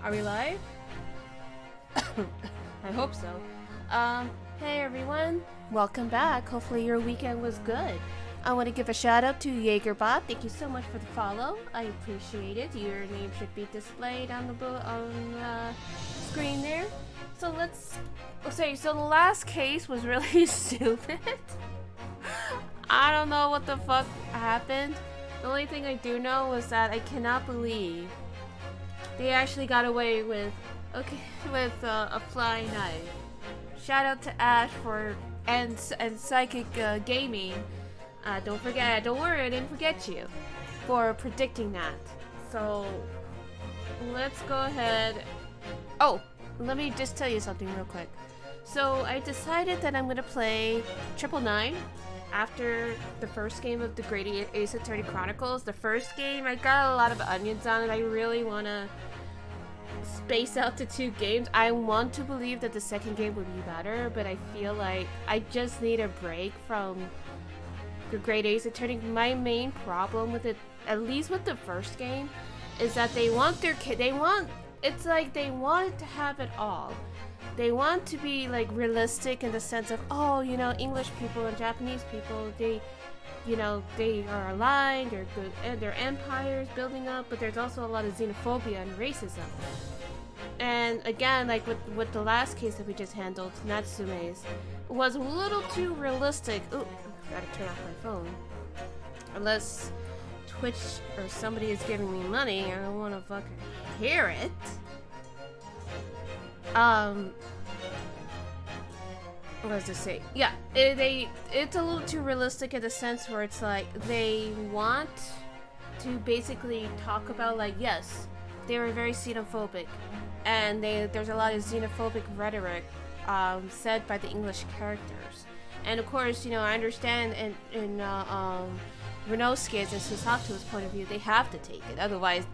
Are we live? I hope so. Hey everyone. Welcome back. Hopefully your weekend was good. I want to give a shout out to Jaegerbot. Thank you so much for the follow. I appreciate it. Your name should be displayed on the screen there. So let's say, so the last case was really stupid. I don't know what the fuck happened. The only thing I do know was that I cannot believe they actually got away with a flying knife. Shout out to Ash for and Psychic Gaming. Don't worry, I didn't forget you for predicting that. So let's go ahead. Oh, let me just tell you something real quick. So I decided that I'm gonna play 999 after the first game of the Great Ace Attorney Chronicles. The first game, I got a lot of onions on it. I really wanna space out to 2 games. I want to believe that the second game would be better, but I feel like I just need a break from the Great Ace Attorney. My main problem with it, at least with the first game, is that they want it's like they want to have it all. They want to be like realistic in the sense of, oh, you know, English people and Japanese people, they are aligned, they're good, and their empires building up, but there's also a lot of xenophobia and racism. And again, like with the last case that we just handled, Natsume's, was a little too realistic. Ooh, gotta turn off my phone. Unless Twitch or somebody is giving me money, I don't wanna fucking hear it. What does it say? Yeah, it's a little too realistic in the sense where it's like they want to basically talk about, like, yes, they were very xenophobic, and there's a lot of xenophobic rhetoric said by the English characters. And of course, you know, I understand in Renosuke's and Susato's point of view, they have to take it, otherwise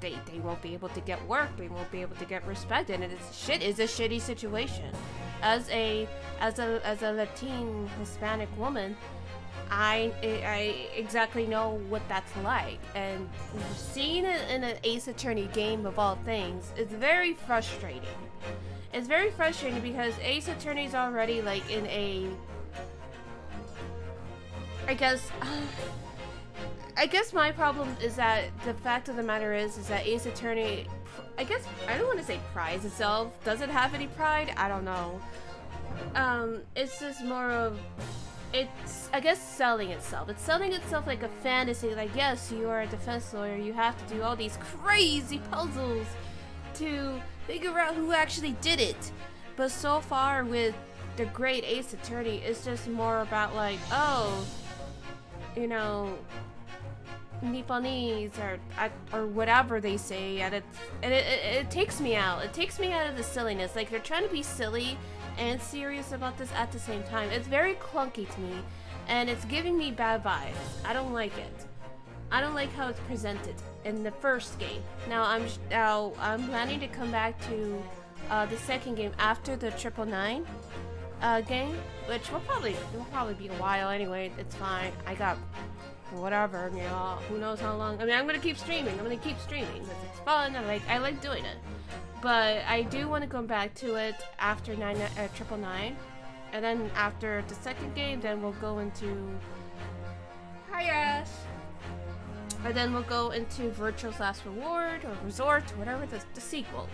they won't be able to get work, they won't be able to get respect, and it's a shitty situation. As a Latin Hispanic woman, I exactly know what that's like, and seeing it in an Ace Attorney game of all things is very frustrating. It's very frustrating because Ace Attorney's already like in a, I guess my problem is that the fact of the matter is that Ace Attorney, I guess, I don't want to say prides itself. Does it have any pride? I don't know. It's just more of, it's, I guess, selling itself. It's selling itself like a fantasy, like, yes, you are a defense lawyer, you have to do all these crazy puzzles to figure out who actually did it. But so far with the Great Ace Attorney, it's just more about like, oh, you know, Nipponese or whatever they say, and it takes me out. It takes me out of the silliness. Like, they're trying to be silly and serious about this at the same time. It's very clunky to me, and it's giving me bad vibes. I don't like it. I don't like how it's presented in the first game. Now I'm planning to come back to the second game after the 999 game, which will probably be a while anyway. It's fine. I got whatever, you know, who knows how long. I mean, I'm gonna keep streaming because it's fun. I like doing it. But I do want to come back to it after 999, and then after the second game, then we'll go into, hi Ash, and then we'll go into Virtual's Last Reward or Resort, whatever, the sequel.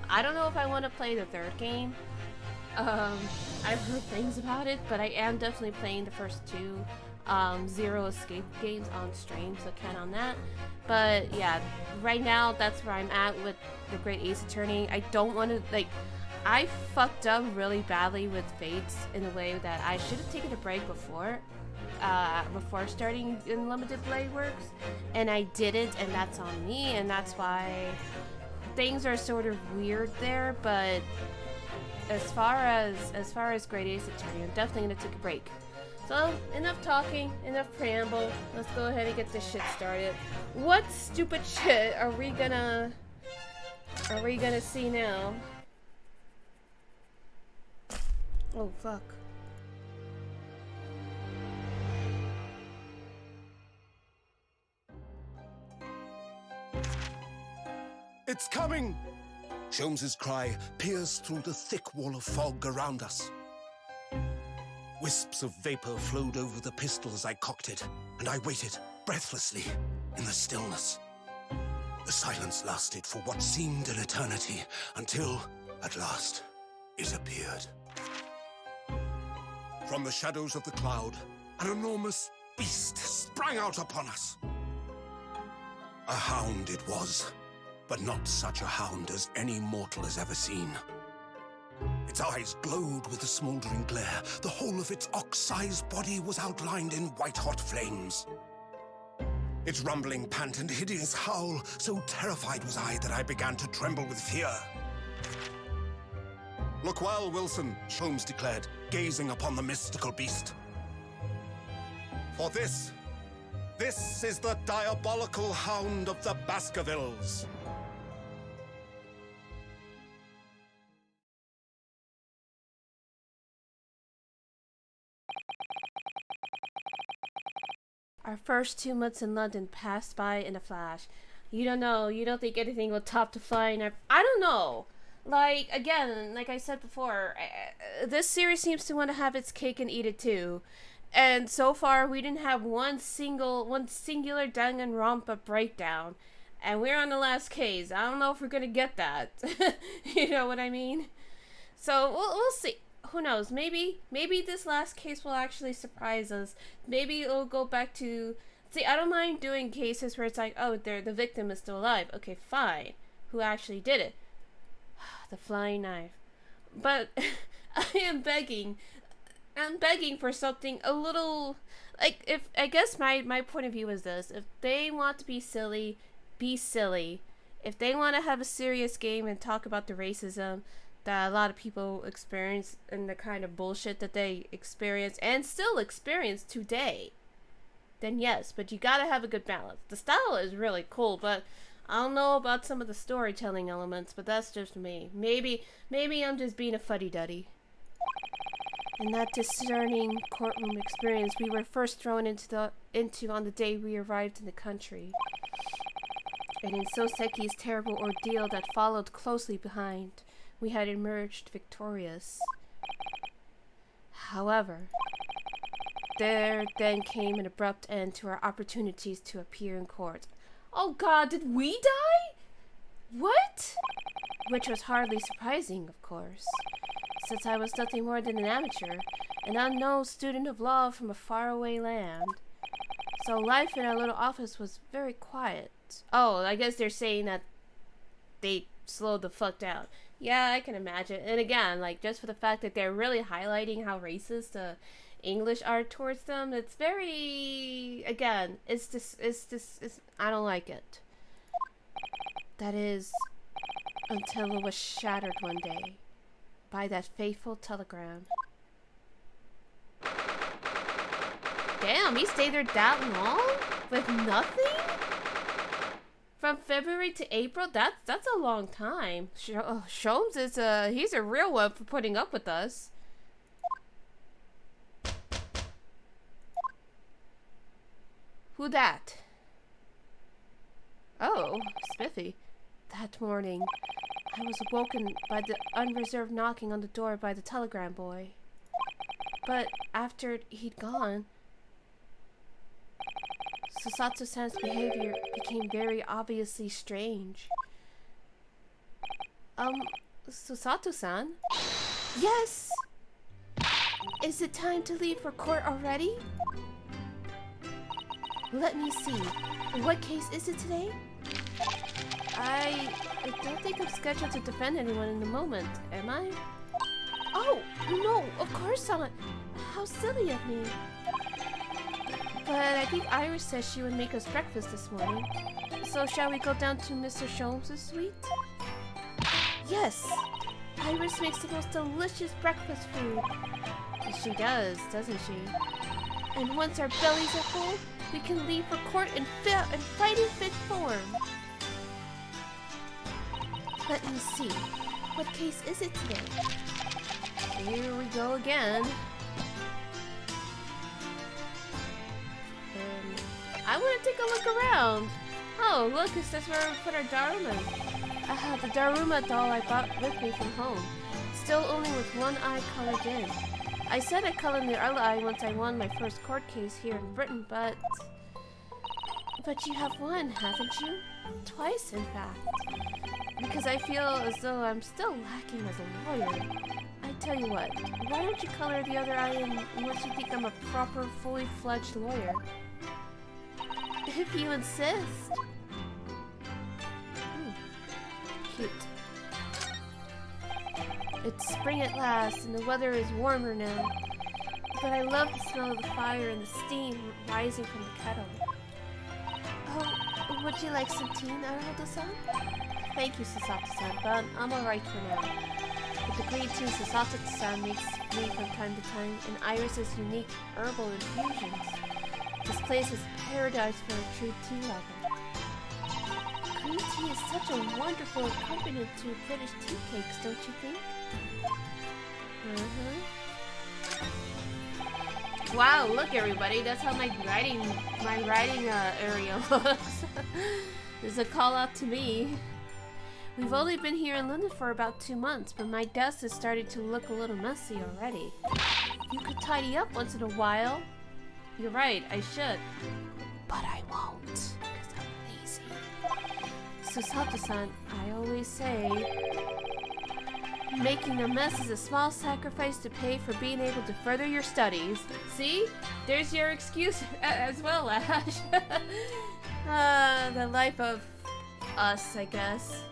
I don't know if I want to play the third game. I've heard things about it, but I am definitely playing the first 2 Zero Escape games on stream, so count on that. But yeah, right now that's where I'm at with the Great Ace Attorney. I don't want to, like, I fucked up really badly with Fates in a way that I should have taken a break before starting Unlimited Blade Works, and I didn't, and that's on me, and that's why things are sort of weird there. But as far as Great Ace Attorney, I'm definitely gonna take a break. So, enough talking, enough preamble. Let's go ahead and get this shit started. What stupid shit are we gonna see now? Oh, fuck. It's coming! Sholmes's cry pierced through the thick wall of fog around us. Wisps of vapor flowed over the pistol as I cocked it, and I waited, breathlessly, in the stillness. The silence lasted for what seemed an eternity, until, at last, it appeared. From the shadows of the cloud, an enormous beast sprang out upon us. A hound it was, but not such a hound as any mortal has ever seen. Its eyes glowed with a smoldering glare. The whole of its ox-sized body was outlined in white-hot flames. Its rumbling pant and hideous howl, so terrified was I that I began to tremble with fear. "Look well, Wilson," Sholmes declared, gazing upon the mystical beast. "For this is the diabolical hound of the Baskervilles." Our first 2 months in London passed by in a flash. You don't know. You don't think anything will top the flying. I don't know. Like, again, like I said before, this series seems to want to have its cake and eat it too. And so far, we didn't have one singular Danganronpa breakdown. And we're on the last case. I don't know if we're going to get that. You know what I mean? So, we'll see. Who knows? Maybe this last case will actually surprise us. Maybe it'll go back to... See, I don't mind doing cases where it's like, oh, the victim is still alive. Okay, fine. Who actually did it? The flying knife. But I'm begging for something a little... Like, I guess my point of view is this. If they want to be silly, be silly. If they want to have a serious game and talk about the racism that a lot of people experience and the kind of bullshit that they experience and still experience today, then yes, but you gotta have a good balance. The style is really cool, but I don't know about some of the storytelling elements, but that's just me. Maybe I'm just being a fuddy-duddy. In that discerning courtroom experience we were first thrown into on the day we arrived in the country, and in Soseki's terrible ordeal that followed closely behind, we had emerged victorious. However, there then came an abrupt end to our opportunities to appear in court. Oh god, did we die? What? Which was hardly surprising, of course, since I was nothing more than an amateur, an unknown student of law from a faraway land. So life in our little office was very quiet. Oh, I guess they're saying that they slowed the fuck down. Yeah, I can imagine. And again, like, just for the fact that they're really highlighting how racist the English are towards them, it's very... Again, it's I don't like it. That is, until it was shattered one day by that fateful telegram. Damn, he stayed there that long? With nothing? From February to April? That's a long time. Sholmes is he's a real one for putting up with us. Who that? Oh, Spiffy. That morning, I was awoken by the unreserved knocking on the door by the telegram boy. But after he'd gone, Susato-san's behavior became very obviously strange. Susato-san? Yes! Is it time to leave for court already? Let me see. What case is it today? I don't think I'm scheduled to defend anyone in the moment, am I? Oh, no, of course not. How silly of me. But I think Iris says she would make us breakfast this morning. So shall we go down to Mr. Sholmes' suite? Yes! Iris makes the most delicious breakfast food. She does, doesn't she? And once our bellies are full, we can leave for court in fighting fit form. Let me see. What case is it today? Here we go again. I want to take a look around. Oh, look, is this where we put our Darwin? The Daruma doll I brought with me from home. Still only with one eye colored in. I said I'd color in the other eye once I won my first court case here in Britain, but you have won, haven't you? Twice, in fact. Because I feel as though I'm still lacking as a lawyer. I tell you what, why don't you color the other eye in once you think I'm a proper, fully fledged lawyer? If you insist. Cute. It's spring at last, and the weather is warmer now. But I love the smell of the fire and the steam rising from the kettle. Oh, would you like some tea, Naruto-san? Thank you, Sasato-san, but I'm alright for now. With the green tea Sasato-san makes me from time to time, and Iris's unique herbal infusions. This place is paradise for a true tea lover. Green tea is such a wonderful accompaniment to British tea cakes, don't you think? Wow, look everybody, that's how my writing area looks. There's a call out to me. We've only been here in London for about 2 months, but my desk is starting to look a little messy already. You could tidy up once in a while. You're right, I should. But I won't, because I'm lazy. So Sato-san, I always say, making a mess is a small sacrifice to pay for being able to further your studies. See? There's your excuse as well, Ash. The life of us, I guess.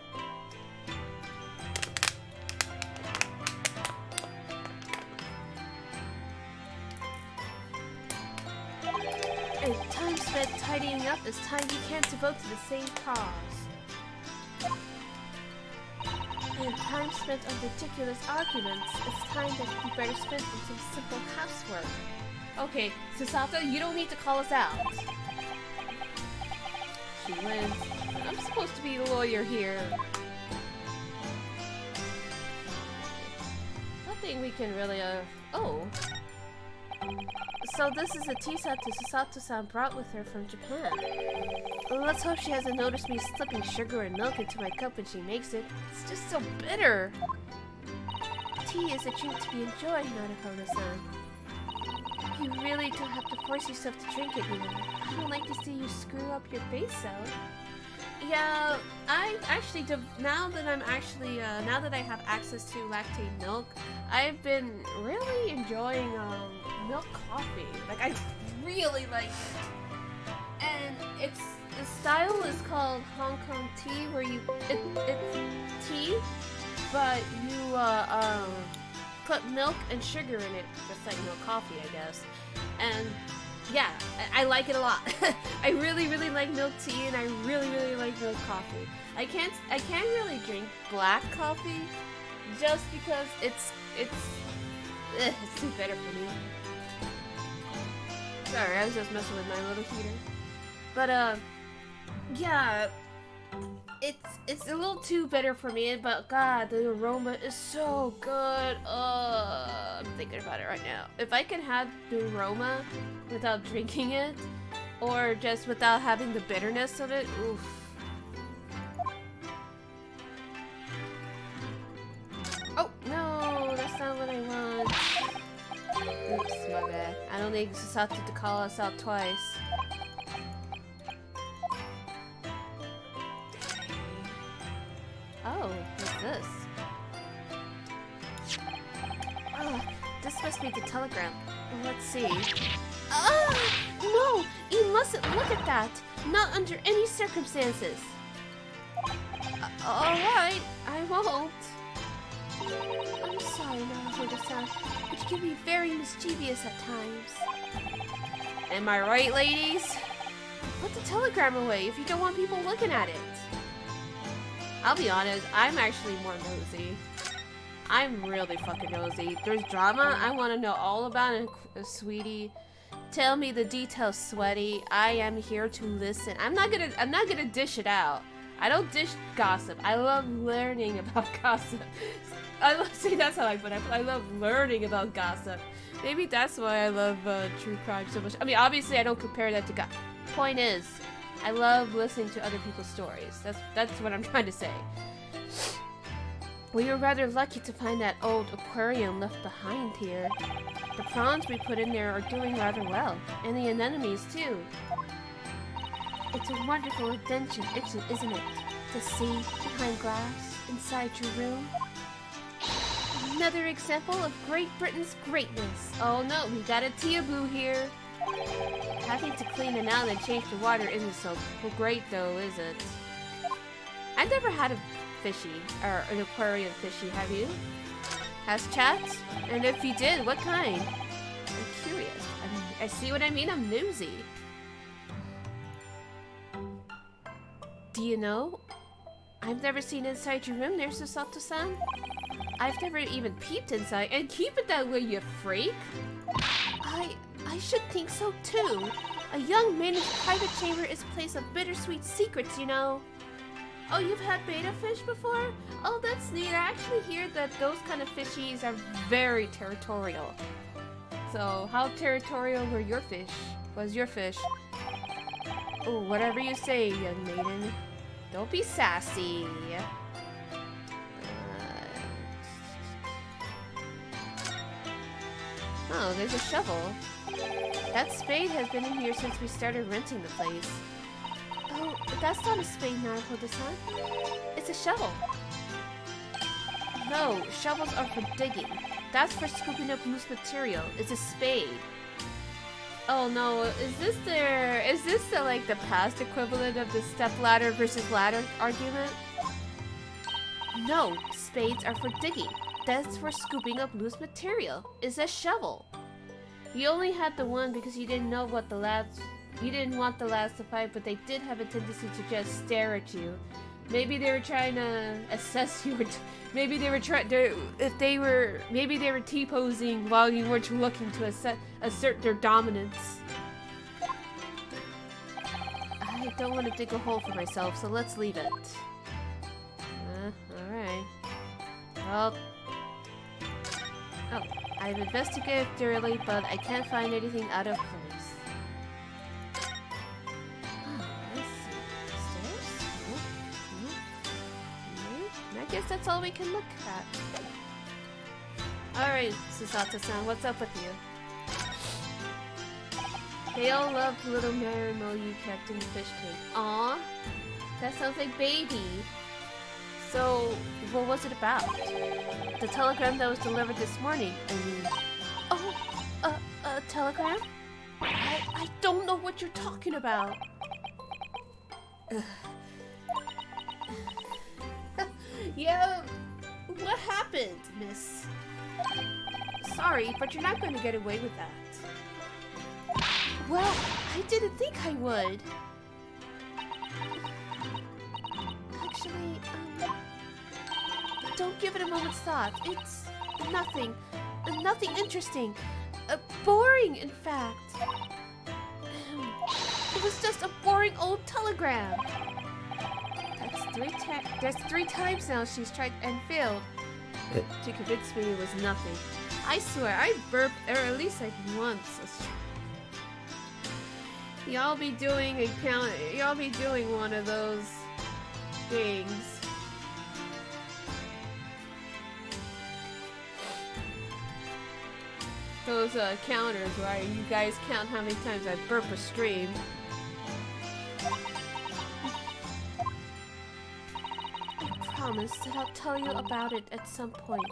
And time spent tidying up is time you can't devote to the same cause. And time spent on ridiculous arguments is time that could be better spent on some simple housework. Okay, Sasato, you don't need to call us out. She wins. I'm supposed to be the lawyer here. Nothing we can really, oh. So this is a tea set Sasato-san brought with her from Japan. Let's hope she hasn't noticed me slipping sugar and milk into my cup when she makes it. It's just so bitter. Tea is a treat to be enjoyed, Naruto-san. You really don't have to force yourself to drink it, you know. I don't like to see you screw up your face out. Yeah, I actually do. Now that I have access to lactate milk, I've been really enjoying milk coffee. Like, I really like it. And the style is called Hong Kong tea, where it's tea, but you put milk and sugar in it, just like milk coffee, I guess. And yeah, I like it a lot. I really, really like milk tea, and I really, really like milk coffee. I can't really drink black coffee, just because it's too bitter for me. Sorry, I was just messing with my little heater. But yeah, it's a little too bitter for me. But God, the aroma is so good. I'm thinking about it right now. If I could have the aroma without drinking it, or just without having the bitterness of it, oof. Oh no, that's not what I want. Oops, my bad. I don't need Sasato to call us out twice. Oh, what's this? Oh, this must be the telegram. Let's see. No! You mustn't look at that! Not under any circumstances! Alright, I won't. I'm sorry, Naruto-san, but you can be very mischievous at times. Am I right, ladies? Put the telegram away if you don't want people looking at it. I'll be honest, I'm actually more nosy. I'm really fucking nosy. There's drama, I want to know all about it, sweetie. Tell me the details, sweaty. I am here to listen. I'm not gonna dish it out. I don't dish gossip. I love learning about gossip. That's how I put it. I love learning about gossip. Maybe that's why I love true crime so much. I mean, obviously I don't compare that to gossip. Point is, I love listening to other people's stories. That's what I'm trying to say. We were rather lucky to find that old aquarium left behind here. The prawns we put in there are doing rather well, and the anemones too. It's a wonderful invention, isn't it? To see behind glass inside your room. Another example of Great Britain's greatness. Oh no, we got a Teaboo here. Having to clean it out and change the water isn't so great though, is it? I've never had a fishy, or an aquarium fishy, have you? Has chats? And if you did, what kind? I'm curious. I see what I mean, I'm nosy. Do you know? I've never seen inside your room there, Susato-san. I've never even peeped inside, and keep it that way, you freak! I should think so too. A young man's private chamber is a place of bittersweet secrets, you know. Oh, you've had betta fish before? Oh, that's neat. I actually hear that those kind of fishies are very territorial. So, how territorial were your fish? Was your fish? Oh, whatever you say, young maiden. Don't be sassy. Oh, there's a shovel. That spade has been in here since we started renting the place. Oh, but that's not a spade, Naruhodo-san. It's a shovel. No, shovels are for digging. That's for scooping up loose material. It's a spade. Oh no, is this the like the past equivalent of the stepladder versus ladder argument? No, spades are for digging. That's for scooping up loose material. It's a shovel. You only had the one because you didn't know what the lads. You didn't want the lads to fight, but they did have a tendency to just stare at you. Maybe they were trying to assess you. Maybe they were trying to. Maybe they were T-posing while you weren't looking to assert their dominance. I don't want to dig a hole for myself, so let's leave it. Alright. Well. Oh, I've investigated thoroughly, but I can't find anything out of place. Let's see. Stairs? Nope. I guess that's all we can look at. Alright, Susato-san, what's up with you? They all loved the little Marimo you kept in the fish tank. Aw, that sounds like baby. So, what was it about? The telegram that was delivered this morning, I mean. Oh, a telegram? I don't know what you're talking about. Yeah, what happened, miss? Sorry, but you're not going to get away with that. Well, I didn't think I would. Actually, don't give it a moment's thought. It's nothing interesting. Boring, in fact. It was just a boring old telegram. That's three times now she's tried and failed to convince me it was nothing. I swear, I burped, or at least like once. Y'all be doing one of those things. Those counters where you guys count how many times I burp or scream. I promise that I'll tell you about it at some point.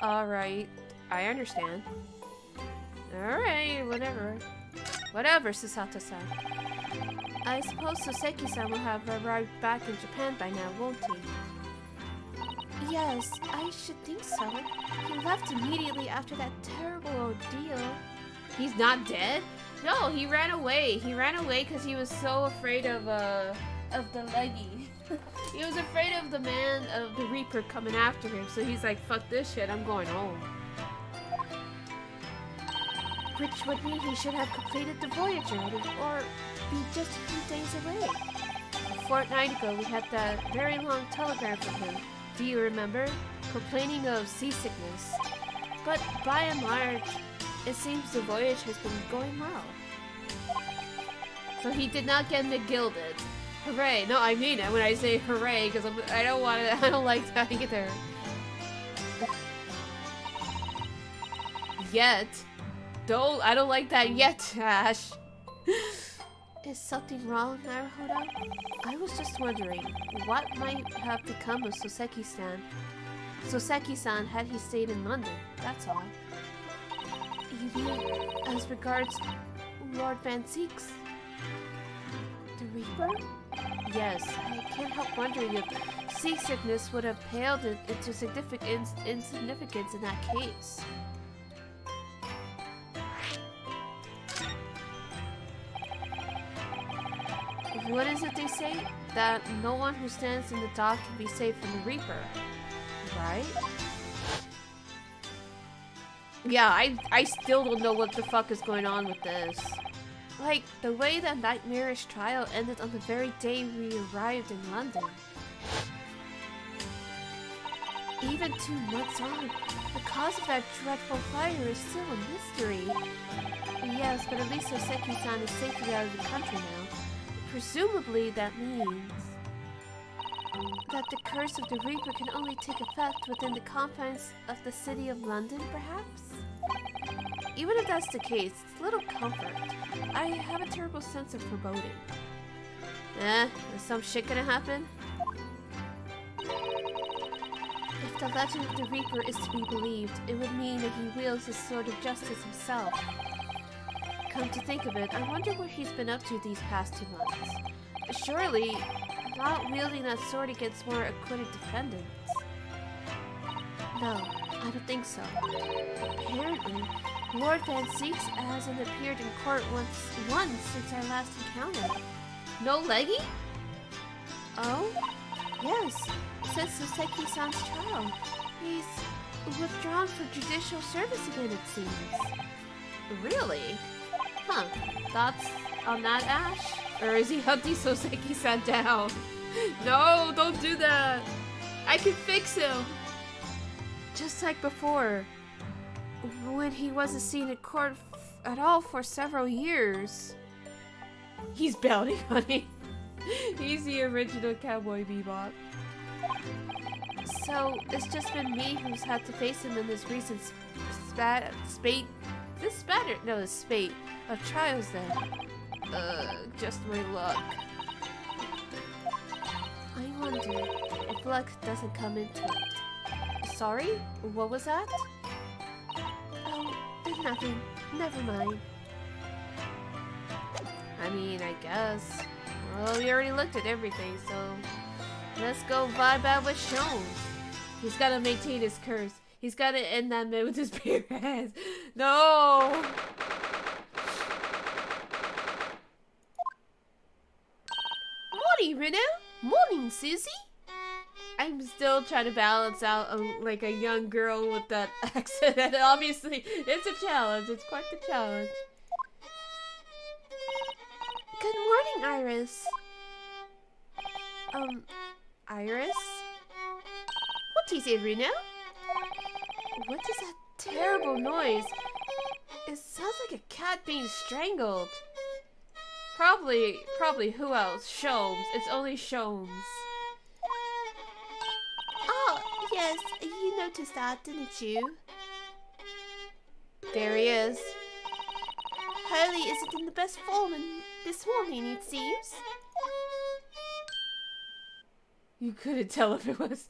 Alright, I understand. Alright, whatever. Whatever, Susato-san. I suppose Soseki-san will have arrived back in Japan by now, won't he? Yes, I should think so. He left immediately after that terrible ordeal. He's not dead? No, he ran away. He ran away because he was so afraid of the leggy. He was afraid of the Reaper coming after him. So he's like, fuck this shit, I'm going home. Which would mean he should have completed the voyage already, or be just a few days away. A fortnight ago, we had that very long telegram from him. Do you remember? Complaining of seasickness. But by and large, it seems the voyage has been going well. So he did not get McGilded. Hooray. No, I mean it when I say hooray, because I don't want to, I don't like that either. Yet. I don't like that yet, Ash. Is something wrong, Naruhodo? I was just wondering, what might have become of Soseki-san? Soseki-san had he stayed in London, that's all. You mean, as regards Lord Van Seeks? The Reaper? Yes, I can't help wondering if seasickness would have paled it into insignificance in that case. What is it they say? That no one who stands in the dock can be safe from the Reaper, right? Yeah, I still don't know what the fuck is going on with this. Like, the way that nightmarish trial ended on the very day we arrived in London. Even 2 months on, the cause of that dreadful fire is still a mystery. Yes, but at least Soseki-san is safely out of the country now. Presumably that means that the curse of the Reaper can only take effect within the confines of the city of London, perhaps? Even if that's the case, it's little comfort. I have a terrible sense of foreboding. Is some shit gonna happen? If the legend of the Reaper is to be believed, it would mean that he wields the sword of justice himself. Come to think of it, I wonder what he's been up to these past 2 months. Surely, not wielding that sword against more acquitted defendants. No, I don't think so. Apparently, Lord Van Seeks hasn't appeared in court once since our last encounter. No leggy? Oh? Yes, since Soseki-san's trial. He's withdrawn from judicial service again, it seems. Really? Huh. Thoughts on that, Ash? Or is he hunting Soseki-san down? No, don't do that! I can fix him! Just like before. When he wasn't seen in court at all for several years. He's bounty hunting. He's the original Cowboy Bebop. So, it's just been me who's had to face him in this recent spate of trials then. Just my luck. I wonder if luck doesn't come into it. Sorry? What was that? Oh, nothing. Never mind. I mean, I guess. Well, we already looked at everything, so let's go vibe out with Sholmes. He's gotta maintain his curse. He's gotta end that man with his bare hands. No! Morning, Reno! Morning, Susie! I'm still trying to balance out like a young girl with that accent, and obviously it's a challenge. It's quite the challenge. Good morning, Iris. Iris? What is it, Reno? What is that terrible noise? It sounds like a cat being strangled. Probably who else? Sholmes. It's only Sholmes. Oh, yes, you noticed that, didn't you? There he is. Hurley isn't in the best form this morning, it seems. You couldn't tell if it was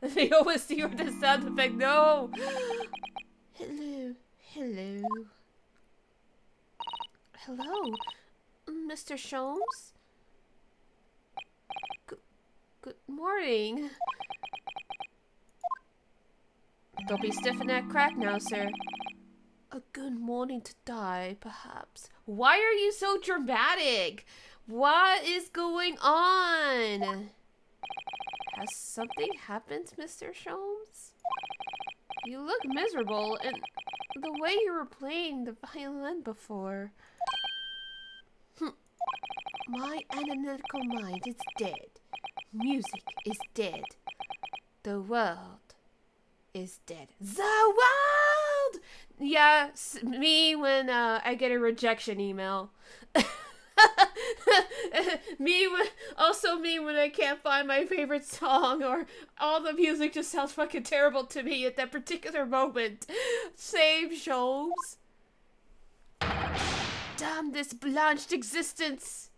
the OST or the sound effect. No! Hello. Hello. Hello, Mr. Sholmes? Good morning. Don't be stiff in that crack now, sir. A good morning to die, perhaps. Why are you so dramatic? What is going on? Has something happened, Mr. Sholmes? You look miserable, and the way you were playing the violin before. My analytical mind is dead. Music is dead. The world is dead. The world! Yeah, me when I get a rejection email. Me when Also me when I can't find my favorite song or all the music just sounds fucking terrible to me at that particular moment. Same sholmes. Damn this blanched existence.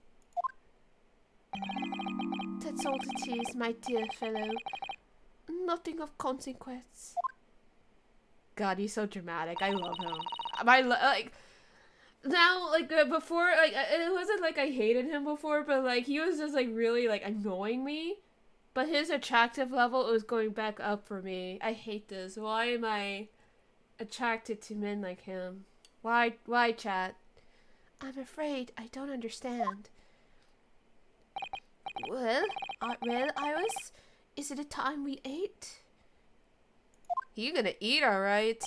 That's all it is, my dear fellow. Nothing of consequence. God, he's so dramatic. I love him. Before, it wasn't like I hated him before, but like he was just like really like annoying me. But his attractive level was going back up for me. I hate this. Why am I attracted to men like him? Why, chat? I'm afraid I don't understand. Well, Iris, is it a time we ate? You gonna eat, alright?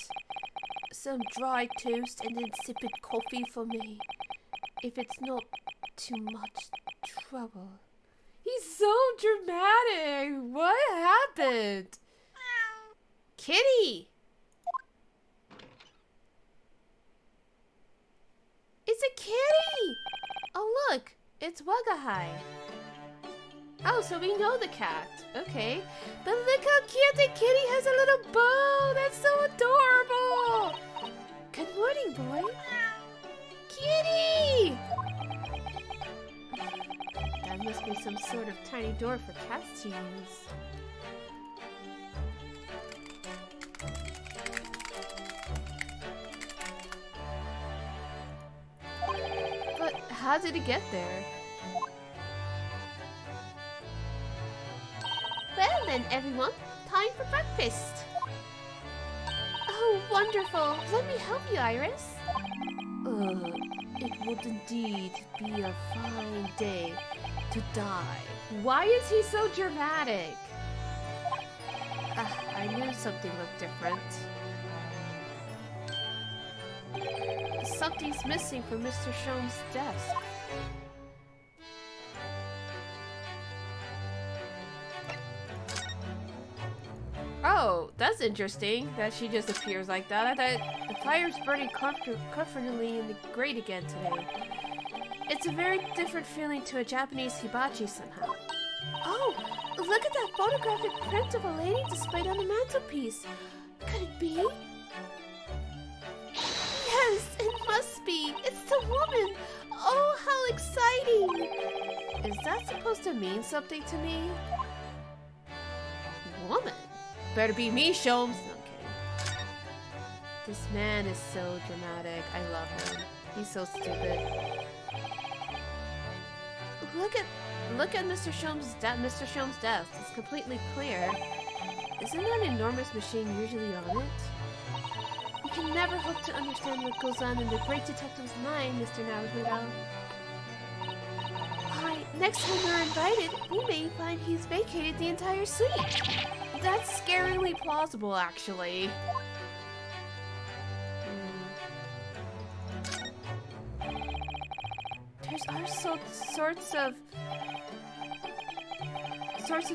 Some dry toast and insipid coffee for me. If it's not too much trouble. He's so dramatic! What happened? Kitty! It's a kitty! Oh look, it's Wagahai. Oh, so we know the cat. Okay. But look how cute the kitty has a little bow! That's so adorable! Good morning, boy. Kitty! That must be some sort of tiny door for cats to use. But how did it get there? Well then, everyone, time for breakfast. Oh, wonderful. Let me help you, Iris. It would indeed be a fine day to die. Why is he so dramatic? I knew something looked different. Something's missing from Mr. Sholmes' desk. Oh, that's interesting that she just appears like that. I thought the fire's burning comfortably in the grate again today. It's a very different feeling to a Japanese hibachi somehow. Oh, look at that photographic print of a lady displayed on the mantelpiece. Could it be? Yes, it must be. It's the woman. Oh, how exciting. Is that supposed to mean something to me? Woman? Better be me, Sholmes. No, I'm kidding. This man is so dramatic. I love him. He's so stupid. Look at Mr. Sholmes' desk. It's completely clear. Isn't that enormous machine usually on it? You can never hope to understand what goes on in the great detective's mind, Mr. Naruto. Why, next time we're invited, we may find he's vacated the entire suite. That's scarily plausible, actually. There's all sorts of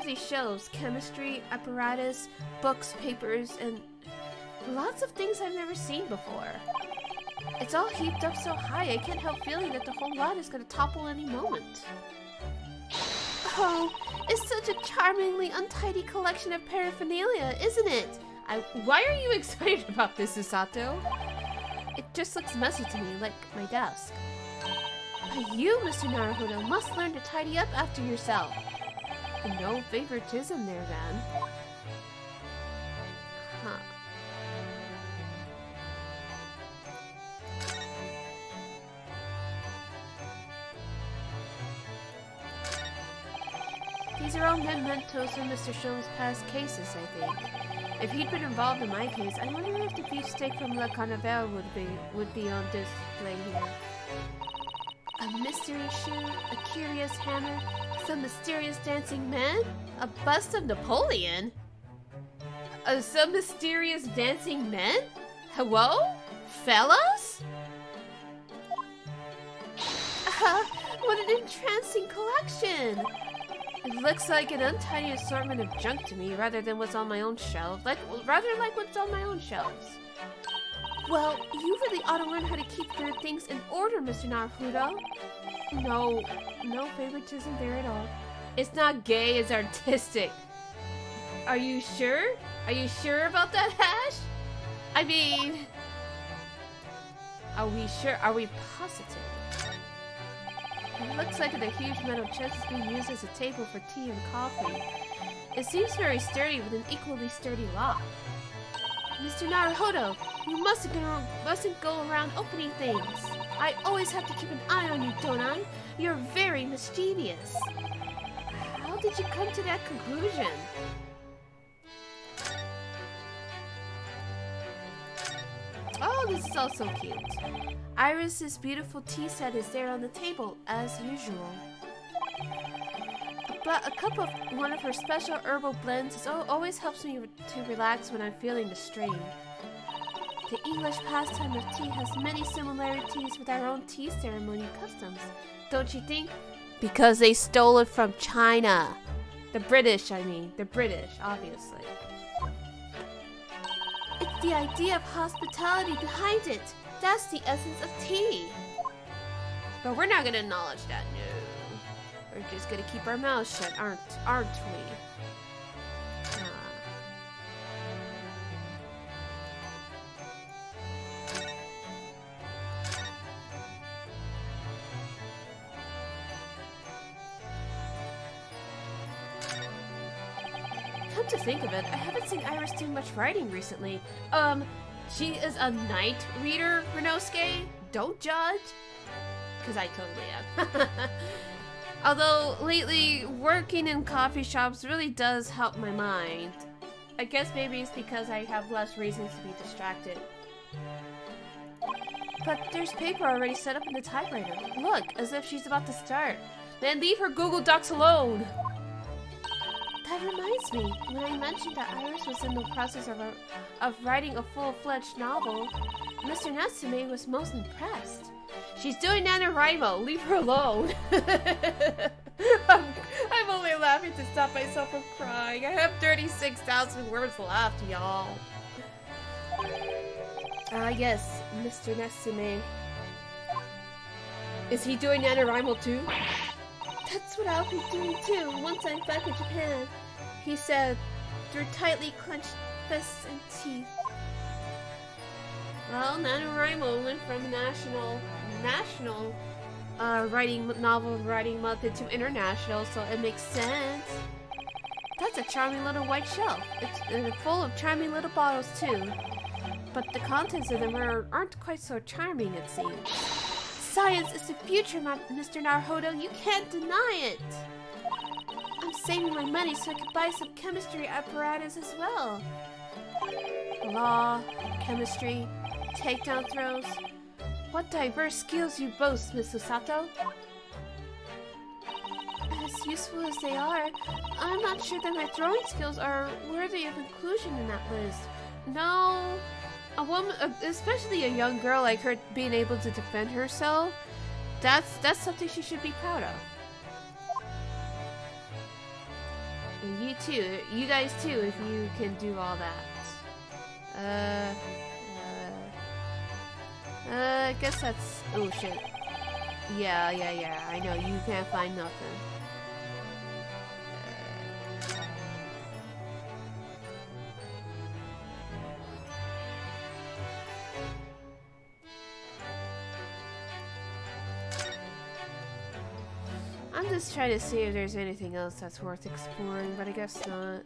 these shelves: chemistry, apparatus, books, papers, and lots of things I've never seen before. It's all heaped up so high, I can't help feeling that the whole lot is going to topple any moment. Oh, it's such a charmingly untidy collection of paraphernalia, isn't it? Why are you excited about this, Usato? It just looks messy to me, like my desk. But you, Mr. Naruto, must learn to tidy up after yourself. No favoritism there, then. Huh. These are all mementos from Mr. Sholmes' past cases, I think. If he'd been involved in my case, I wonder if the beefsteak from Le Carnaval would be on display here. A mystery shoe, a curious hammer, some mysterious dancing man, a bust of Napoleon? Some mysterious dancing men? Hello? Fellas? What an entrancing collection! It looks like an untidy assortment of junk to me, rather than what's on my own shelves. Rather like what's on my own shelves. Well, you really ought to learn how to keep your things in order, Mr. Naruto. No favoritism there at all. It's not gay, it's artistic. Are you sure? Are you sure about that, Ash? I mean... Are we sure? Are we positive? It looks like the huge metal chest is being used as a table for tea and coffee. It seems very sturdy with an equally sturdy lock. Mr. Naruhodo, you mustn't go around opening things. I always have to keep an eye on you, don't I? You're very mischievous. How did you come to that conclusion? Oh, this is also cute. Iris's beautiful tea set is there on the table, as usual. A cup of one of her special herbal blends always helps me to relax when I'm feeling the strain. The English pastime of tea has many similarities with our own tea ceremony customs, don't you think? Because they stole it from China. The British, I mean. The British, obviously. It's the idea of hospitality behind it. That's the essence of tea. But we're not gonna acknowledge that, no. We're just gonna keep our mouths shut, aren't we? Come to think of it, I haven't seen Iris do much writing recently. She is a night reader, Renosuke. Don't judge. Because I totally am. Although, lately, working in coffee shops really does help my mind. I guess maybe it's because I have less reasons to be distracted. But there's paper already set up in the typewriter. Look, as if she's about to start. Then leave her Google Docs alone! That reminds me, when I mentioned that Iris was in the process of writing a full-fledged novel, Mr. Natsume was most impressed. She's doing NaNoWriMo, leave her alone. I'm only laughing to stop myself from crying. I have 36,000 words left, y'all. Yes, Mr. Natsume. Is he doing NaNoWriMo too? That's what I'll be doing too, once I'm back in Japan, he said, through tightly clenched fists and teeth. Well, NaNoWriMo went from national novel writing month into international, so it makes sense. That's a charming little white shelf. It's full of charming little bottles too. But the contents of them aren't quite so charming, it seems. Science is the future, Mr. Naruhodo. You can't deny it. I'm saving my money so I can buy some chemistry apparatus as well. Law, chemistry, takedown throws. What diverse skills you boast, Miss Susato. As useful as they are, I'm not sure that my throwing skills are worthy of inclusion in that list. No. A woman, especially a young girl like her, being able to defend herself, that's something she should be proud of. And you too, you guys too, if you can do all that. I guess that's, oh shit. Yeah, I know, you can't find nothing. I'm just trying to see if there's anything else that's worth exploring, but I guess not.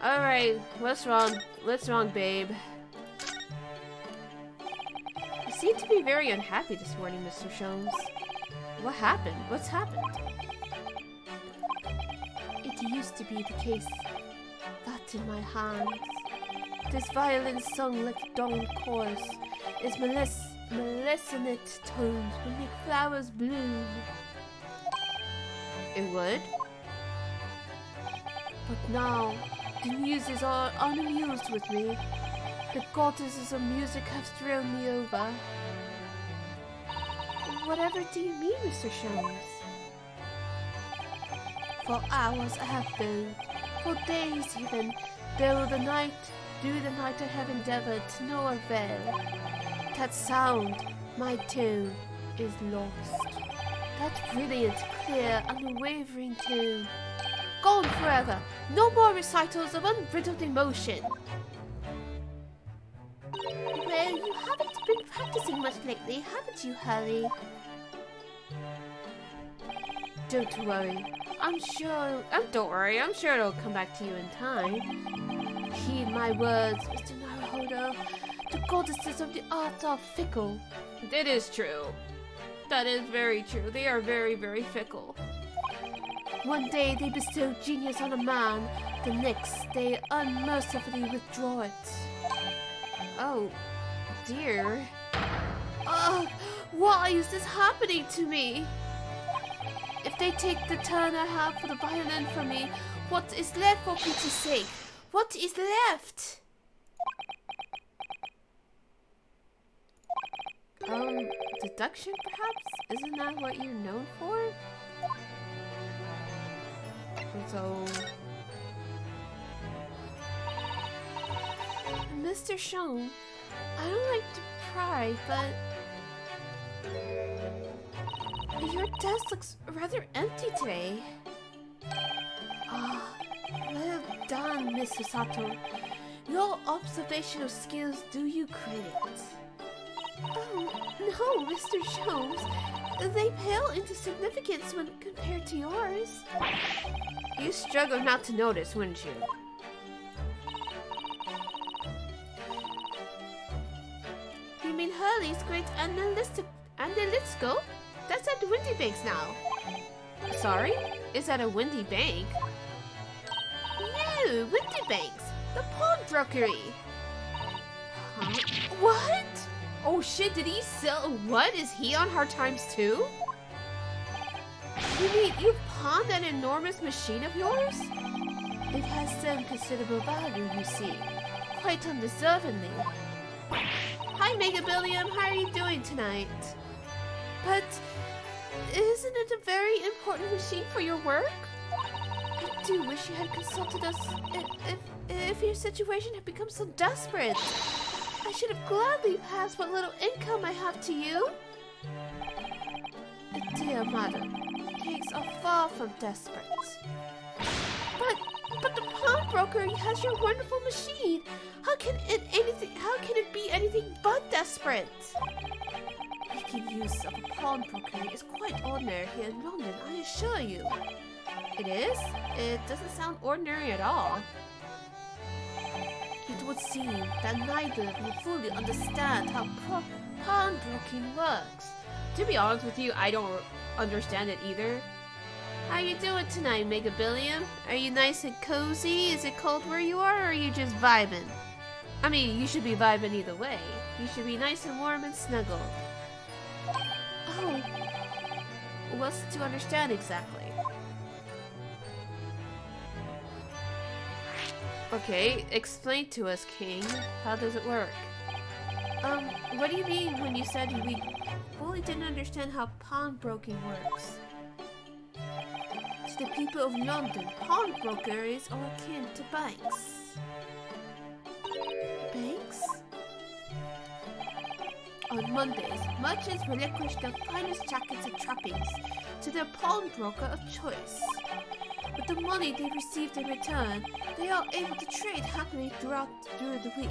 Alright, what's wrong? What's wrong, babe? You seem to be very unhappy this morning, Mr. Sholmes. What happened? What's happened? It used to be the case. That in my hands. This violin sung like dawn chorus. Its melissonant tones would make flowers bloom. It would? But now, the muses are unamused with me. The goddesses of music have thrown me over. Whatever do you mean, Mr. Sholmes? For hours I have bowed, for days even, through the night I have endeavored to no avail. That sound, my tune, is lost. That brilliant, clear, unwavering tune. Gone forever. No more recitals of unbridled emotion. Well, you haven't been practicing much lately, haven't you, Hurley? Don't worry. Don't worry. I'm sure it'll come back to you in time. Heed my words, Mr. Naruhodo. The goddesses of the arts are fickle. It is true. That is very true. They are very, very fickle. One day they bestow genius on a man, the next they unmercifully withdraw it. Oh, dear. Why is this happening to me? If they take the turn I have for the violin from me, what is left for pity's sake? What is left? Deduction perhaps? Isn't that what you're known for? So... Mr. Sholmes, I don't like to pry, but... Your desk looks rather empty today. Well done, Miss Sato. Your observational skills do you credit. Oh, no, Mr. Sholmes. They pale into significance when compared to yours. You struggle not to notice, wouldn't you? You mean Hurley's great analytical? That's at the Windy Banks now. Sorry? Is that a Windy Bank? No, Windy Banks. The pawnbrokery. Huh? What? Oh shit, did he sell? What? Is he on Hard Times too? You mean you pawned that enormous machine of yours? It has some considerable value, you see. Quite undeservingly. Hi, Megabillion. How are you doing tonight? But isn't it a very important machine for your work? I do wish you had consulted us if your situation had become so desperate. I should have gladly passed what little income I have to you. Dear madam, cakes are far from desperate. But the pawnbroker has your wonderful machine. How can it be anything but desperate? Making use of a pawnbroker is quite ordinary here in London, I assure you. It is? It doesn't sound ordinary at all. It would seem that neither of you fully understand how pawnbroking works. To be honest with you, I don't understand it either. How you doing tonight, Megabillion? Are you nice and cozy? Is it cold where you are, or are you just vibing? I mean, you should be vibing either way. You should be nice and warm and snuggled. Oh, what's to understand exactly? Okay, explain to us, King. How does it work? What do you mean when you said we fully didn't understand how pawnbroking works? To the people of London, pawnbrokers are akin to banks. Banks? On Mondays, merchants relinquish their finest jackets and trappings to their pawnbroker of choice. With the money they received in return, they are able to trade happily throughout the week.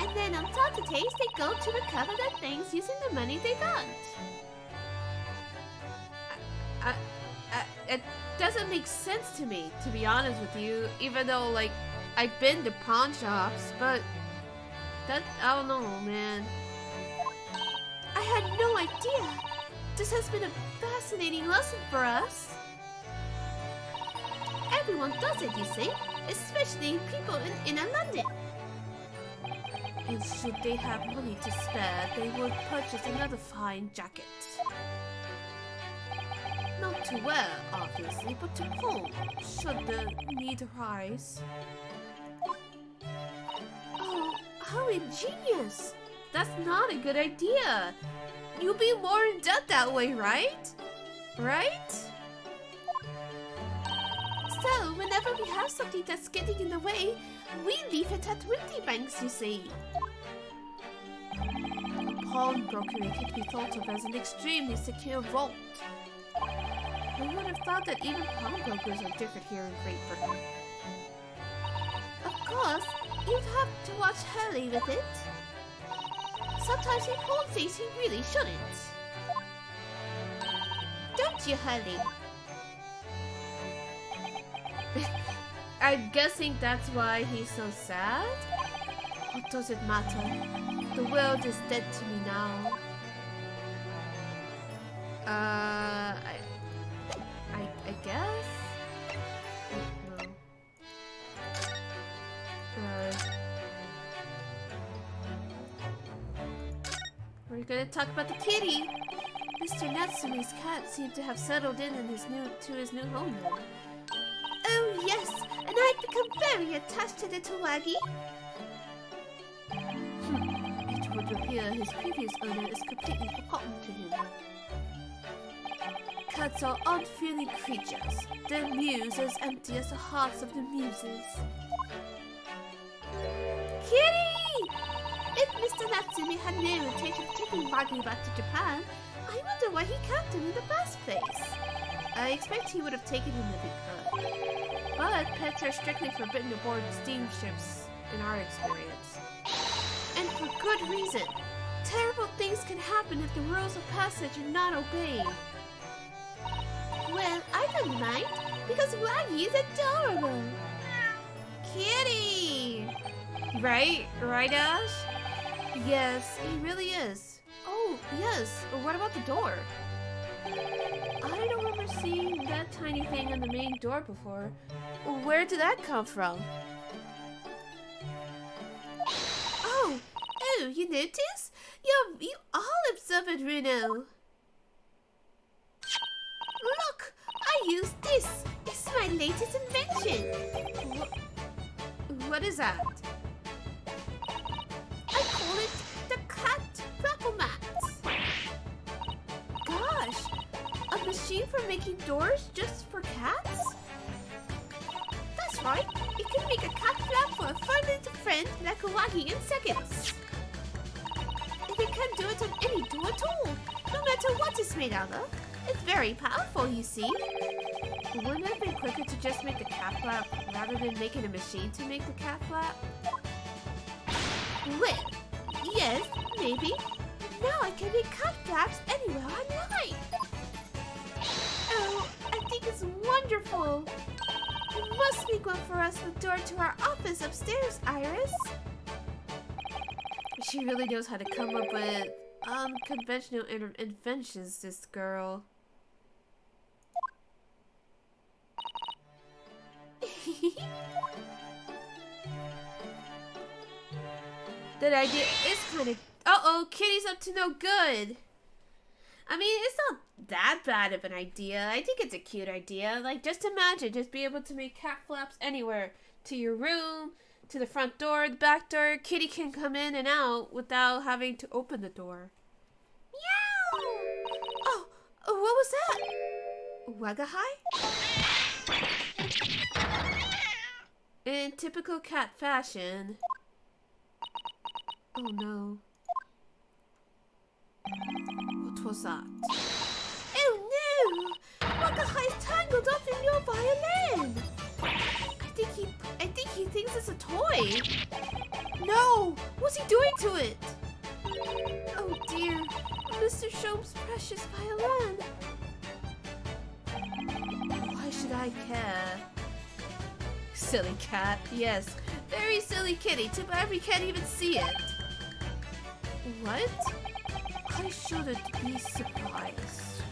And then on Saturdays, they go to recover their things using the money they got. It doesn't make sense to me, to be honest with you, even though, like, I've been to pawn shops, but that, I don't know, man. I had no idea. This has been a fascinating lesson for us. Everyone does it, you see, especially people in London. And should they have money to spare, they would purchase another fine jacket. Not to wear, obviously, but to pawn, should the need arise. Oh, how ingenious! That's not a good idea. You'll be more in debt that way, right? Right? So, whenever we have something that's getting in the way, we leave it at Windy Banks, you see. A pawnbrokery could be thought of as an extremely secure vault. Who would have thought that even pawnbrokers are different here in Great Britain? Of course, you'd have to watch Hurley with it. Sometimes he pulls things he really shouldn't. Don't you, Hurley? I'm guessing that's why he's so sad? What does it matter? The world is dead to me now. I guess? No. We're gonna talk about the kitty. Mr. Natsume's cat seemed to have settled in his new home now. Oh yes, and I've become very attached to little Waggy. It would appear his previous owner is completely forgotten to him. Cats are odd-feeling creatures. Their mews as empty as the hearts of the muses. Kitty! If Mr. Natsume had no intention of taking Waggy back to Japan, I wonder why he kept him in the first place. I expect he would have taken him if he could. But pets are strictly forbidden aboard steamships, in our experience. And for good reason. Terrible things can happen if the rules of passage are not obeyed. Well, I don't mind, because Waggy is adorable. Kitty! Right? Right, Ash? Yes, he really is. Oh, yes. What about the door? I don't remember seeing that tiny thing on the main door before. Where did that come from? Oh, you notice? You all observant, Runo. Look, I use this. It's my latest invention. What is that? I call it the cat flapple mat. Gosh, a machine for making doors just for cats? That's right, it can make a cat flap for a fun little friend like a Waggy in seconds. And it can do it on any door at all, no matter what it's made out of. It's very powerful, you see. Wouldn't it have been quicker to just make the cat flap rather than making a machine to make the cat flap? Well, yes, maybe. But now I can make cat flaps anywhere I like. Oh, I think it's wonderful. You must make one for us the door to our office upstairs, Iris. She really knows how to come up with unconventional inventions, this girl. That idea is kind of... Uh-oh, Kitty's up to no good. I mean, it's not that bad of an idea. I think it's a cute idea. Like, just imagine, just be able to make cat flaps anywhere. To your room, to the front door, the back door. Kitty can come in and out without having to open the door. Meow! Oh, what was that? Wagahai? In typical cat fashion. Oh no. What was that? Oh no! Wagahai's tangled up in your violin! I think he thinks it's a toy. No! What's he doing to it? Oh dear, Mr. Sholmes' precious violin. Why should I care? Silly cat, yes. Very silly kitty, too bad we can't even see it. What? I shouldn't be surprised.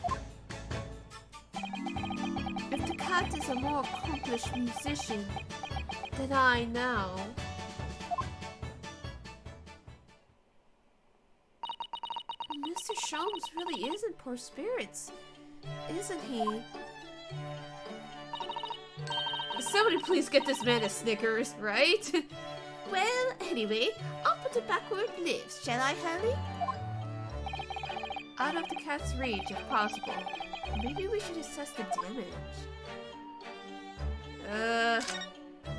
If the cat is a more accomplished musician than I now. Mr. Sholmes really is in poor spirits, isn't he? Somebody please get this man a Snickers, right? Well, anyway, I'll put it back where it lives, shall I, Hurley? Out of the cat's reach, if possible. Maybe we should assess the damage.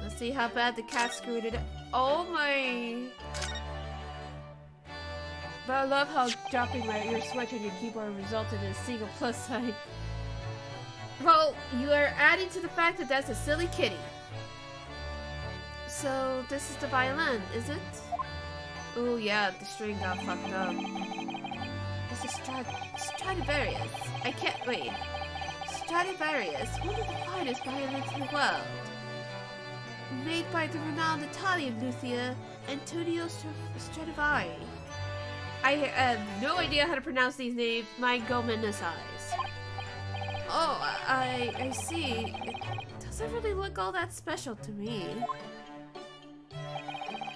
Let's see how bad the cat screwed it up. Oh my... But I love how dropping your switch on your keyboard resulted in a single plus sign. Well, you are adding to the fact that that's a silly kitty. So, this is the violin, is it? Oh yeah, the string got fucked up. It's a Stradivarius. I can't wait. Stradivarius, one of the finest violins in the world. Made by the renowned Italian luthier Antonio Stradivari. I have no idea how to pronounce these names. My goodness eyes. Oh, I see. It doesn't really look all that special to me.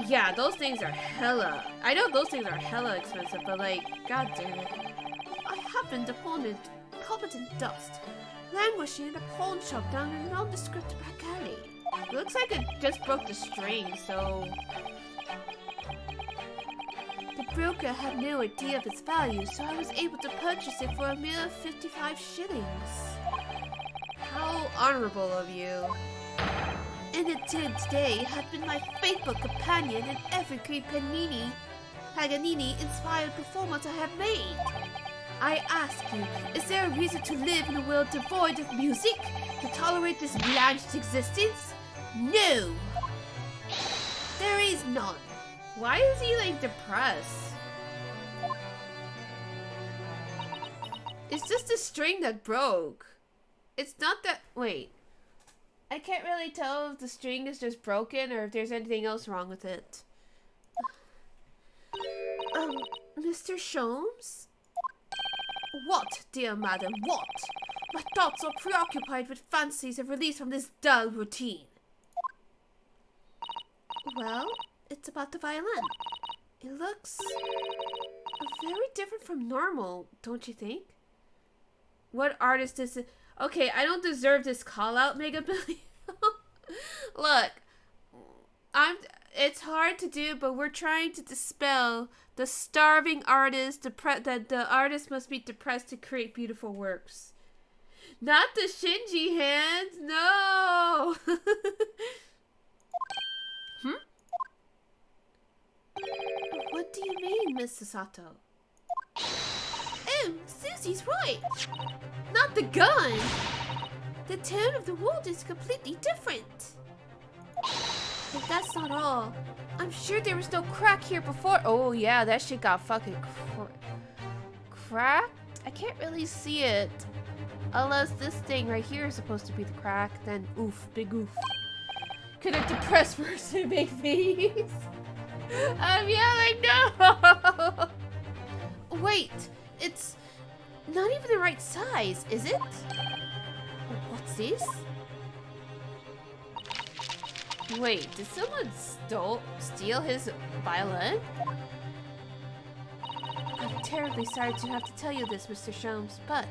Yeah, those things are hella. I know those things are hella expensive, but like, god damn it. I happened upon it, covered in dust, languishing in a pawn shop down in a nondescript back alley. Looks like it just broke the string, so... The broker had no idea of its value, so I was able to purchase it for a mere 55 shillings. How honorable of you. And it did today had been my faithful companion in every great Paganini-inspired performance I have made. I ask you, is there a reason to live in a world devoid of music? To tolerate this blanched existence? No! There is none. Why is he, like, depressed? It's just the string that broke. It's not that... Wait. I can't really tell if the string is just broken or if there's anything else wrong with it. Mr. Sholmes? What, dear madam, what? My thoughts are preoccupied with fancies of release from this dull routine. Well, it's about the violin. It looks very different from normal, don't you think? What artist is it? Okay, I don't deserve this call out, Mega Billy. Look, it's hard to do, but we're trying to dispel the starving artist, that the artist must be depressed to create beautiful works. Not the Shinji hands, no! What do you mean, Miss Sasato? Oh, Susie's right! Not the gun! The tone of the wound is completely different. But that's not all. I'm sure there was no crack here before. Oh yeah, that shit got fucking cracked? I can't really see it. Unless this thing right here is supposed to be the crack, then oof, big oof. Could a depressed person make these? I'm yelling, no! Wait, it's not even the right size, is it? What's this? Wait, did someone steal his violin? I'm terribly sorry to have to tell you this, Mr. Sholmes, but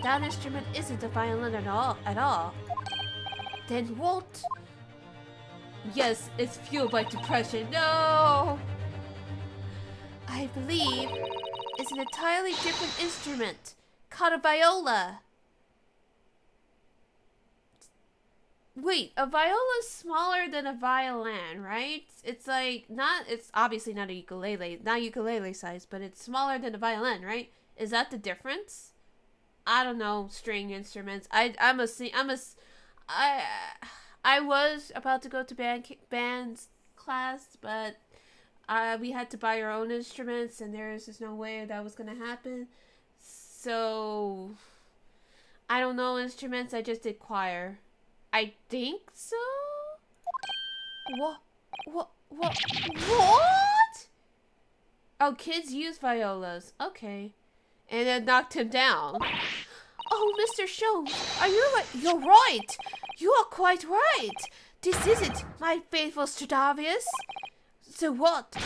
that instrument isn't a violin at all. Then what? Yes, it's fueled by depression. No! I believe it's an entirely different instrument called a viola. Wait, a viola is smaller than a violin, right? It's like it's obviously not a ukulele, not ukulele size, but it's smaller than a violin, right? Is that the difference? I don't know, string instruments. I was about to go to band class, but we had to buy our own instruments, and there's just no way that was gonna happen. So I don't know instruments. I just did choir. I think so. What? Oh, kids use violas. Okay, and then knocked him down. Oh, Mr. Sholmes, are you right? You're right. You are quite right. This isn't my faithful Stradivarius. So what,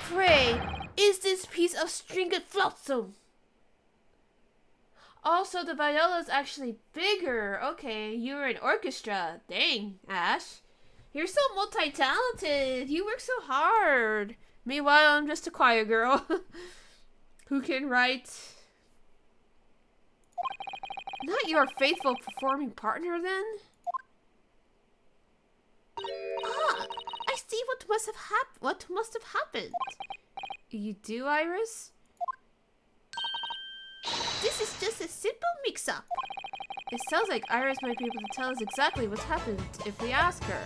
pray, is this piece of stringed flotsam? Also, the viola is actually bigger. Okay, you're an orchestra. Dang, Ash. You're so multi-talented. You work so hard. Meanwhile, I'm just a choir girl who can write. Not your faithful performing partner, then? Ah, I see what must have happened. You do, Iris? This is just a simple mix-up. It sounds like Iris might be able to tell us exactly what's happened if we ask her.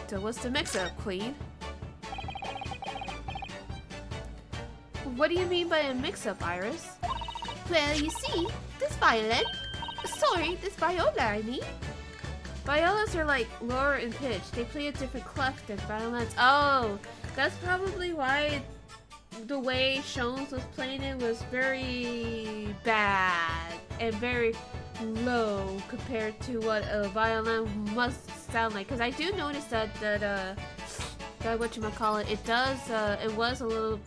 So what's the mix-up, Queen? What do you mean by a mix-up, Iris? Well, you see, this violin... Sorry, this viola, I mean. Violas are like lower in pitch. They play a different clef than violins. Oh, that's probably why the way sholmes was playing it was very bad and very low compared to what a violin must sound like. Because I do notice that whatchamacallit, it does, it was a little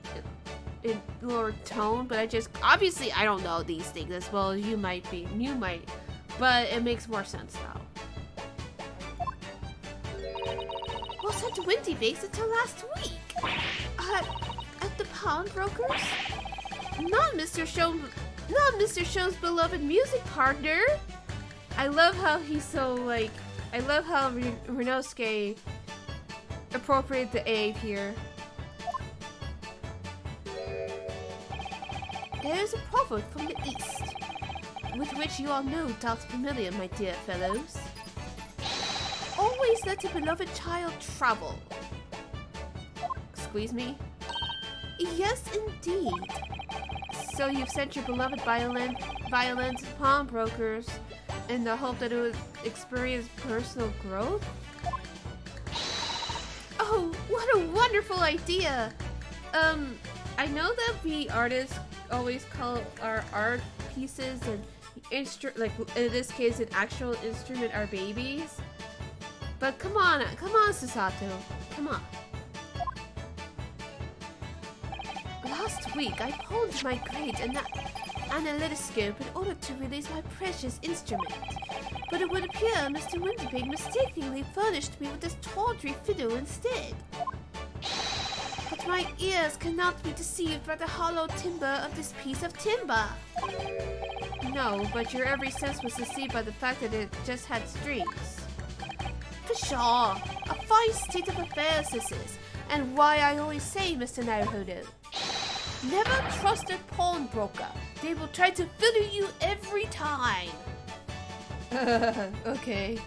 in lower tone, but obviously I don't know these things as well as you might, but it makes more sense now. Wasn't Windy Bakes until last week? At the pawnbroker's? Not Mr. Sholmes' beloved music partner. I love how he's so like. I love how Renosuke appropriated the A here. There is a proverb from the East, with which you are no doubt familiar, my dear fellows. Always let a beloved child travel. Squeeze me? Yes, indeed. So you've sent your beloved violin to pawnbrokers in the hope that it would experience personal growth? Oh, what a wonderful idea! I know that we artists always call our art pieces and like in this case an actual instrument our babies. But come on, Susato. Come on. Last week, I pawned my great analytoscope in order to release my precious instrument. But it would appear Mr. Winterbake mistakenly furnished me with this tawdry fiddle instead. But my ears cannot be deceived by the hollow timbre of this piece of timber. No, but your every sense was deceived by the fact that it just had strings. Pshaw! A fine state of affairs this is, and why I always say, Mr. Naruhodo, never trust a pawnbroker. They will try to fiddle you every time. Okay.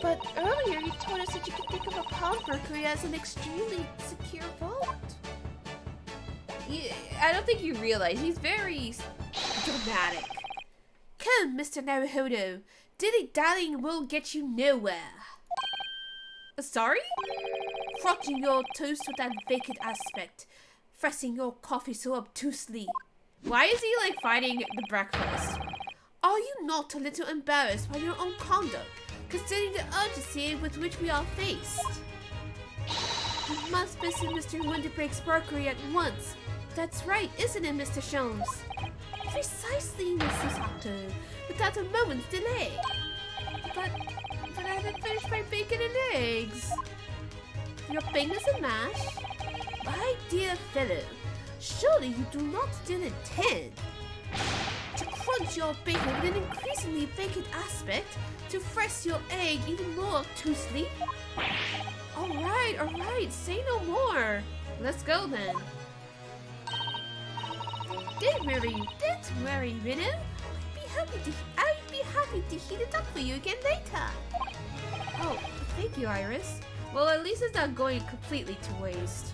But earlier you told us that you could think of a pawnbroker as an extremely secure vault. Yeah, I don't think you realize he's very dramatic. Come, Mr. Naruhodo. Dilly-dallying will get you nowhere. Sorry? Frothing your toast with that vacant aspect. Pressing your coffee so obtusely. Why is he like fighting the breakfast? Are you not a little embarrassed by your own conduct, considering the urgency with which we are faced? You must visit Mr. Winterbrake's bakery at once. That's right, isn't it, Mr. Sholmes? Precisely, Mrs. Sato. Without a moment's delay. But I haven't finished my bacon and eggs. Your fingers and mash? My dear fellow, surely you do not still intend to crunch your bacon with an increasingly vacant aspect, to press your egg even more obtusely? Alright, say no more. Let's go then. Don't worry, Minnow. I'd be happy to heat it up for you again later. Oh, thank you, Iris. Well, at least it's not going completely to waste.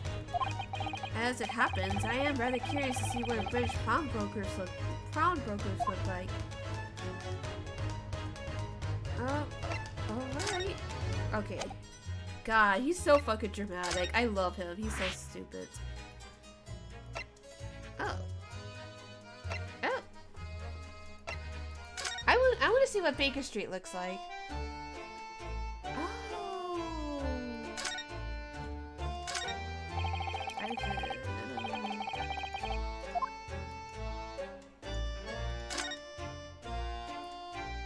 As it happens, I am rather curious to see what British pawnbrokers look like. Alright. Okay. God, he's so fucking dramatic. I love him. He's so stupid. Oh. I want to see what Baker Street looks like. Oh.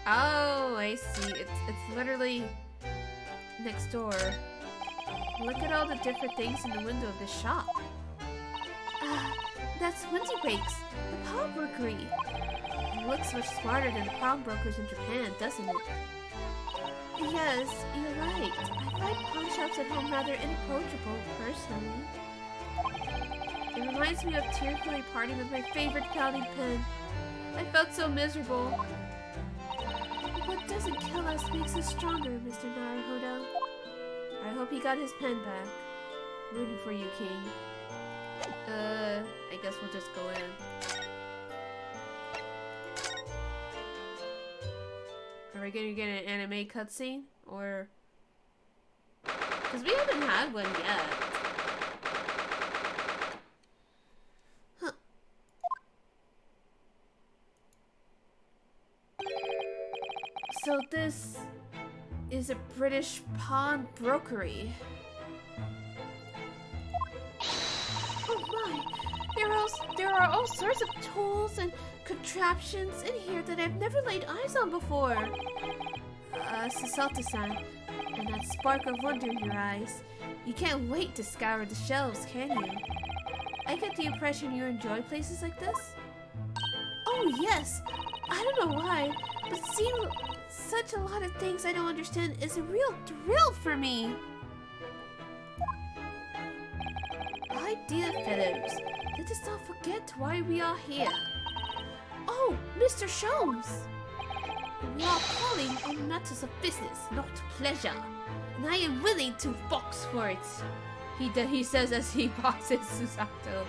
Oh, I see. It's literally next door. Look at all the different things in the window of the shop. That's Winterbakes, the pawnbrokery. looks much smarter than the pawnbrokers in Japan, doesn't it? Yes, you're right. I find pawn shops at home rather inapproachable, personally. It reminds me of tearfully parting with my favorite fountain pen. I felt so miserable. What doesn't kill us makes us stronger, Mr. Naruhodo. I hope he got his pen back. Rooting for you, King. I guess we'll just go in. Are we gonna get an anime cutscene? Or... because we haven't had one yet. Huh. So this is a British pawnbrokery. Oh my! There are all sorts of tools and contraptions in here that I've never laid eyes on before. Sasota-san, and that spark of wonder in your eyes. You can't wait to scour the shelves, can you? I get the impression you enjoy places like this? Oh yes! I don't know why, but seeing such a lot of things I don't understand is a real thrill for me. Idea, fellows. Let us not forget why we are here. Oh, Mr. Sholmes! We are calling on matters of business, not pleasure, and I am willing to box for it. He says as he boxes Susato.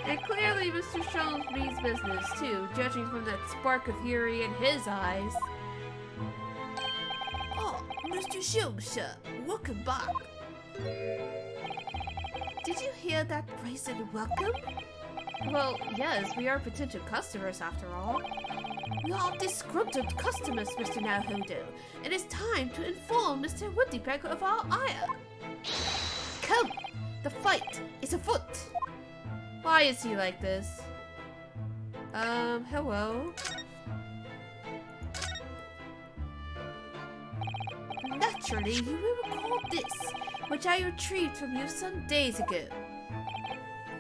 And clearly Mr. Sholmes means business too, judging from that spark of fury in his eyes. Oh, Mr. Sholmes, sir, welcome back. Did you hear that brazen welcome? Well, yes, we are potential customers after all. We are disgruntled customers, Mr. Naruhodo. It is time to inform Mr. Woodypecker of our ire. Come, the fight is afoot. Why is he like this? Hello? Naturally, you will recall this, which I retrieved from you some days ago.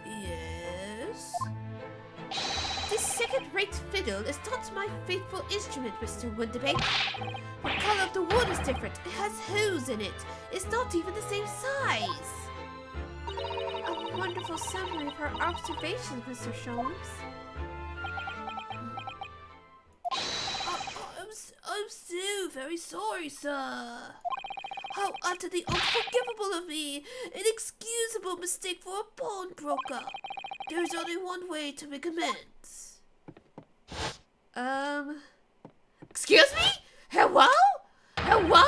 Yes? This second-rate fiddle is not my faithful instrument, Mr. Woodypecker. The color of the wood is different. It has holes in it. It's not even the same size. A wonderful summary of her observations, Mr. Sholmes. I'm so very sorry, sir. How utterly unforgivable of me! Inexcusable mistake for a pawnbroker. There is only one way to make amends. Excuse me? Hello? Hello?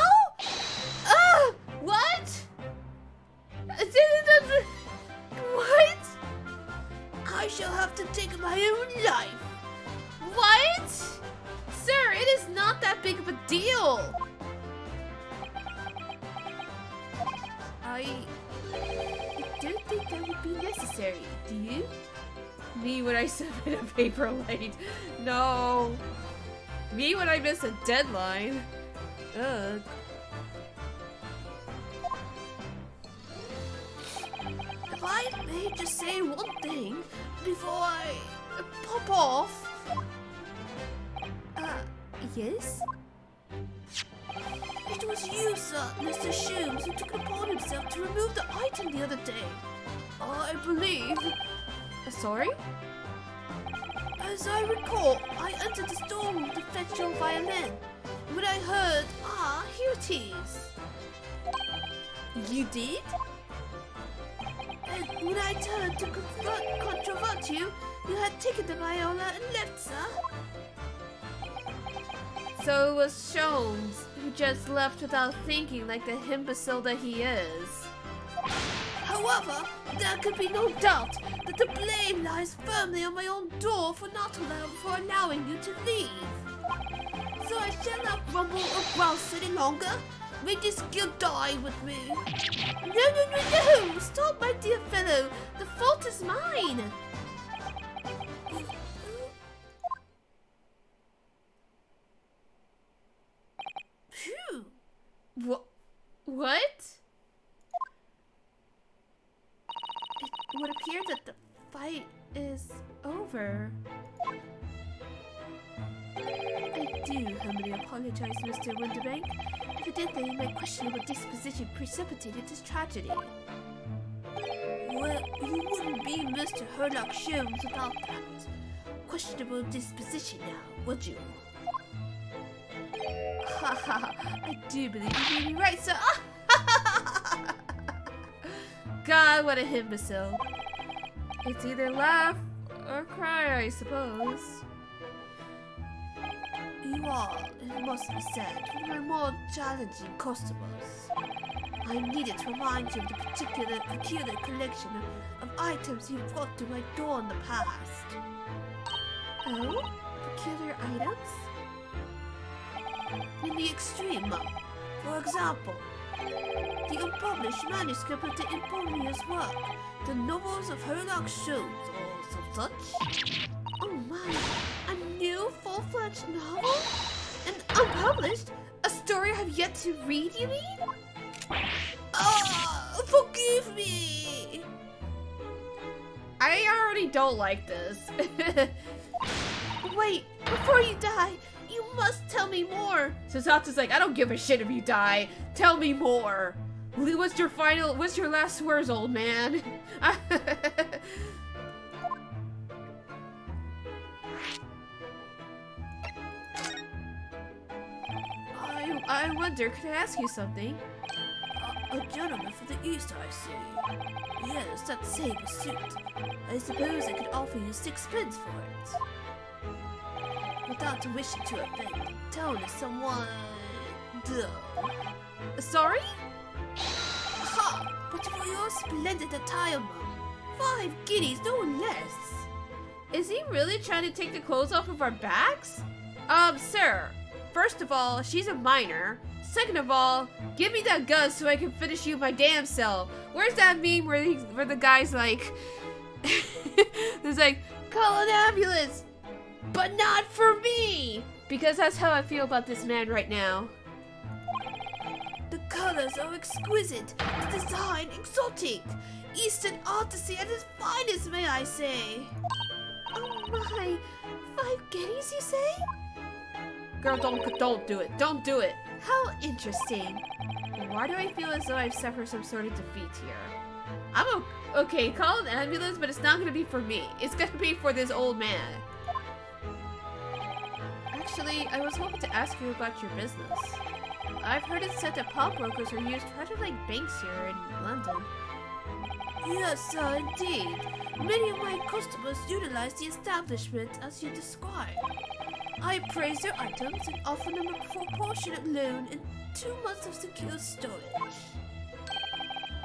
What? What? I shall have to take my own life. What? Sir, it is not that big of a deal. I don't think that would be necessary, do you? Me when I submit a paper late. No. Me when I miss a deadline. Ugh. If I may just say one thing before I pop off. Yes? It was you, sir, Mr. Sholmes, who took it upon himself to remove the item the other day. I believe... sorry? As I recall, I entered the storeroom to fetch your violin. When I heard, here it is. You did? And when I turned to controvert you, you had taken the viola and left, sir. So it was Sholmes who just left without thinking like the imbecile that he is. However, there can be no doubt that the blame lies firmly on my own door for not allowing you to leave. So I shall not grumble or grouse any longer. Make this guilt die with me. No! Stop, my dear fellow. The fault is mine. Phew. What? It would appear that the fight is over. do humbly apologize, Mr. Winterbank. Evidently, my questionable disposition precipitated this tragedy. Well, you wouldn't be Mr. Sholmes without that questionable disposition now, would you? Ha ha, I do believe you may be right, sir. God, what a imbecile. It's either laugh or cry, I suppose. You are, it must be said, one of my more challenging customers. I needed to remind you of the peculiar collection of items you've brought to my door in the past. Oh? Peculiar items? In the extreme, Mum. For example, the unpublished manuscript of the Emporia's work, the novels of Sherlock Sholmes, or some such. Oh my, a new full-fledged novel? And unpublished? A story I have yet to read, you mean? Oh, forgive me! I already don't like this. Wait, before you die, you must tell me more. Sasato's like, I don't give a shit if you die. Tell me more. What's your last words, old man? I wonder, could I ask you something? A gentleman from the east, I see. Yes, that saber suit. I suppose I could offer you 6 pence for it. Without wishing to offend, tone is somewhat dull. Sorry? Ha! But for your splendid attire, Mum, 5 guineas, no less. Is he really trying to take the clothes off of our backs? Sir, first of all, she's a minor. Second of all, give me that gun so I can finish you my damn self. Where's that meme where the guy's like, there's like, call an ambulance, but not for me! Because that's how I feel about this man right now. The colors are exquisite, the design exotic, Eastern artistry at its finest, may I say. Oh my, 5 guineas, you say? Girl, don't do it. Don't do it. How interesting. Why do I feel as though I've suffered some sort of defeat here? I'm okay, call an ambulance, but it's not gonna be for me. It's gonna be for this old man. Actually, I was hoping to ask you about your business. I've heard it said that pawnbrokers are used rather like banks here in London. Yes, sir, indeed. Many of my customers utilize the establishment as you described. I appraise their items and offer them a proportionate loan and 2 months of secure storage.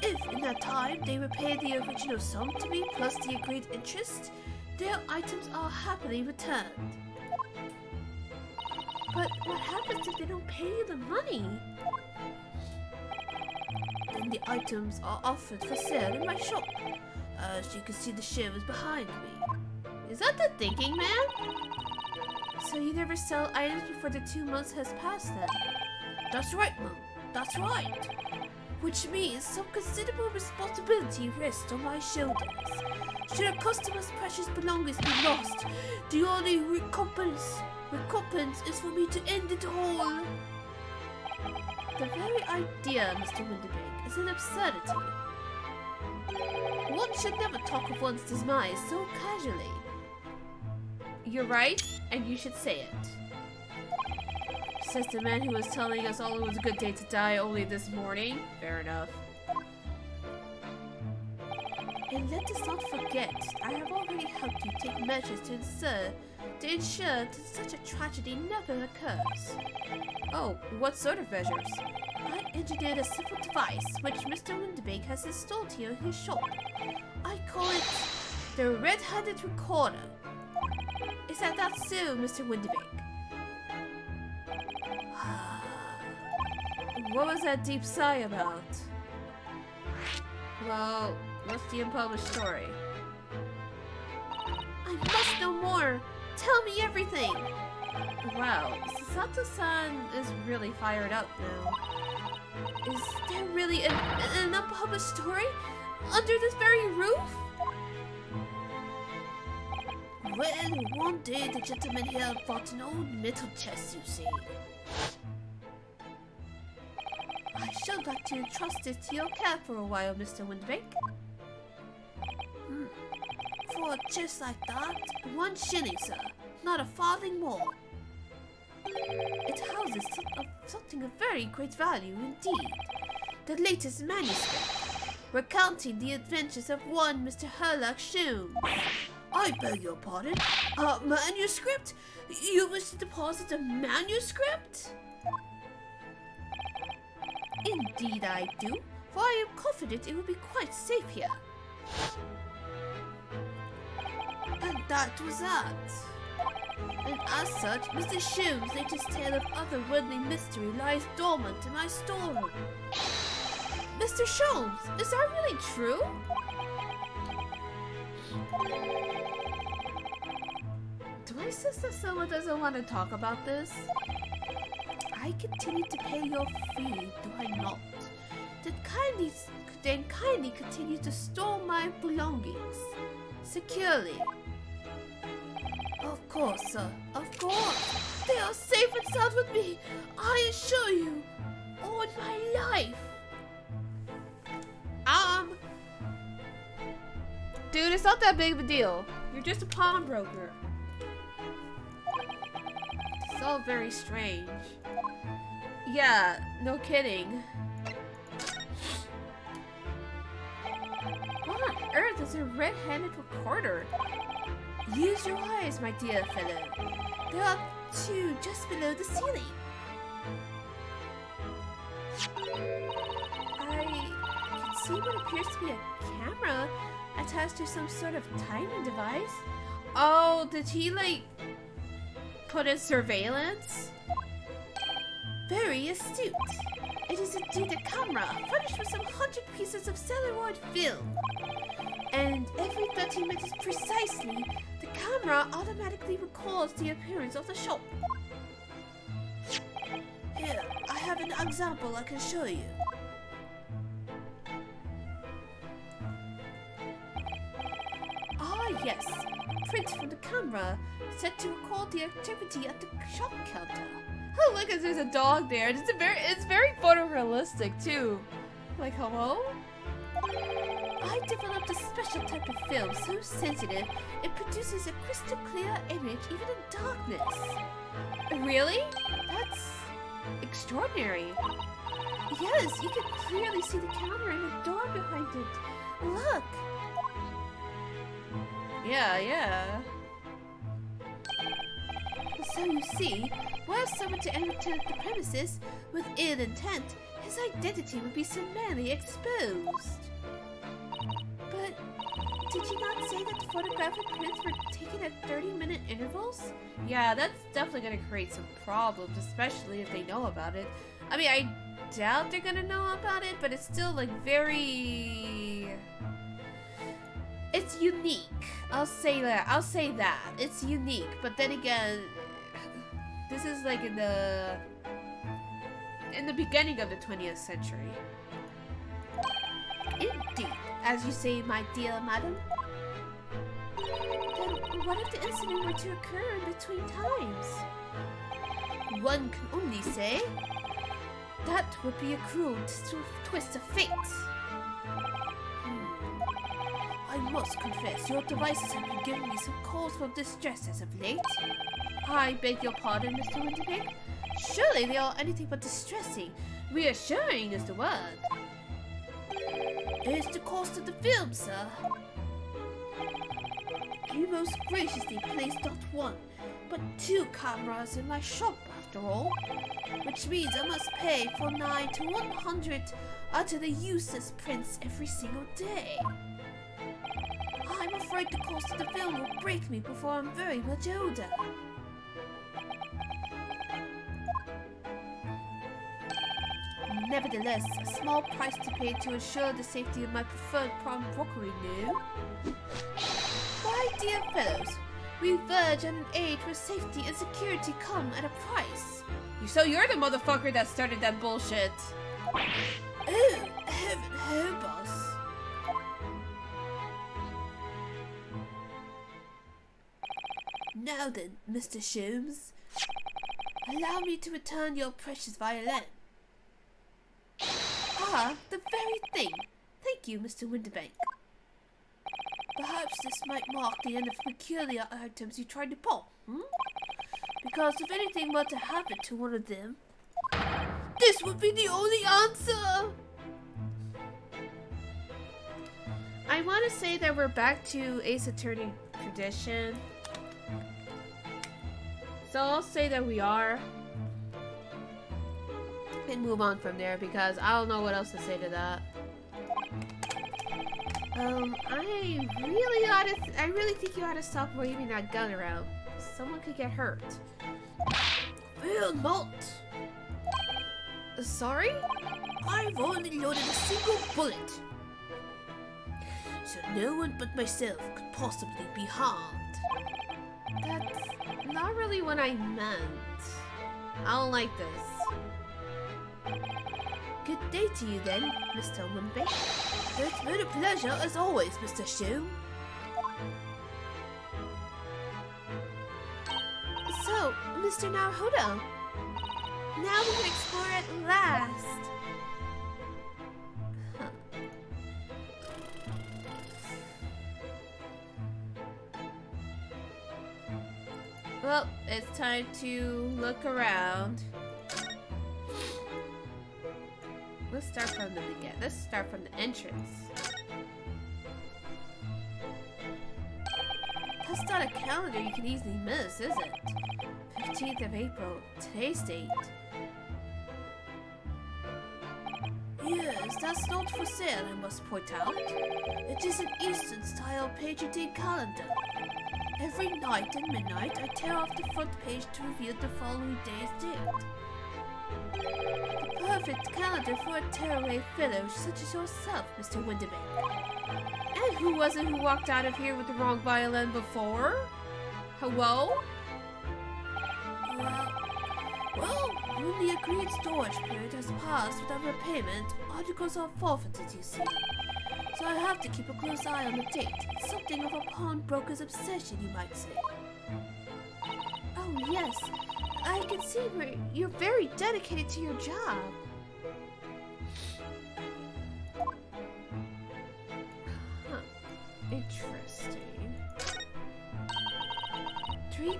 If in that time they repay the original sum to me plus the agreed interest, their items are happily returned. But what happens if they don't pay you the money? Then the items are offered for sale in my shop. As you can see, the shelves behind me. Is that the thinking, man? So you never sell items before the 2 months has passed then? That's right, Mum. That's right. Which means some considerable responsibility rests on my shoulders. Should a customer's precious belongings be lost, the only recompense is for me to end it all. The very idea, Mr. Winterbank, is an absurdity. One should never talk of one's demise so casually. You're right, and you should say it. Says the man who was telling us all it was a good day to die only this morning. Fair enough. And let us not forget, I have already helped you take measures to ensure that such a tragedy never occurs. Oh, what sort of measures? I engineered a simple device which Mr. Winterbank has installed here in his shop. I call it the red-handed recorder. Is that so, Mr. Winterbank? What was that deep sigh about? Well, what's the unpublished story? I must know more! Tell me everything! Wow, Sato-san is really fired up now. Is there really an unpublished story? Under this very roof? Well, one day the gentleman here bought an old metal chest, you see. I should like to entrust it to your care for a while, Mr. Windbank. For a chest like that, 1 shilling, sir. Not a farthing more. It houses something of very great value indeed. The latest manuscript, recounting the adventures of one Mr. Sholmes. I beg your pardon? A manuscript? You wish to deposit a manuscript? Indeed I do, for I am confident it will be quite safe here. And that was that. And as such, Mr. Sholmes' latest tale of otherworldly mystery lies dormant in my storeroom. Mr. Sholmes, is that really true? Do I sense that someone doesn't want to talk about this? I continue to pay your fee, do I not? Then kindly continue to store my belongings securely. Of course, sir. Of course. They are safe and sound with me. I assure you. On my life. Dude, it's not that big of a deal. You're just a pawnbroker. It's all very strange. Yeah, no kidding. What on earth is a red-handed recorder? Use your eyes, my dear fellow. There are 2 just below the ceiling. I can see what appears to be a camera attached to some sort of timing device. Oh, did he like put in surveillance? Very astute. It is indeed a camera furnished with some 100 pieces of celluloid film. And every 30 minutes precisely, the camera automatically records the appearance of the shop. Here, I have an example I can show you. Ah yes, print from the camera, set to record the activity at the shop counter. Oh look, there's a dog there. It's very photorealistic too. Like, hello? I developed a special type of film so sensitive it produces a crystal clear image even in darkness. Really? That's extraordinary. Yes, you can clearly see the counter and the door behind it. Look. Yeah. So you see, were someone to enter the premises with ill intent, his identity would be summarily exposed. But did you not say that the photographic prints were taken at 30-minute intervals? Yeah, that's definitely going to create some problems, especially if they know about it. I mean, I doubt they're going to know about it, but it's still like very... It's unique. I'll say that. It's unique, but then again, this is like in the beginning of the 20th century. Indeed, as you say, my dear madam. Then what if the incident were to occur in between times? One can only say that would be a cruel twist of fate. I must confess, your devices have been giving me some cause for distress as of late. I beg your pardon, Mr. Winterpig. Surely they are anything but distressing. Reassuring is the word. It's the cost of the film, sir. You most graciously placed not 1, but 2 cameras in my shop, after all. Which means I must pay for 9 to 100 utterly useless prints every single day. I'm afraid the cost of the film will break me before I'm very much older. Nevertheless, a small price to pay to ensure the safety of my preferred pawnbrokery, no? My dear fellows, we verge on an age where safety and security come at a price. So you're the motherfucker that started that bullshit. Oh, heaven, help us. Now then, Mr. Sholmes, allow me to return your precious violin. Ah, the very thing. Thank you, Mr. Winterbank. Perhaps this might mark the end of peculiar items you tried to pull, Because if anything were to happen to one of them, this would be the only answer! I want to say that we're back to Ace Attorney tradition. So I'll say that we are. And move on from there because I don't know what else to say to that. I really think you ought to stop waving that gun around. Someone could get hurt. Will not. Sorry? I've only loaded a single bullet. So no one but myself could possibly be harmed. That's not really what I meant. I don't like this. Good day to you then, Mr. Winbank. It's been a pleasure as always, Mr. Sholmes. So, Mr. Naruhodo, now we can explore at last. Huh. Well, it's time to look around. Let's start from the beginning. Let's start from the entrance. That's not a calendar you can easily miss, is it? 15th of April, today's date. Yes, that's not for sale, I must point out. It is an Eastern-style patriotic calendar. Every night at midnight, I tear off the front page to reveal the following day's date. The perfect calendar for a tearaway fellow such as yourself, Mr. Winterbank. And who was it who walked out of here with the wrong violin before? Hello? Well, when the agreed storage period has passed without repayment, articles are forfeited, you see. So I have to keep a close eye on the date. It's something of a pawnbroker's obsession, you might say. Oh, yes. I can see where you're very dedicated to your job. Huh. Interesting. 3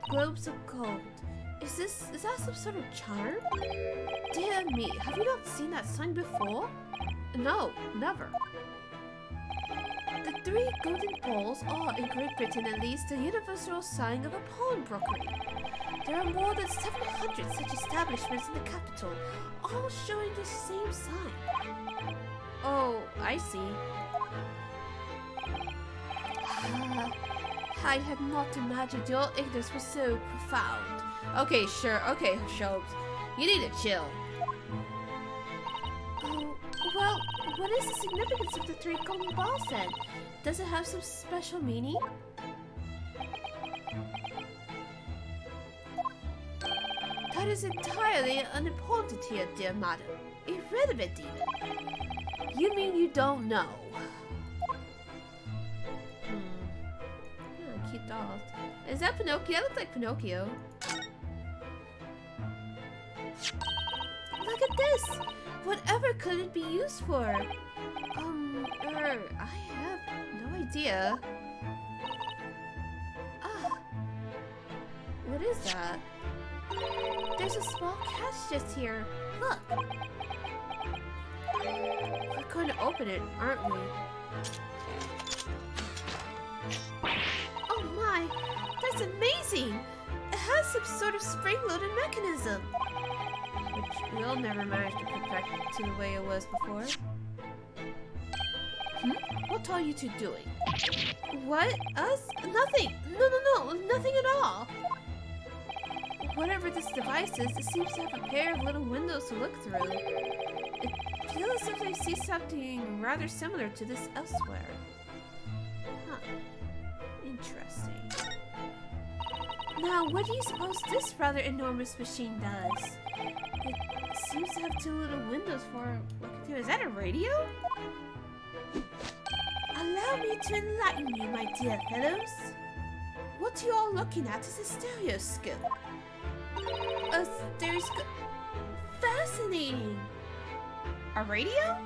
globes of gold. Is that some sort of charm? Dear me, have you not seen that sign before? No, never. The 3 golden balls are, in Great Britain at least, the universal sign of a pawnbrokery. There are more than 700 such establishments in the capital, all showing the same sign. Oh, I see. I had not imagined your ignorance was so profound. Okay, sure. Okay, Sholmes. You need to chill. Oh, well, what is the significance of the 3 golden balls then? Does it have some special meaning? That is entirely unimportant here, dear madam. Irrelevant even. You mean you don't know? Yeah, cute dolls. Is that Pinocchio? That looks like Pinocchio. Look at this! Whatever could it be used for? I have no idea. Ah, what is that? There's a small catch just here. Look! We're going to open it, aren't we? Oh my! That's amazing! It has some sort of spring-loaded mechanism. Which we'll never manage to put back to the way it was before. What are you two doing? What? Us? Nothing! No, nothing at all! Whatever this device is, it seems to have a pair of little windows to look through. It feels as if I see something rather similar to this elsewhere. Huh. Interesting. Now, what do you suppose this rather enormous machine does? It seems to have 2 little windows for looking through. Is that a radio? Allow me to enlighten you, my dear fellows. What you're all looking at is a stereoscope. A stereoscope? Fascinating! A radio?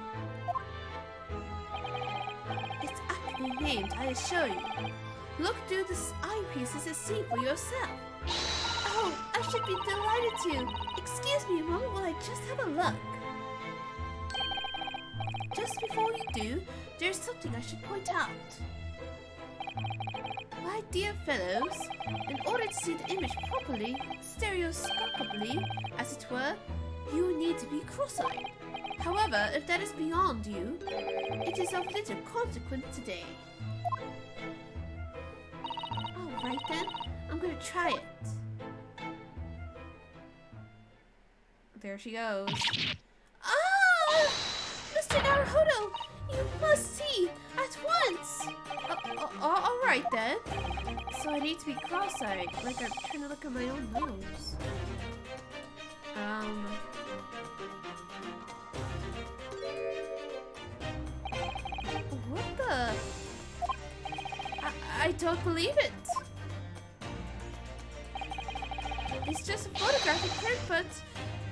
It's aptly named, I assure you. Look through this eyepieces and see for yourself. Oh, I should be delighted to. Excuse me a moment while I just have a look. Just before you do, there's something I should point out. My dear fellows, in order to see the image properly, stereoscopically, as it were, you need to be cross-eyed. However, if that is beyond you, it is of little consequence today. Alright then, I'm gonna try it. There she goes. Ah! Mr. Naruhodo, you must see at once! Alright then. So I need to be cross-eyed, like I'm trying to look at my own nose. What the? I don't believe it. It's just a photographic print, but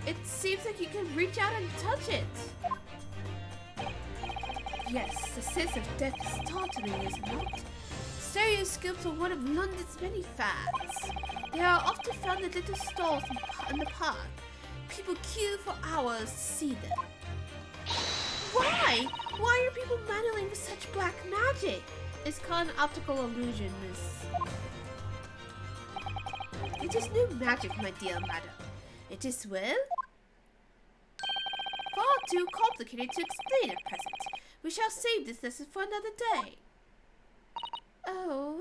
it seems like you can reach out and touch it. Yes, the sense of death is startling, is it not? Stereoscopes are one of London's many fads. They are often found at little stalls in the park. People queue for hours to see them. Why? Why are people meddling with such black magic? It's called an optical illusion, miss. It is no magic, my dear madam. It is, well, far too complicated to explain at present. We shall save this lesson for another day. Oh.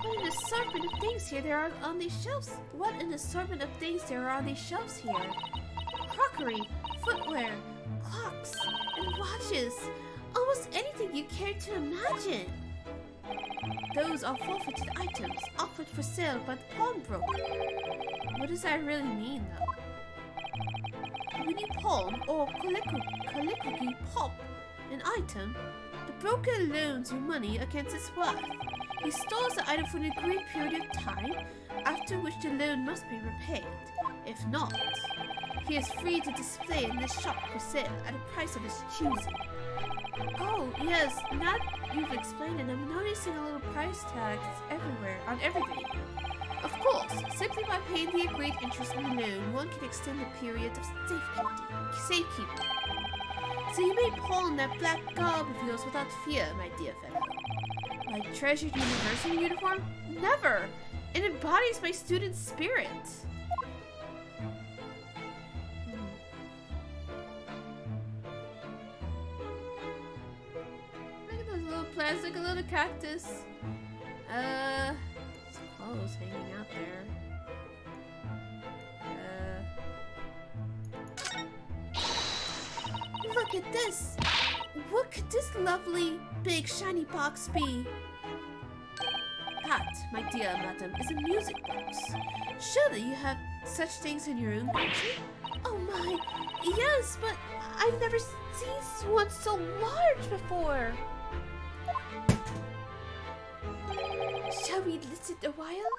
What an assortment of things here there are on these shelves. What an assortment of things there are on these shelves here. Crockery, footwear, clocks, and watches. Almost anything you care to imagine. Those are forfeited items offered for sale by the pawnbroker. What does that really mean, though? When you pawn or colloquially pop an item, the broker loans you money against its worth. He stores the item for an agreed period of time, after which the loan must be repaid. If not, he is free to display in this shop for sale at a price of his choosing. Oh, yes, now you've explained it, I'm noticing a little price tags everywhere, on everything. Of course, simply by paying the agreed interest on the loan, one can extend the period of safekeeping. So you may pawn that black garb of yours without fear, my dear fellow. My treasured university uniform? Never! It embodies my student spirit. Look at those little plants, like a little cactus. Some clothes hanging out there. Look at this! What could this lovely, big, shiny box be? That, my dear madam, is a music box. Surely you have such things in your own country? Oh my, yes, but I've never seen one so large before. Shall we listen a while?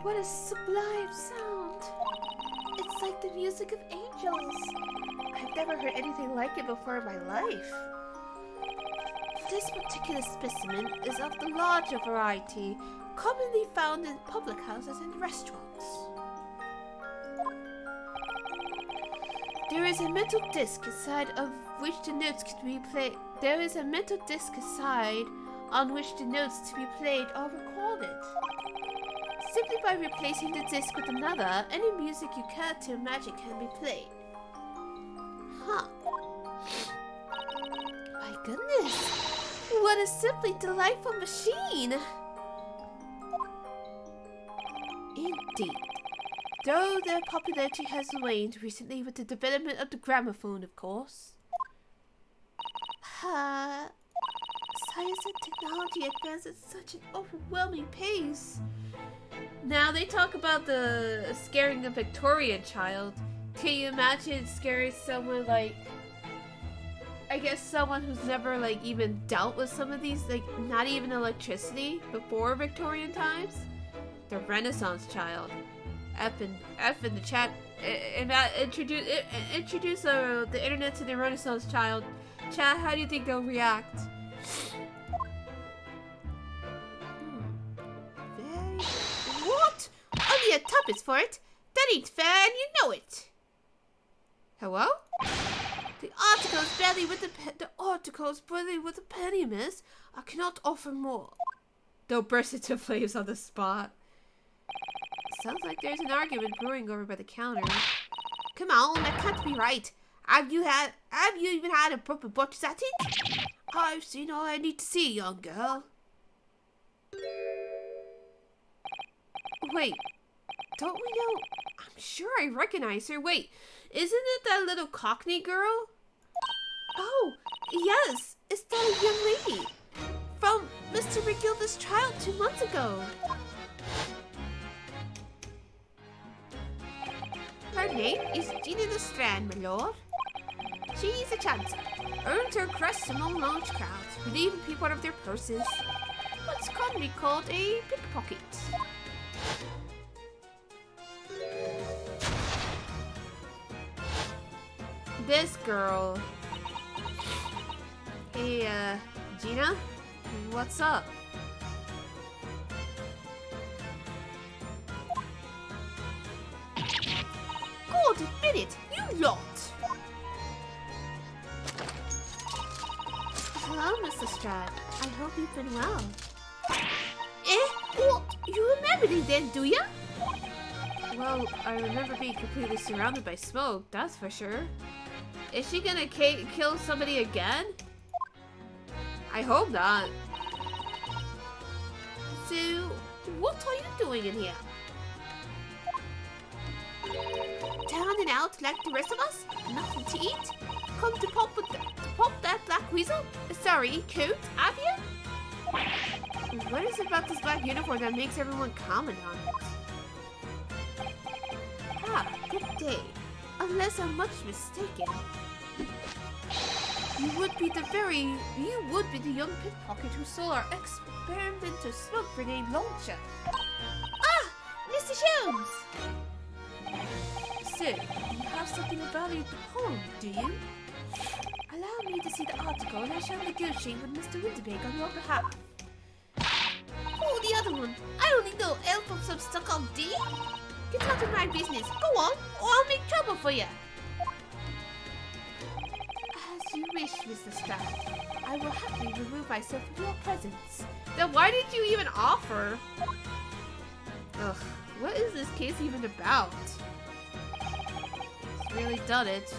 What a sublime sound! It's like the music of angels. I've never heard anything like it before in my life. This particular specimen is of the larger variety, commonly found in public houses and restaurants. There is a mental disc inside of which the notes can be played. There is a mental disc inside on which the notes to be played are recorded. Simply by replacing the disc with another, any music you care to imagine can be played. Huh. My goodness! What a simply delightful machine! Indeed. Though their popularity has waned recently with the development of the gramophone, of course. Science and technology advance at such an overwhelming pace. Now they talk about the scaring a Victorian child. Can you imagine scaring someone like, I guess someone who's never like even dealt with some of these, like not even electricity before Victorian times? The Renaissance child. F in the chat. Introduce the internet to the Renaissance child. Chat, how do you think they'll react? What? Only a tuppence for it? That ain't fair, and you know it. Hello? The article's barely with a penny, miss. I cannot offer more. They'll burst into flames on the spot. Sounds like there's an argument brewing over by the counter. Come on, that can't be right. Have you even had a proper butcher's at it? I've seen all I need to see, young girl. Wait, don't we know? I'm sure I recognize her. Wait, isn't it that little Cockney girl? Oh, yes, it's that young lady from Mr. McGilda's trial 2 months ago. Her name is Gina Lestrand, my lord. She's a chancer. Earns her crest among large crowds, relieving people out of their purses. What's commonly called a pickpocket. This girl. Hey, Gina? What's up? God, admit it, you lot! Hello, Mr. Strad. I hope you've been well. What? You remember me then, do ya? Well, I remember being completely surrounded by smoke, that's for sure. Is she gonna kill somebody again? I hope not. So, what are you doing in here? Down and out like the rest of us? Nothing to eat? Come to pop that black weasel? Sorry, coat, have you? What is it about this black uniform that makes everyone comment on it? Ah, good day. Unless I'm much mistaken. You would be the young pickpocket who stole our experimental smoke grenade launcher. Ah, Mr. Sholmes! So, you have something of value to pawn, do you? Allow me to see the article and I shall negotiate with Mr. Winterbeck on your behalf. Oh, the other one. I only know L from some stuck on D. Get out of my business. Go on, or I'll make trouble for you. As you wish, Mr. Strad. I will happily remove myself from your presence. Then why did you even offer? Ugh, what is this case even about? It's really done it.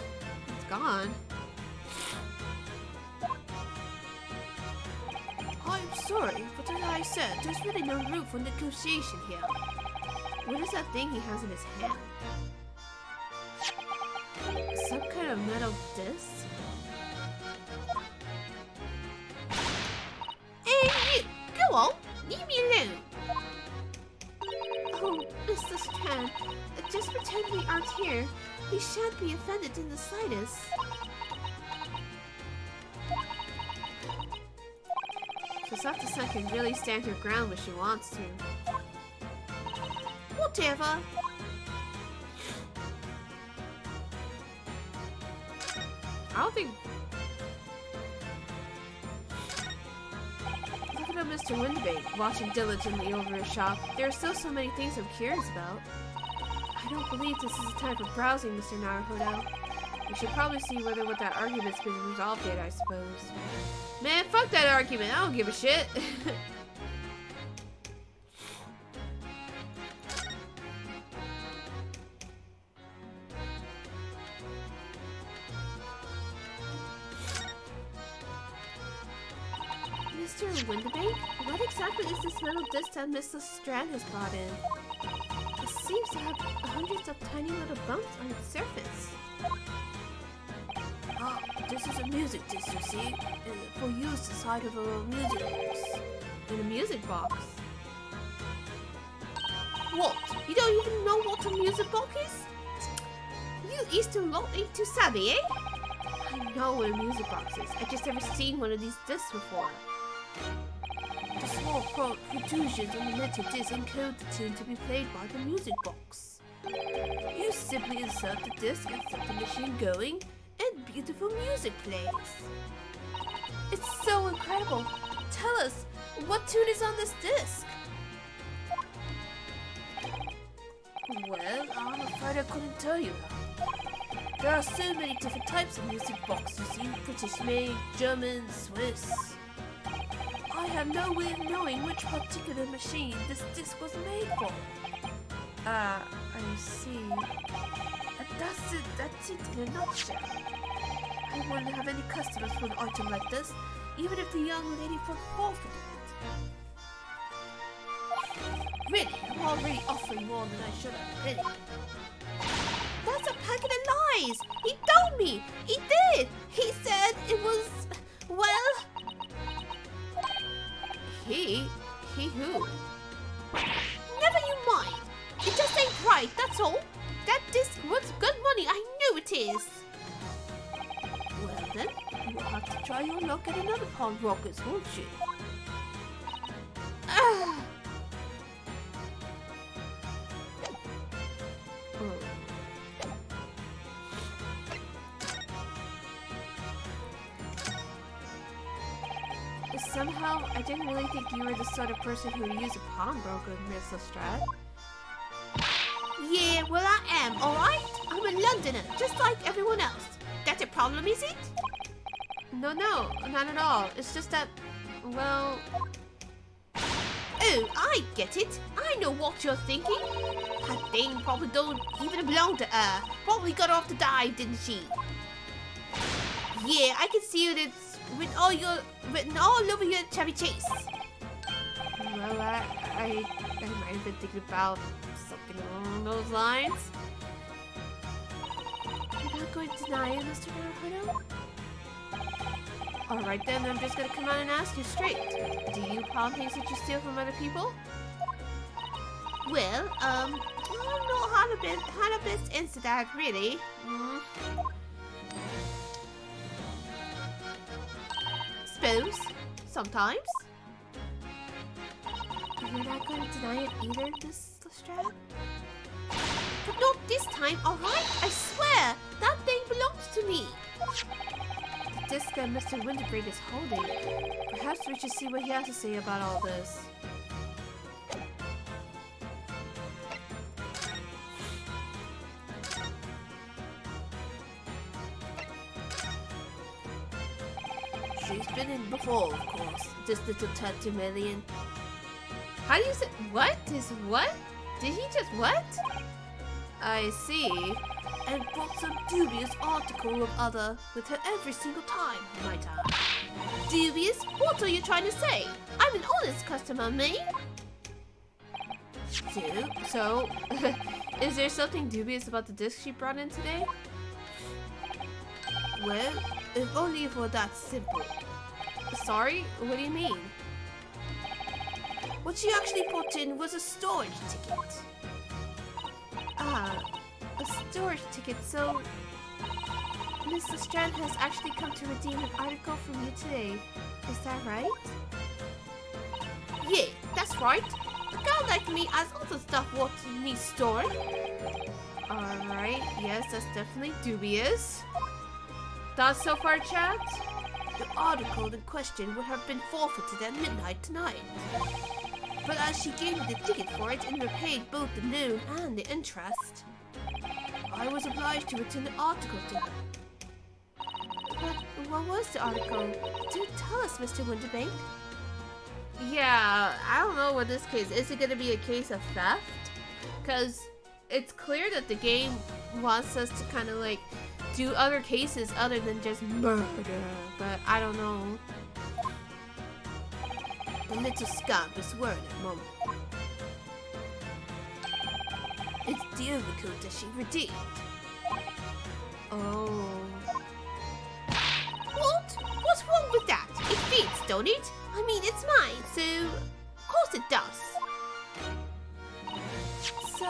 It's gone. I'm sorry, but as I said, there's really no room for negotiation here. What is that thing he has in his hand? Some kind of metal disc? Hey, you! Go on! Leave me alone! Oh, Mr. Strand, just pretend we aren't here. We shan't be offended in the slightest. So Sata-san can really stand her ground when she wants to. Whatever. I don't think... Look at Mr. Winterbeck watching diligently over his shop. There are still so many things I'm curious about. I don't believe this is the time for browsing, Mr. Naruhodo. We should probably see whether what that argument's been resolved yet, I suppose. Man, fuck that argument. I don't give a shit. Mr. Winterbeck? What exactly is this metal disc that Mr. Strand has brought in? It seems to have hundreds of tiny little bumps on its surface. Oh, This is a music disc, you see, for use inside of a music box. In a music box? What? You don't even know what a music box is? You Eastern lot ain't too savvy, eh? I know what a music box is. I just never seen one of these discs before. The small protrusions on the metal disc encode the tune to be played by the music box. You simply insert the disc and set the machine going, and beautiful music plays. It's so incredible. Tell us, what tune is on this disc? Well, I'm afraid I couldn't tell you that. There are so many different types of music boxes, you see. British made, German, Swiss. I have no way of knowing which particular machine this disc was made for. I see. That's it in a nutshell. I wouldn't have any customers for an item like this, even if the young lady from forfeited it. Really, I'm already offering more than I should have. Really. That's a packet of lies! He told me! He did! He said it was... well... He who? Never you mind! It just ain't right, that's all! That disc was good money, I knew it is! Well then, you'll have to try your luck at another pawnbroker's, won't you? Somehow, I didn't really think you were the sort of person who would use a pawnbroker, Miss Lestrade. Yeah, well I am, alright? I'm a Londoner, just like everyone else. That's a problem, is it? No, not at all. It's just that, well... Oh, I get it. I know what you're thinking. That thing probably don't even belong to her. Probably got off the dive, didn't she? Yeah, I can see it. It's written all over your Chevy Chase. Well, I might have been thinking about something along those lines. You're not going to deny it, Mr. Naruto? Alright then, I'm just gonna come out and ask you straight. Do you pawn things that you steal from other people? Well, I don't know how to best answer that, really. Suppose. Sometimes. You're not going to deny it either, Miss Lestrade? But not this time, alright? I swear! That thing belongs to me! The disc that Mr. Winterbrink is holding. Perhaps we should see what he has to say about all this. She's been in before, of course. This little Tatumelian. How do you say what? Is what? Did he just what? I see. And brought some dubious article of other with her every single time, might I? Dubious? What are you trying to say? I'm an honest customer, me. So, is there something dubious about the disc she brought in today? Well, if only it were that simple. Sorry? What do you mean? What she actually put in was a storage ticket. Ah, a storage ticket, so... Miss Lestrade has actually come to redeem an article from you today. Is that right? Yeah, that's right. A girl like me has other stuff what needs stored. Alright, yes, that's definitely dubious. Thoughts so far, chat? The article in question would have been forfeited at midnight tonight. But as she gave me the ticket for it and repaid both the loan and the interest, I was obliged to return the article to her. But what was the article? Do tell us, Mr. Winterbank. Yeah, I don't know what this case is. It going to be a case of theft? Because it's clear that the game wants us to kind of like do other cases other than just murder, but I don't know. The little scamp is wearing at the moment. It's the overcoat that she redeemed. Oh. stole it. I mean, it's mine, so of course it does. So,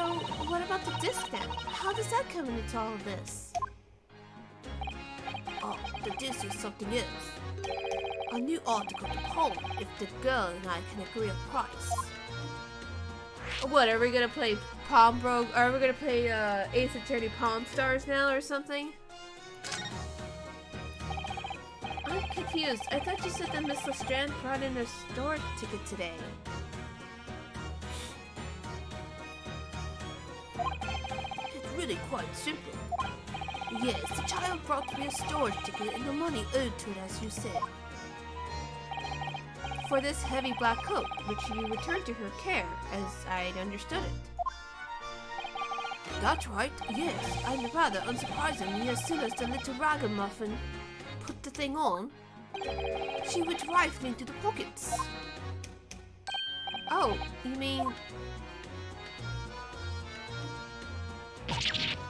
what about the disc then? How does that come into all of this? Oh, the disc is something else. A new article to pawn if the girl and I can agree on price. What, are we gonna play Pawn Broke? Are we gonna play Ace Attorney Pawn Stars now or something? I'm confused. I thought you said that Miss Lestrand brought in a storage ticket today. It's really quite simple. Yes, the child brought me a storage ticket and the money owed to it, as you said. For this heavy black coat, which you returned to her care, as I'd understood it. That's right, yes, and rather unsurprisingly, as soon as the little ragamuffin put the thing on, she went rifling into the pockets. Oh, you mean...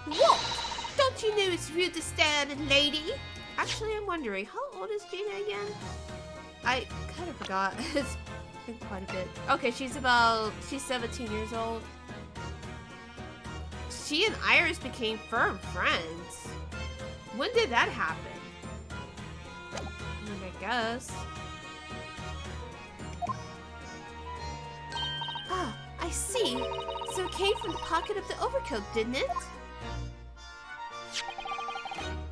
What? Don't you know it's rude to stare at a lady? Actually, I'm wondering, how old is Gina again? I kind of forgot. It's been quite a bit. Okay, she's 17 years old. She and Iris became firm friends. When did that happen? I mean, I guess. Ah, I see. So it came from the pocket of the overcoat, didn't it?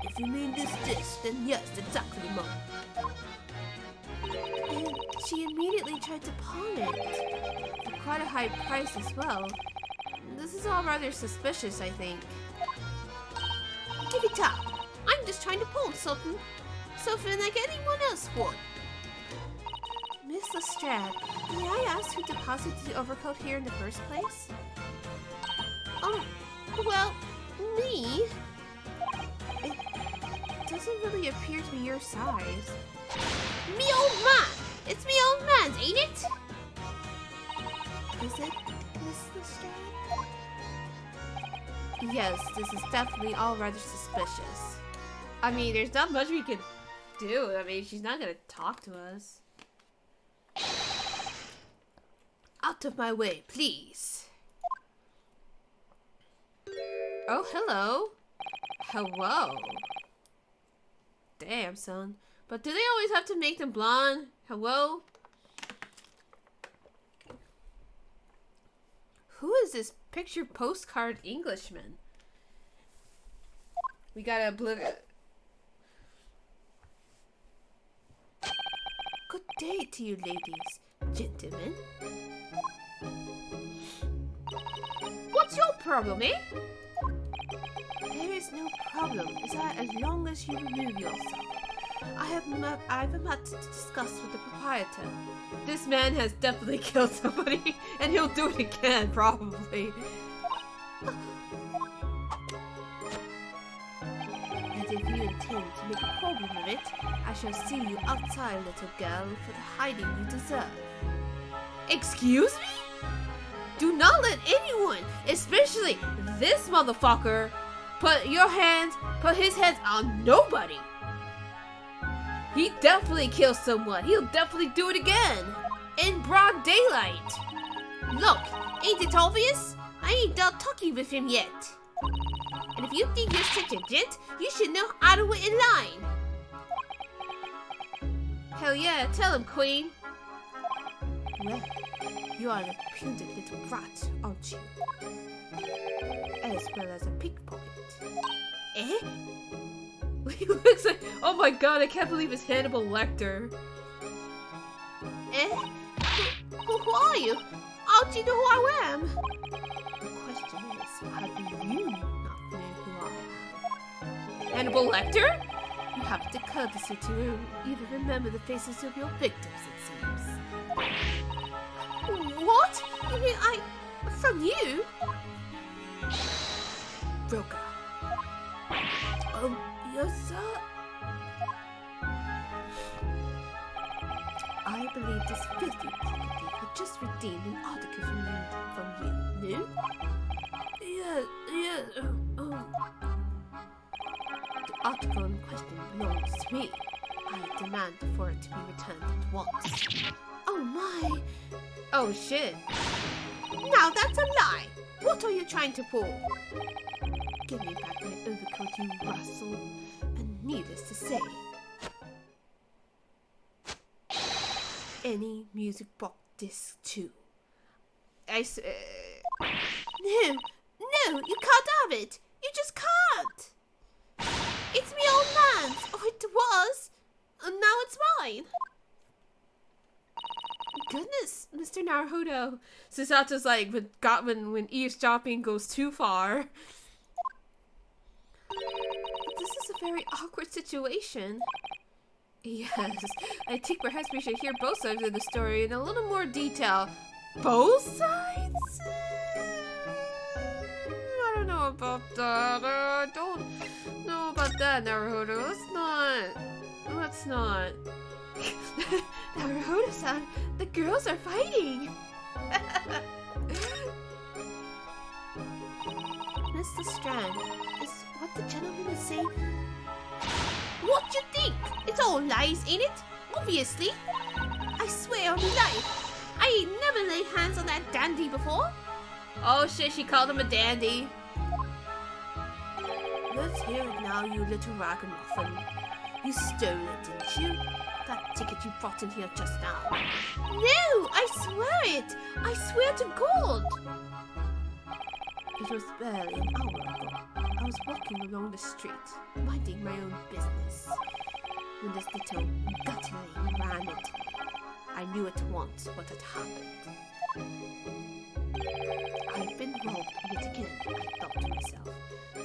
If you mean this disc, then yes, exactly, Mom. And she immediately tried to pawn it. For quite a high price as well. This is all rather suspicious, I think. Give it up. I'm just trying to pawn something like anyone else would. Miss Lestrade, may I ask who deposited the overcoat here in the first place? Well, me? It doesn't really appear to be your size. Me old man! It's me old man's, ain't it? Is it, Miss Lestrade? Yes, this is definitely all rather suspicious. I mean, there's not much we can do. I mean, she's not gonna talk to us. Out of my way, please. Oh, hello. Hello. Damn, son. But do they always have to make them blonde? Hello? Who is this picture postcard Englishman? We gotta Good day to you, ladies, gentlemen. What's your problem, eh? There is no problem, as long as you remove yourself. I have a matter to discuss with the proprietor. This man has definitely killed somebody, and he'll do it again, probably. And if you intend to make a problem of it, I shall see you outside, little girl, for the hiding you deserve. Excuse me? Do not let anyone, especially this motherfucker, put his hands on nobody. He definitely killed someone. He'll definitely do it again. In broad daylight. Look, ain't it obvious? I ain't done talking with him yet. And if you think you're such a gent, you should know how to wait in line. Hell yeah, tell him, Queen. Well, you are an impudent little brat, aren't you? As well as a pickpocket. Eh? He looks like, oh my god, I can't believe it's Hannibal Lecter. Eh? Who are you? How do you know who I am? The question is, how do you not know who I am? Hannibal Lecter? You have the courtesy to even remember the faces of your victims, it seems. What? You mean from you? Broker. Yes, sir. I believe this filthy pocket thief had just redeemed an article from you. No? Yeah. The article in question belongs to me. I I demand for it to be returned at once. Oh my! Oh shit! Now that's a lie! What are you trying to pull? Give me back my overcoat, you rascal. And needless to say, any music box disc too. No, you can't have it. You just can't. It's me old man's. Oh, it was. And now it's mine. Goodness, Mr. Naruto. Susato's like, when eavesdropping goes too far. This is a very awkward situation. Yes, I think perhaps we should hear both sides of the story in a little more detail. Both sides? I don't know about that. I don't know about that, Naruto. Let's not. Naruto-san, the girls are fighting. Mr. Strand, is what the gentleman is saying? What you think? It's all lies, ain't it? Obviously. I swear on my life, I ain't never laid hands on that dandy before. Oh shit, she called him a dandy. Let's hear it now, you little ragamuffin. You stole it, didn't you? That ticket you brought in here just now. No, I swear it. I swear to God. It was barely an hour ago. I was walking along the street, minding my own business, when this little gutterling ran into me. I knew at once what had happened. I've been robbed yet again, I thought to myself.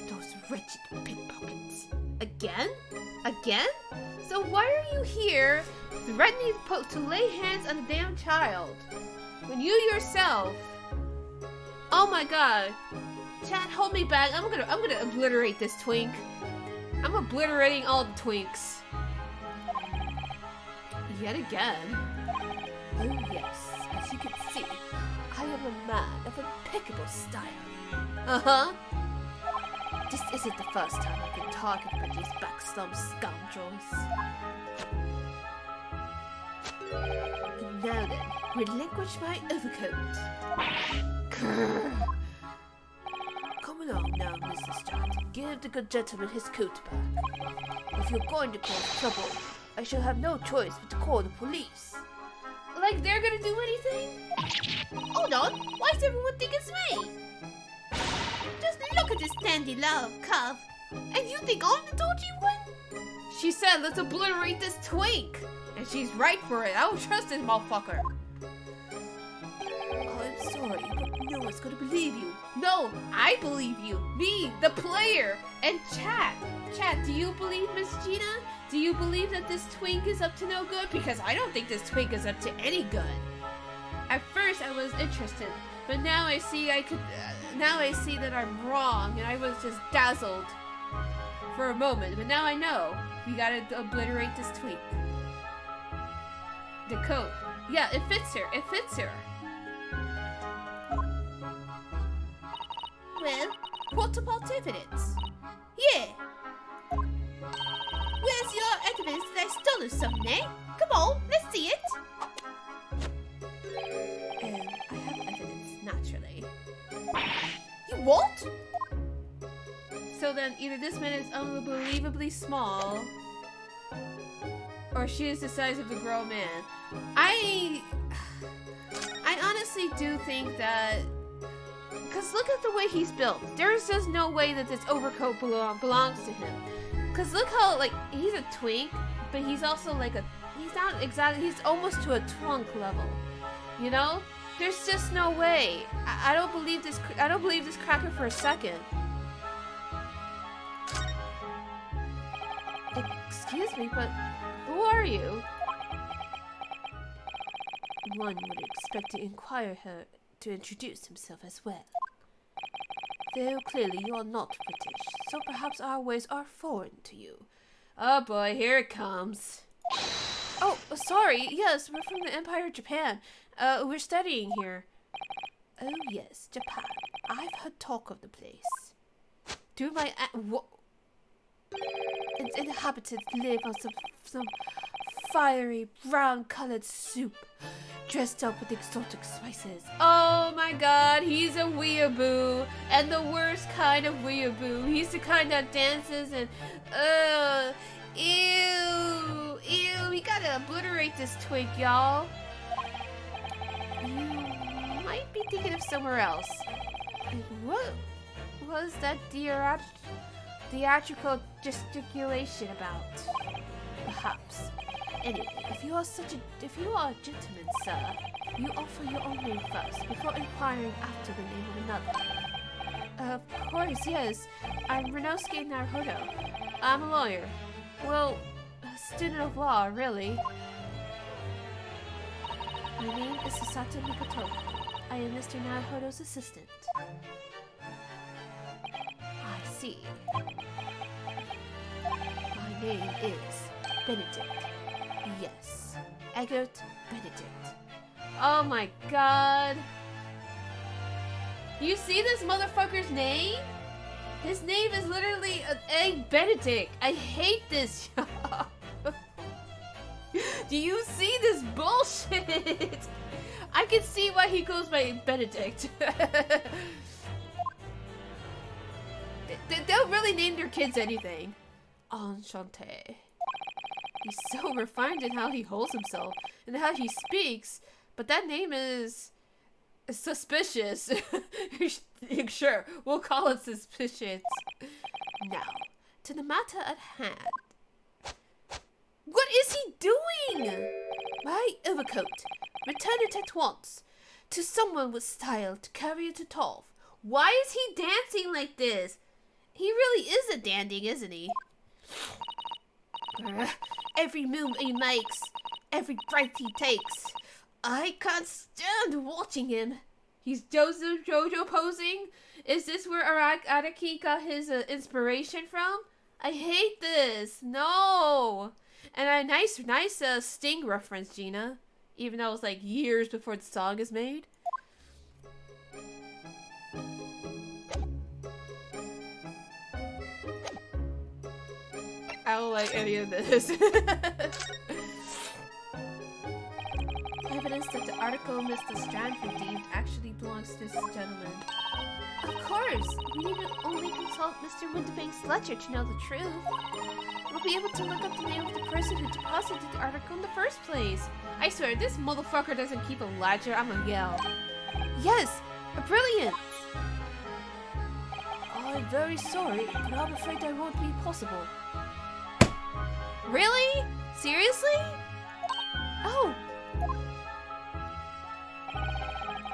Those wretched pickpockets. Again? Again? So why are you here threatening to lay hands on a damn child? When you yourself... Oh my god. Chat, hold me back. I'm gonna obliterate this twink. I'm obliterating all the twinks. Yet again. Oh yes, as you can see, I am a man of impeccable style. Uh-huh. This isn't the first time I've been targeted by these backslum scoundrels. And now then, relinquish my overcoat. Grrr. Come along now, Mr. Strand. Give the good gentleman his coat back. If you're going to cause trouble, I shall have no choice but to call the police. Like they're gonna do anything? Hold on, why does everyone think it's me? Just look at this dandy love cuff. And you think I'm the dodgy one? She said, let's obliterate this twink. And she's right for it. I don't trust this motherfucker. I'm sorry, but no one's gonna believe you. No, I believe you. Me, the player. And Chat. Chat, do you believe Miss Gina? Do you believe that this twink is up to no good? Because I don't think this twink is up to any good. At first, I was interested, but now I see now I see that I'm wrong, and I was just dazzled for a moment. But now I know we gotta obliterate this twink. The coat, yeah, it fits her. It fits her. Well, what about evidence? Yeah. Where's your evidence that I stole something, eh? Come on, let's see it. I have evidence, naturally. You what? So then, either this man is unbelievably small, or she is the size of a grown man. I honestly do think that, because look at the way he's built. There's just no way that this overcoat belongs to him. Because look how, like, he's a twink, but he's also like he's not exactly, he's almost to a twunk level. You know? There's just no way. I don't believe this cracker for a second. Excuse me, but who are you? One would expect to inquire her to introduce himself as well. Though clearly you are not British, so perhaps our ways are foreign to you. Oh boy, here it comes. Oh, sorry. Yes, we're from the Empire of Japan. We're studying here. Oh yes, Japan. I've heard talk of the place. Through my what? An its inhabitants live on some fiery brown-colored soup, dressed up with exotic spices. Oh my god, he's a weeaboo, and the worst kind of weeaboo. He's the kind that dances and, ew, we gotta obliterate this twig, y'all. You might be thinking of somewhere else. Like, what was that theatrical gesticulation about? Perhaps. Anyway, if you are a gentleman, sir, you offer your own name first before inquiring after the name of another. Of course, yes. I'm Renosuke Naruhodo. I'm a lawyer. Well, a student of law, really. My name is Sasato Mikoto. I am Mr. Naruhodo's assistant. I see. My name is Benedict. Yes, Eggert Benedict. Oh my god. You see this motherfucker's name? His name is literally Egg Benedict. I hate this, y'all. Do you see this bullshit? I can see why he goes by Benedict. They'll really name their kids anything. Enchanté. He's so refined in how he holds himself and how he speaks, but that name is suspicious. Sure, we'll call it suspicious. Now, to the matter at hand. What is he doing? My overcoat. Return it at once. To someone with style to carry it to Tolf. Why is he dancing like this? He really is a dandy, isn't he? Every move he makes, every breath he takes, I can't stand watching him. He's Jojo posing? Is this where Araki got his inspiration from? I hate this. No. And a nice Sting reference, Gina. Even though it was like years before the song is made. I don't like any of this. Evidence that the article Mr. Strandford deemed actually belongs to this gentleman. Of course! We need to only consult Mr. Winterbank's ledger to know the truth. We'll be able to look up the name of the person who deposited the article in the first place. I swear, this motherfucker doesn't keep a ledger, I'm gonna yell. Yes! Brilliant! I'm very sorry, but I'm afraid that won't be possible. Really? Seriously? Oh!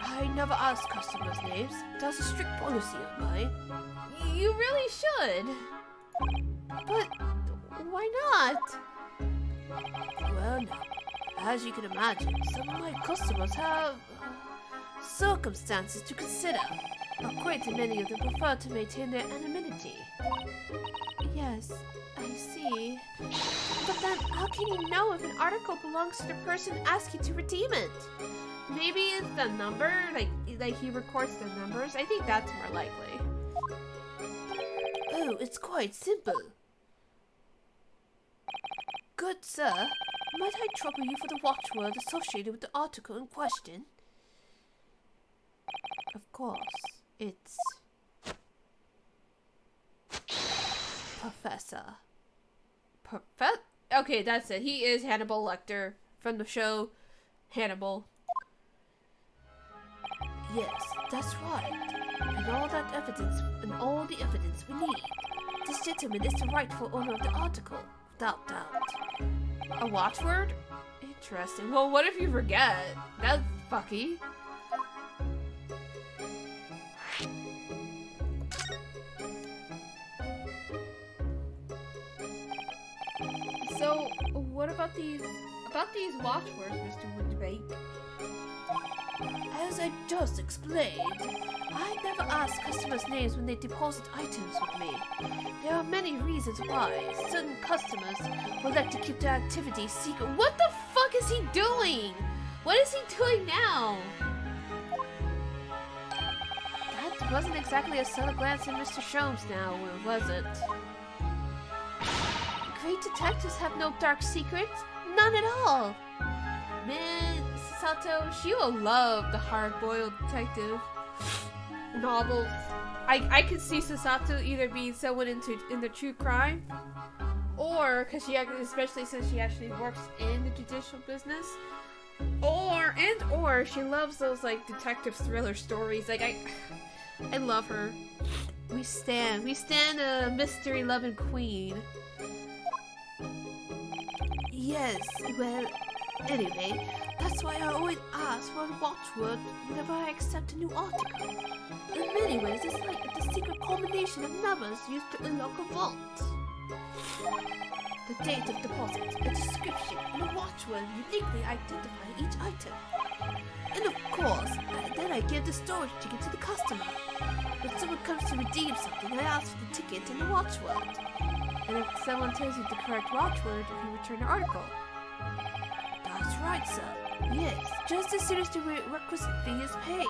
I never ask customers' names. That's a strict policy of mine. You really should. But why not? Well, no. As you can imagine, some of my customers have circumstances to consider. A great many of them prefer to maintain their anonymity. Yes, I see. But then, how can you know if an article belongs to the person asking to redeem it? Maybe it's the number, like he records the numbers. I think that's more likely. Oh, it's quite simple. Good sir, might I trouble you for the watchword associated with the article in question? Of course, it's Professor. Okay, that's it. He is Hannibal Lecter from the show Hannibal. Yes, that's right. And all the evidence we need. This gentleman is the rightful owner of the article, without doubt. A watchword? Interesting. Well, what if you forget? That's fucky. So, what about these watchwords, Mr. Winterbank? As I just explained, I never ask customers' names when they deposit items with me. There are many reasons why. Certain customers would like to keep their activities secret. What the fuck is he doing? What is he doing now? That wasn't exactly a subtle glance at Mr. Sholmes now, was it? Great detectives have no dark secrets. None at all. Man, Sato, she will love the hard-boiled detective novels. I could see Sasato either being someone into true crime, or because she actually, especially since she actually works in the judicial business, or she loves those like detective thriller stories. Like I love her. We stand a mystery loving queen. Yes, well, anyway, that's why I always ask for a watchword whenever I accept a new article. In many ways, it's like the secret combination of numbers used to unlock a vault. The date of deposit, a description, and a watchword uniquely identify each item. And of course, then I give the storage ticket to the customer. When someone comes to redeem something, I ask for the ticket and the watchword. And if someone tells you the correct watchword, you return the article. That's right, sir. Yes, just as soon as the requisite fee is paid.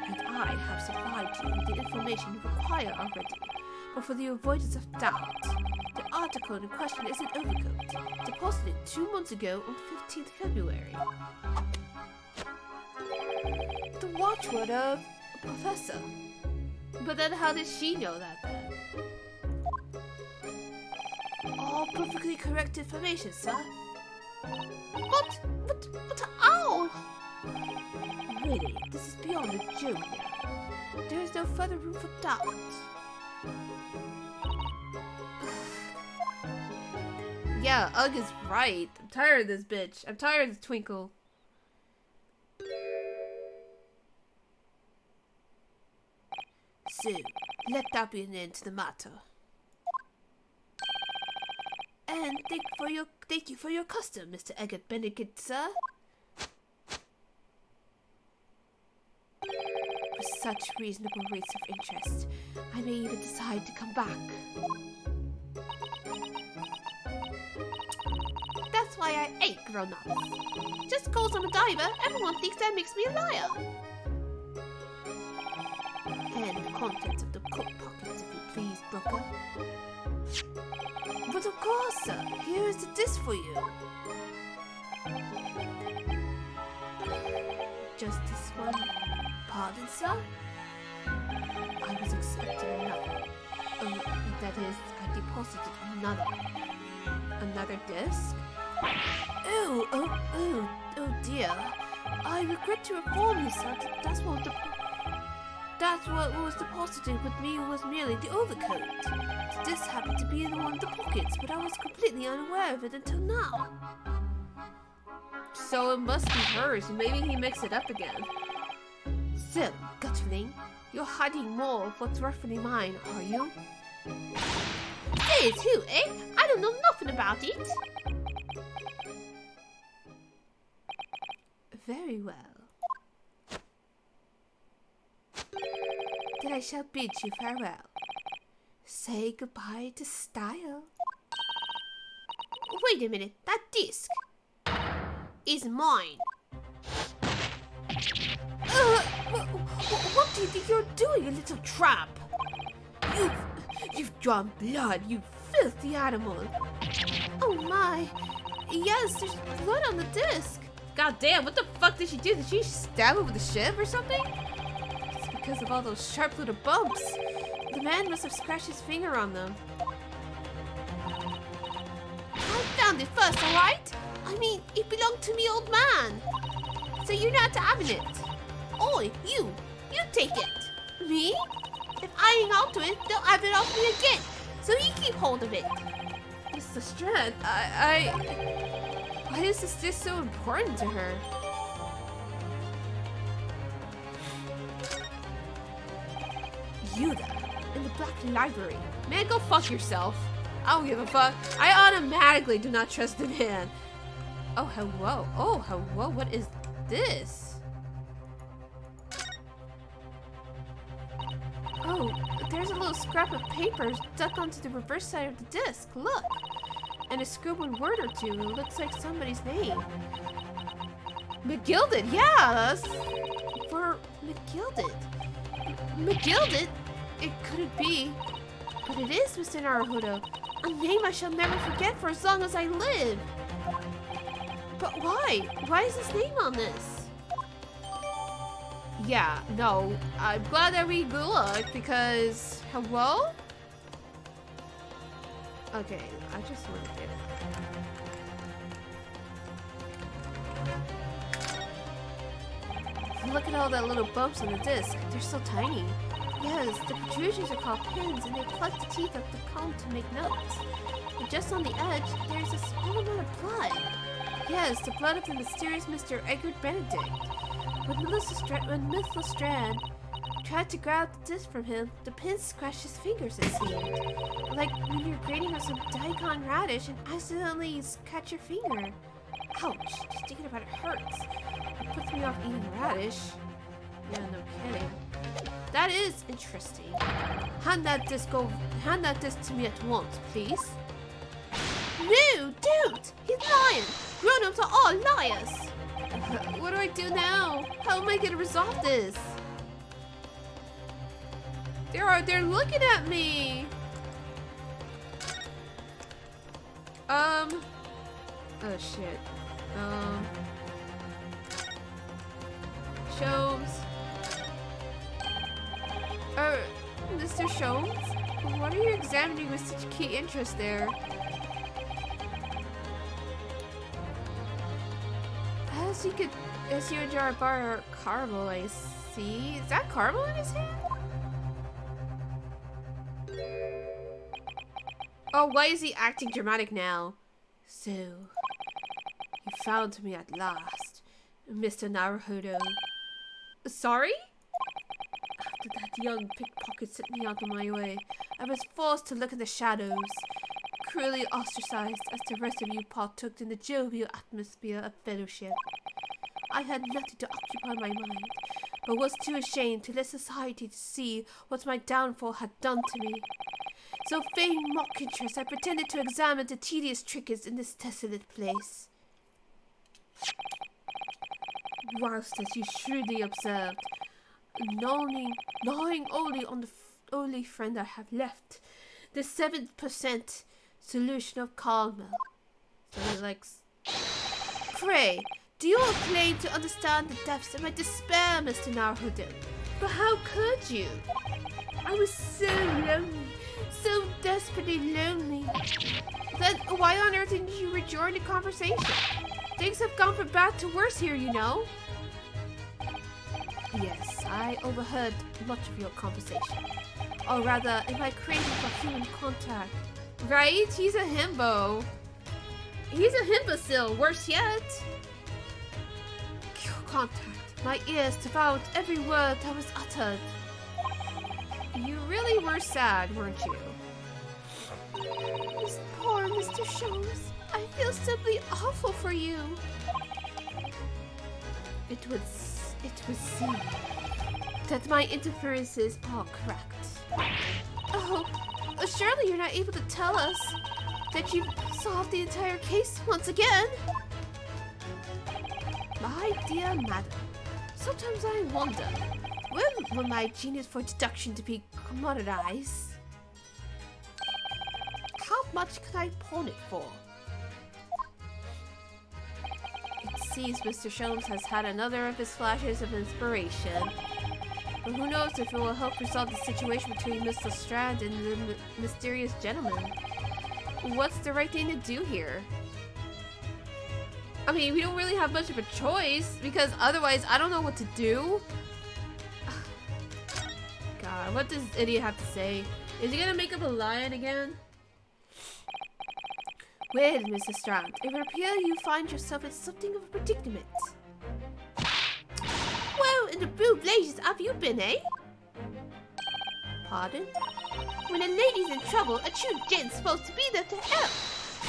And I have supplied you with the information you require already. But for the avoidance of doubt, the article in question is an overcoat, deposited 2 months ago on 15th February. The watchword of a professor. But then how did she know that then? All perfectly correct information, sir. But how? Really, this is beyond a joke now. There is no further room for doubt. Yeah, Ugg is right. I'm tired of this bitch. I'm tired of this Twinkle. So, let that be an end to the matter. And thank you for your custom, Mr. Eggert Benedict, sir. With such reasonable rates of interest, I may even decide to come back. That's why I ain't grown-ups. Just cause I'm a diver, everyone thinks that makes me a liar. And the contents of the coat pockets, if you please, broker. But of course, sir. Here is the disc for you. Just this one. Pardon, sir? I was expecting another. Oh, that is, I deposited another. Another disc? Oh dear. I regret to inform you, sir, that what was deposited with me was merely the overcoat. This happened to be in one of the pockets, but I was completely unaware of it until now. So it must be hers. Maybe he mixed it up again. Still, Gutterling, you're hiding more of what's rightfully mine, are you? Says who, eh? I don't know nothing about it. Very well. Then I shall bid you farewell. Say goodbye to style. Wait a minute, that disc is mine. What do you think you're doing, you little tramp? You've drawn blood, you filthy animal. Oh my. Yes, there's blood on the disc. God damn, what the fuck did she do? Did she stab him with a shiv or something? It's because of all those sharp little bumps. The man must have scratched his finger on them. I found it first, alright? I mean, it belonged to me, old man. So you're not having it. Oi, you take it. Me? If I ain't onto it, they'll have it off me again. So you keep hold of it. Mr. Strand, why is this disc so important to her? You there, in the Black Library. Man, go fuck yourself. I don't give a fuck. I automatically do not trust the man. Oh, hello. Oh, hello. What is this? Oh, there's a little scrap of paper stuck onto the reverse side of the disc. Look. And a scribbled word or two. It looks like somebody's name. McGilded. Yeah, that's for McGilded. McGilded? It couldn't be. But it is, Mr. Naruhodo. A name I shall never forget for as long as I live. But why? Why is his name on this? Yeah, no. I'm glad I read Gulag because... Hello? Okay, I just went there. Look at all that little bumps on the disc. They're so tiny. Yes, the protrusions are called pins, and they pluck the teeth of the cone to make notes. And just on the edge, there's a small amount of blood. Yes, the blood of the mysterious Mr. Edgar Benedict. When Strand tried to grab the disc from him, the pins scratched his fingers, it seemed. Like when you're grating on some daikon radish and accidentally catch your finger. Ouch, just thinking about it hurts. It puts me off eating radish. Yeah, no kidding. That is interesting. Hand that disc to me at once, please. No, don't! He's lying! Grown-ups are all liars! What do I do now? How am I gonna resolve this? They're looking at me! Oh shit. Sholmes. Mr. Sholmes? What are you examining with such keen interest there? As you enjoy a bar of caramel, I see. Is that caramel in his hand? Oh, why is he acting dramatic now? So, you found me at last, Mr. Naruhodo. Sorry? After that young pickpocket sent me out of my way, I was forced to look in the shadows, cruelly ostracized as the rest of you partook in the jovial atmosphere of fellowship. I had nothing to occupy my mind, but was too ashamed to let society see what my downfall had done to me. So feigning mock interest, I pretended to examine the tedious trinkets in this desolate place. Whilst, as you shrewdly observed, gnawing only on the only friend I have left, the 7% solution of caramel. So he likes... Pray, do you all claim to understand the depths of my despair, Mr. Naruhodo? But how could you? I was so lonely, so desperately lonely. Then why on earth didn't you rejoin the conversation? Things have gone from bad to worse here, you know. Yes, I overheard much of your conversation. Or rather, in my craving for human contact. Right? He's a himbo. He's a imbecile, worse yet. Contact. My ears devoured every word that was uttered. You really were sad, weren't you? This poor Mr. Sholmes. I feel simply awful for you. It would seem that my inferences are correct. Oh, surely you're not able to tell us that you've solved the entire case once again. My dear madam, sometimes I wonder, when will my genius for deduction to be commoditized? How much can I pawn it for? It seems Mr. Sholmes has had another of his flashes of inspiration. But who knows if it will help resolve the situation between Mr. Strand and the mysterious gentleman. What's the right thing to do here? I mean, we don't really have much of a choice, because otherwise I don't know what to do. God, what does idiot have to say? Is he gonna make up a lion again? Well, Mrs. Strand, it would appear you find yourself in something of a predicament. Where in the blue blazes have you been, eh? Pardon? When a lady's in trouble, a true gent's supposed to be there to help.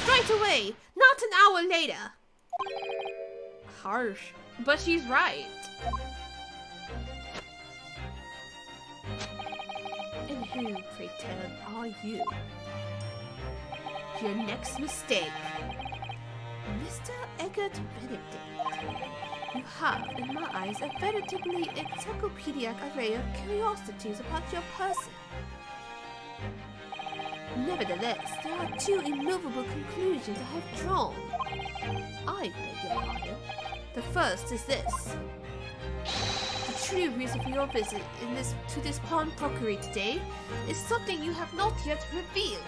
Straight away, not an hour later. Harsh, but she's right. And who, pray tell, are you? Your next mistake. Mr. Edgar Benedict. You have, in my eyes, a veritably encyclopedic array of curiosities about your person. Nevertheless, there are two immovable conclusions I have drawn. I beg your pardon. The first is this. The true reason for your visit to this pawnbrokery today is something you have not yet revealed.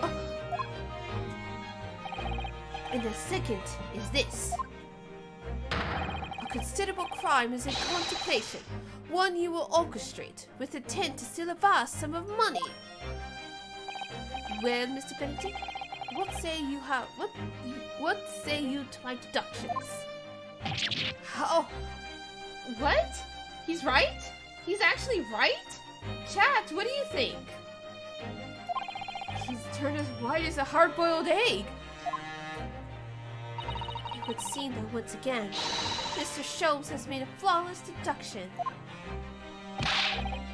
Oh. And the second is this. A considerable crime is in contemplation, one you will orchestrate, with intent to steal a vast sum of money. Well, Mr. Benedict, what say you to my deductions? How? What? He's right? He's actually right? Chat, what do you think? He's turned as white as a hard-boiled egg. It would seem that once again, Mr. Sholmes has made a flawless deduction.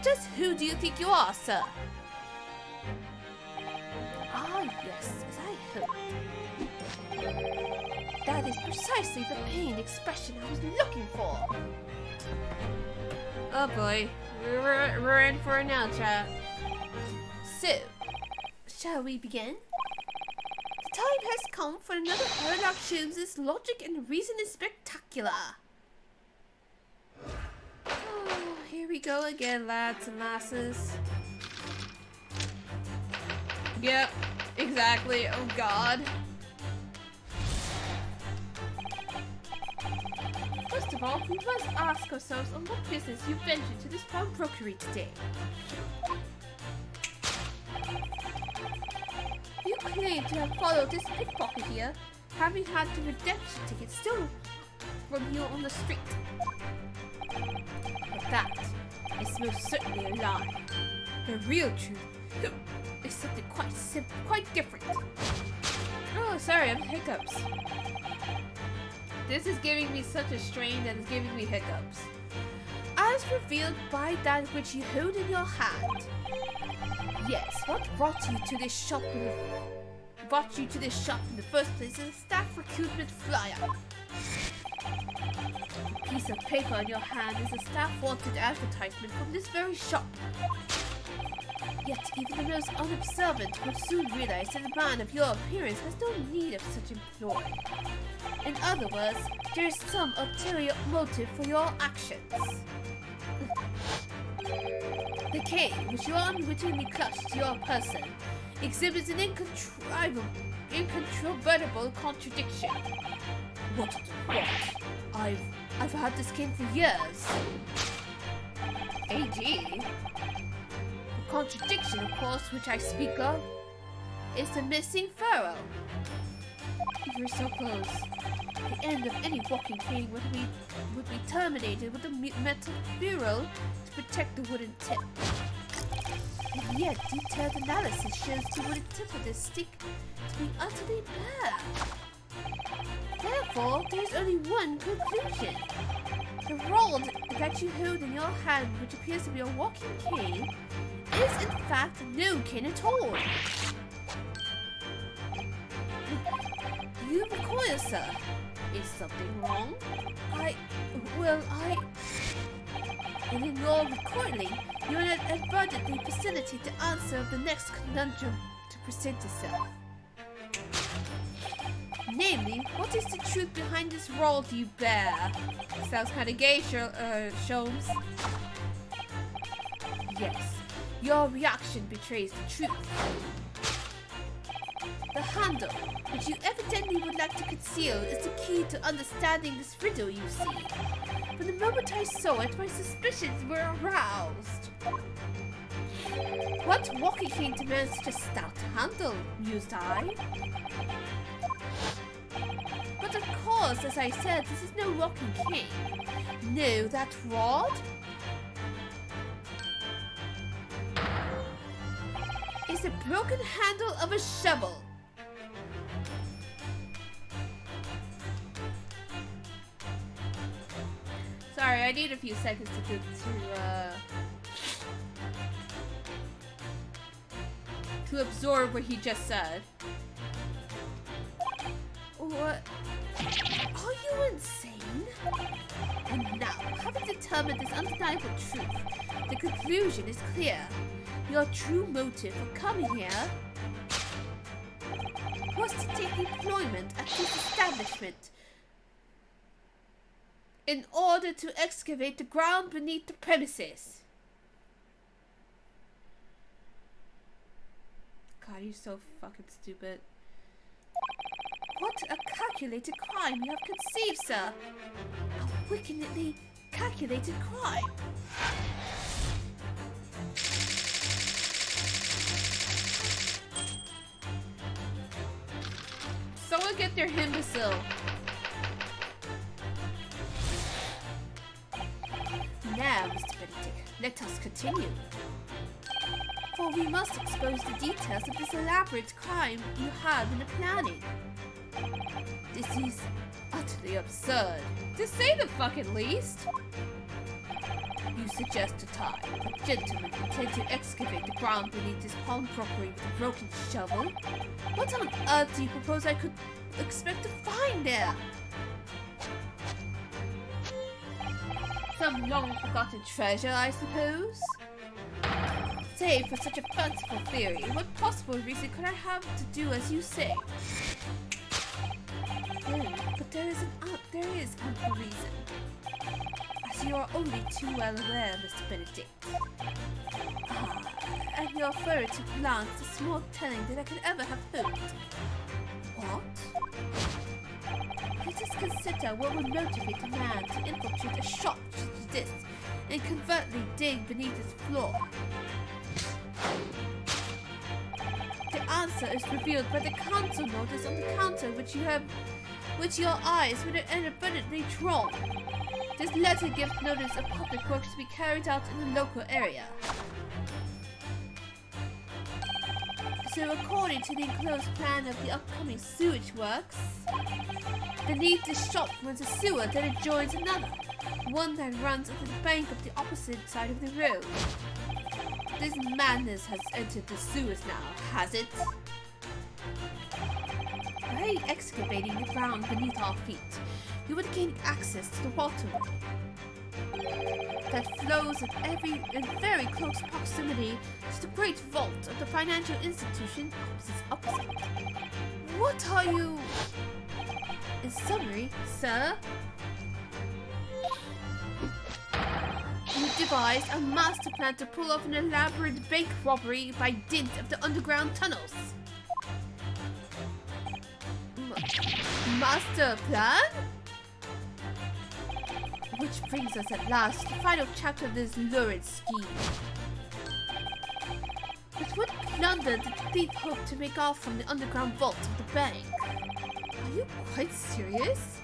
Just who do you think you are, sir? Ah, yes, as I hoped. That is precisely the pained expression I was looking for. Oh boy, we're in for it now, chat. So, shall we begin? The time has come for another Sherlock Holmes' logic and reasoning spectacular. Oh, here we go again, lads and lasses. Yep, exactly. Oh god. First of all, we must ask ourselves on what business you ventured to this pawnbrokery today. You claim to have followed this pickpocket here, having had the redemption ticket stolen from you on the street. But that is most certainly a lie. The real truth is something quite different. Oh, sorry, I'm hiccups. This is giving me such a strain that it's giving me hiccups. As revealed by that which you hold in your hand. Yes, what brought you to this shop in the first place is a staff recruitment flyer. The piece of paper in your hand is a staff wanted advertisement from this very shop. Yet even the most unobservant will soon realize that a man of your appearance has no need of such employ. In other words, there is some ulterior motive for your actions. The cane, which you unwittingly clutched to your person, exhibits an incontrovertible contradiction. What? I've had this cane for years. AG? The contradiction, of course, which I speak of, is the missing furrow. You're so close. The end of any walking cane would be terminated with a metal ferrule to protect the wooden tip. And yet, detailed analysis shows the wooden tip of this stick to be utterly bare. Therefore, there is only one conclusion. The rod that you hold in your hand, which appears to be a walking cane, is in fact no cane at all. You recoil, sir. Is something wrong? And in your recoiling, you are adverted the facility to answer the next conundrum to present itself. Namely, what is the truth behind this role you bear? Sounds kinda gay, Sholmes. Yes, your reaction betrays the truth. The handle, which you evidently would like to conceal, is the key to understanding this riddle, you see. From the moment I saw it, my suspicions were aroused. What walking cane demands such a stout handle, mused I. But of course, as I said, this is no walking cane. No, that rod is the broken handle of a shovel. Sorry, I need a few seconds to absorb what he just said. What? Are you insane? And now, having determined this undeniable truth, the conclusion is clear. your true motive for coming here was to take employment at this establishment in order to excavate the ground beneath the premises. God, you're so fucking stupid. What a calculated crime you have conceived, sir. A wickedly calculated crime. Someone get their imbecile. Now, Mr. Benedict, let us continue. For we must expose the details of this elaborate crime you have in the planning. This is utterly absurd, to say the fucking least. You suggest a time a gentleman intend to excavate the ground beneath his pawn crockery with a broken shovel? What on earth do you propose I could expect to find there? Some long-forgotten treasure, I suppose? Save for such a fanciful theory, what possible reason could I have to do as you say? Oh, but there is ample reason. As you are only too well aware, Mr. Benedict. And your furtive glance is more telling than I could ever have hoped. What? Let us consider what would motivate a man to infiltrate a shop such as this and covertly dig beneath its floor. The answer is revealed by the council notice on the counter which your eyes would have inadvertently drawn. This letter gives notice of public works to be carried out in the local area. So according to the enclosed plan of the upcoming sewage works, beneath the shop runs a sewer that adjoins another, one that runs into the bank of the opposite side of the road. This madness has entered the sewers now, has it? By excavating the ground beneath our feet, you would gain access to the waterway that flows in very close proximity to the great vault of the financial institution opposite. What are you... In summary, sir, you devised a master plan to pull off an elaborate bank robbery by dint of the underground tunnels. Master plan? Which brings us at last to the final chapter of this lurid scheme. With what plunder did the thief hope to make off from the underground vault of the bank? Are you quite serious?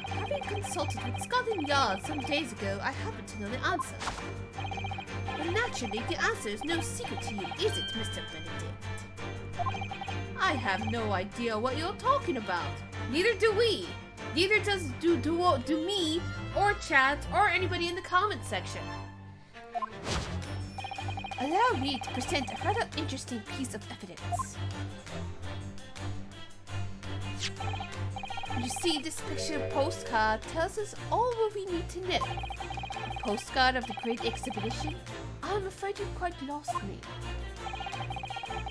Having consulted with Scotland Yard some days ago, I happen to know the answer. But naturally, the answer is no secret to you, is it, Mr. Benedict? I have no idea what you're talking about. Neither do we. Neither does do me, or chat, or anybody in the comment section. Allow me to present a rather interesting piece of evidence. You see, this picture postcard tells us all what we need to know. A postcard of the Great Exhibition? I'm afraid you've quite lost me.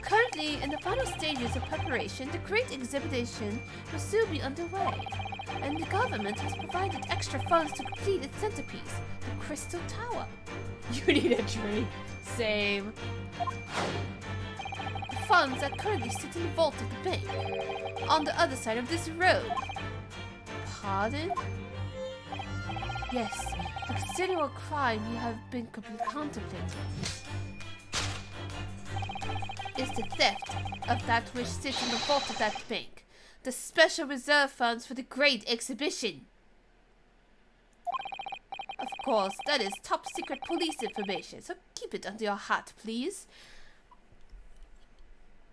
Currently, in the final stages of preparation, the Great Exhibition will soon be underway, and the government has provided extra funds to complete its centerpiece, the Crystal Tower. You need a drink. Same. The funds are currently sit in the vault of the bank, on the other side of this road. Pardon? Yes, the considerable crime you have been contemplating is the theft of that which sits in the vault of that bank, the special reserve funds for the Great Exhibition. Of course, that is top secret police information, so keep it under your hat, please.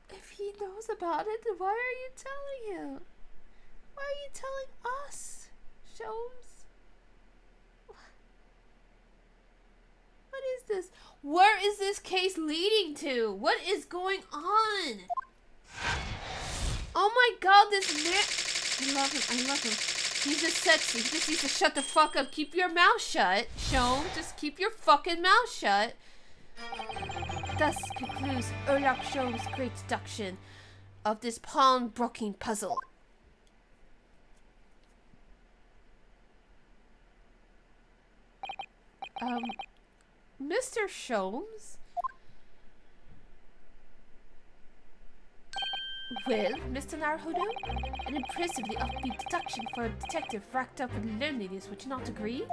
If he knows about it, then why are you telling him? Why are you telling us, Sholmes? What is this? Where is this case leading to? What is going on? Oh my god, this man... I love him. He's just sexy. He just needs to shut the fuck up. Keep your mouth shut, Sholmes. Just keep your fucking mouth shut. Thus concludes Sholmes' great deduction of this pawnbroking puzzle. Mr. Sholmes? Well, Mr. Naruhodo, an impressively upbeat deduction for a detective racked up with loneliness, would you not agree?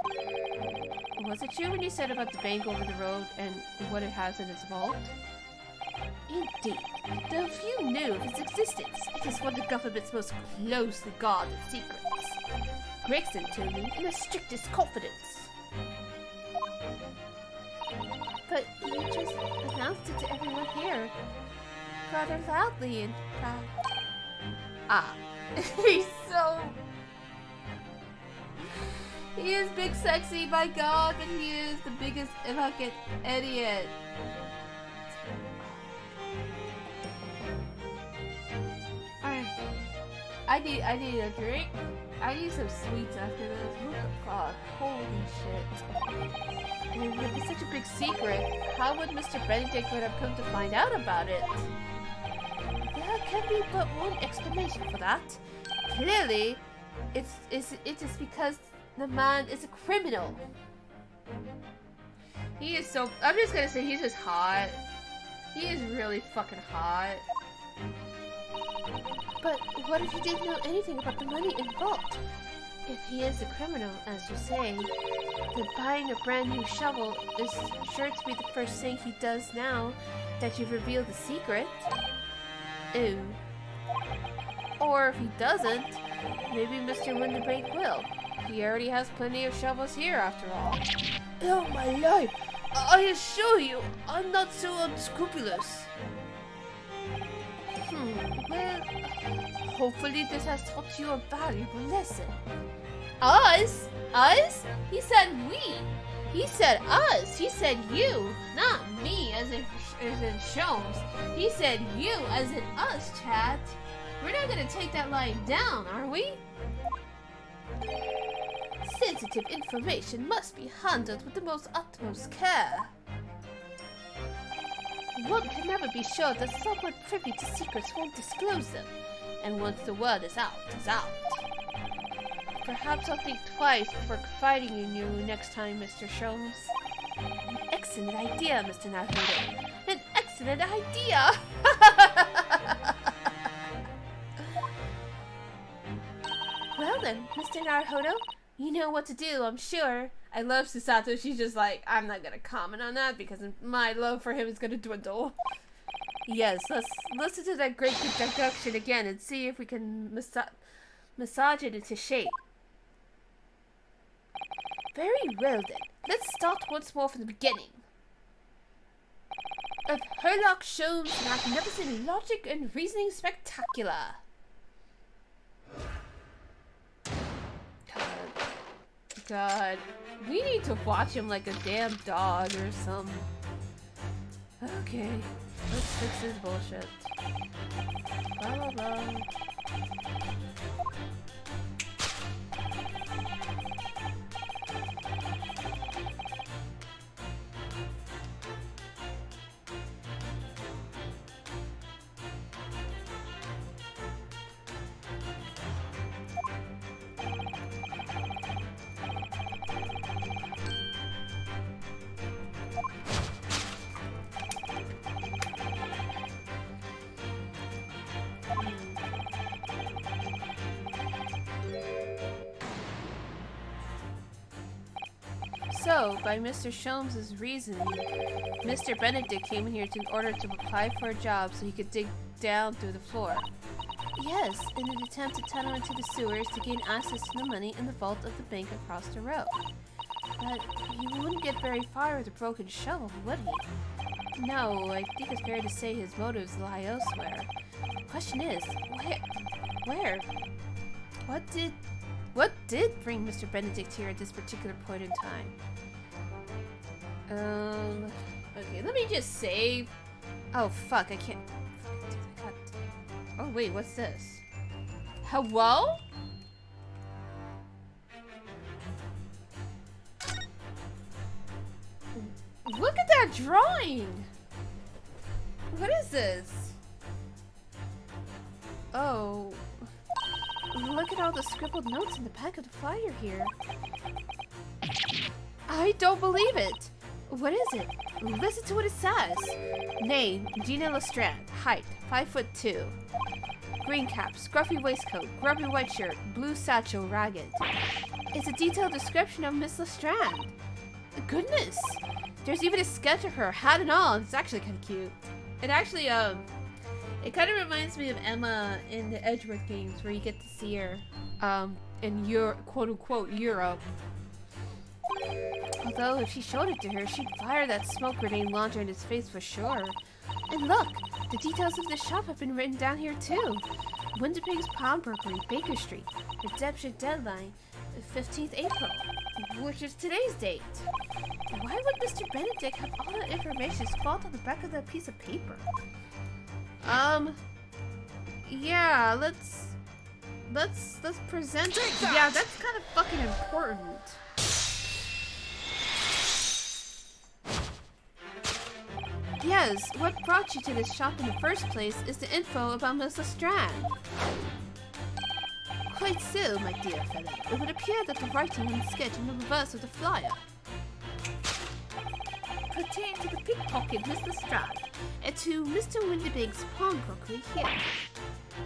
Was it true when you said about the bank over the road and what it has in its vault? Indeed. Though few knew of its existence, it is one of the government's most closely guarded secrets. Gregson told me in the strictest confidence. But you just announced it to everyone here, rather loudly and proud. Ah, he's so... He is big sexy, my god, but he is the biggest fucking idiot. I need a drink. I need some sweets after this. What the fuck? Holy shit. And if it's such a big secret, how would Mr. Benedict would have come to find out about it? There can be but one explanation for that. Clearly, it is because the man is a criminal. He is so... I'm just gonna say he's just hot. He is really fucking hot. But what if he didn't know anything about the money involved? If he is a criminal, as you say, then buying a brand new shovel is sure to be the first thing he does now that you've revealed the secret. Ooh. Or if he doesn't, maybe Mr. Winterbank will. He already has plenty of shovels here after all. Oh my life! I assure you, I'm not so unscrupulous. Well, hopefully this has taught you a valuable lesson. Us? Us? He said we. He said us. He said you. Not me as in Sholmes. He said you as in us, chat. We're not gonna take that line down, are we? Sensitive information must be handled with the most utmost care. One can never be sure that someone privy to secrets won't disclose them. And once the word is out, it's out. Perhaps I'll think twice before confiding in you next time, Mr. Sholmes. An excellent idea, Mr. Naruhodo. An excellent idea! Well then, Mr. Naruhodo, you know what to do, I'm sure. I love Susato. She's just like, I'm not gonna comment on that because my love for him is gonna dwindle. Yes, let's listen to that great deduction again and see if we can massage it into shape. Very well then. Let's start once more from the beginning. Of Sherlock Sholmes' magnificent logic and reasoning spectacular. God, we need to watch him like a damn dog or something. Okay, let's fix this bullshit. Blah blah blah. So, by Mr. Sholmes' reasoning, Mr. Benedict came in here in order to apply for a job so he could dig down through the floor. Yes, in an attempt to tunnel into the sewers to gain access to the money in the vault of the bank across the road. But he wouldn't get very far with a broken shovel, would he? No, I think it's fair to say his motives lie elsewhere. The question is, where? What did bring Mr. Benedict here at this particular point in time? Okay, let me just save. Oh, fuck, I can't. Oh, wait, what's this? Hello? Look at that drawing! What is this? Oh. Look at all the scribbled notes in the back of the flyer here. I don't believe it. What is it? Listen to what it says. Name, Gina Lestrade. Height, 5'2". Green cap, scruffy waistcoat, grubby white shirt, blue satchel, ragged. It's a detailed description of Miss Lestrade. Goodness! There's even a sketch of her, hat and all. It's actually kind of cute. It actually, it kind of reminds me of Emma in the Edgeworth games, where you get to see her, in your quote-unquote Europe. Although, if she showed it to her, she'd fire that smoke grenade launcher in his face for sure. And look! The details of the shop have been written down here too. Windipig's Pawnbrokery, Baker Street. Redemption deadline, 15th April, which is today's date. Why would Mr. Benedict have all that information spelled on the back of that piece of paper? Yeah, let's present it. Yeah, that's kind of fucking important. Yes, what brought you to this shop in the first place is the info about Miss Lestrade. Quite so, my dear fellow. It would appear that the writing on the sketch on the reverse of the flyer pertain to the pickpocket Miss Lestrade and to Mr. Windipig's pawnbrokery here.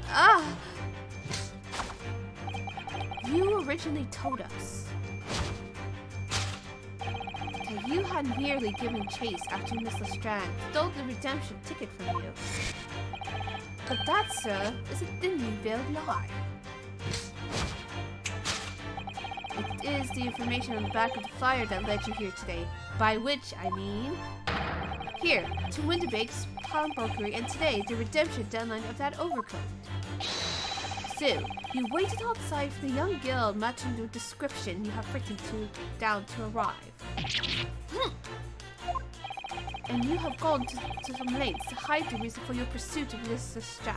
Ah! You originally told us that you had merely given chase after Miss Lestrade stole the redemption ticket from you. But that, sir, is a thinly veiled lie. It is the information on the back of the flyer that led you here today, by which I mean... Here, to Windipig's pawnbrokery, and today, the redemption deadline of that overcoat. So, you waited outside for the young girl matching the description you have written down to arrive. And you have gone to some lengths to hide the reason for your pursuit of Miss Lestrade.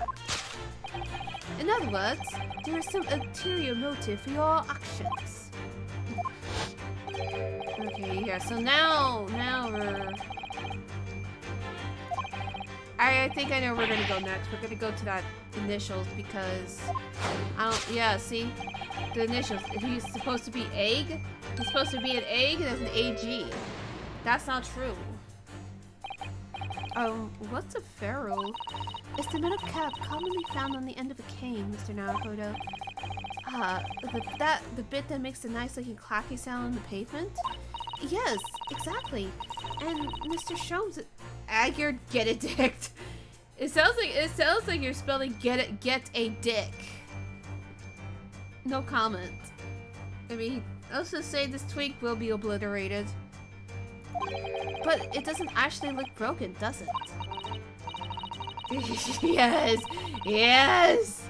In other words, there is some ulterior motive for your actions. Okay, yeah, so now we're... I think I know where we're gonna go next. We're gonna go to that initials because yeah, see? The initials. If he's supposed to be egg, he's supposed to be an egg, that's an AG. That's not true. What's a ferrule? It's the metal cap commonly found on the end of a cane, Mr. Naruhodo. The bit that makes the nice looking clacky sound on the pavement? Yes, exactly. And Mr. Sholmes, you're get a dick. It sounds like you're spelling get a dick. No comment. I mean, let's just say this twink will be obliterated. But it doesn't actually look broken, does it? Yes! Yes!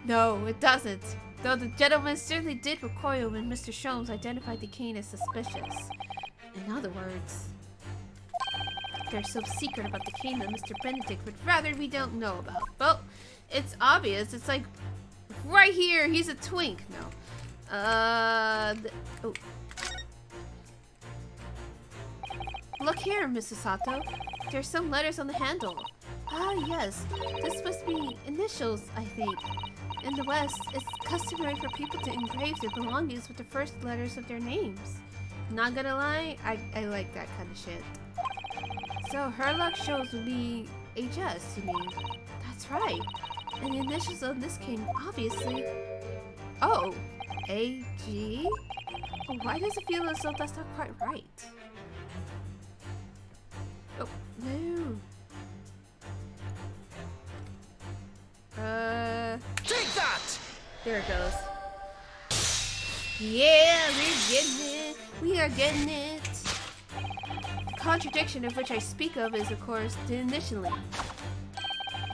No, it doesn't. Though the gentleman certainly did recoil when Mr. Sholmes identified the cane as suspicious. In other words, there's some secret about the cane that Mr. Benedict would rather we don't know about. Well, it's obvious. It's like, right here, he's a twink. No. Oh. Look here, Mrs. Sato. There's some letters on the handle. Ah, yes. This must be initials, I think. In the West, it's customary for people to engrave their belongings with the first letters of their names. Not gonna lie, I like that kind of shit. So her luck shows would be HS, you mean? That's right. And the initials on this cane, obviously... Oh, AG? Well, why does it feel as though that's not quite right? Oh, no. Take that! There it goes. Yeah, we're getting it. We are getting it. The contradiction of which I speak of is, of course, the initially.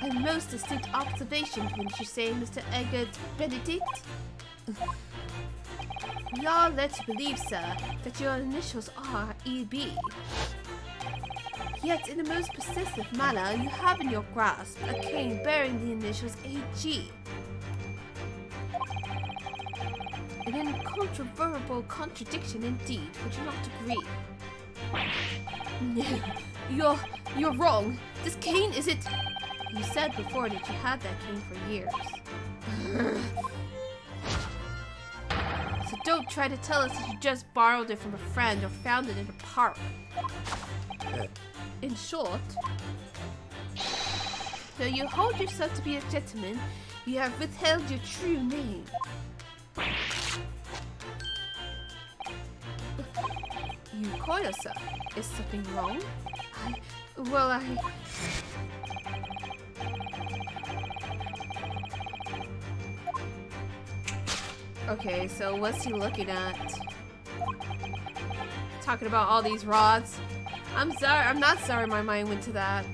A most astute observation, wouldn't you say, Mr. Eggert Benedict? We are led to believe, sir, that your initials are EB. Yet, in the most persistent manner, you have in your grasp a cane bearing the initials AG. An incontrovertible contradiction indeed, would you not agree? No, You're wrong. This cane isn't... You said before that you had that cane for years. So don't try to tell us that you just borrowed it from a friend or found it in a park. In short, though you hold yourself to be a gentleman, you have withheld your true name. You call yourself. Is something wrong? Okay, so what's he looking at? Talking about all these rods. I'm sorry, I'm not sorry my mind went to that.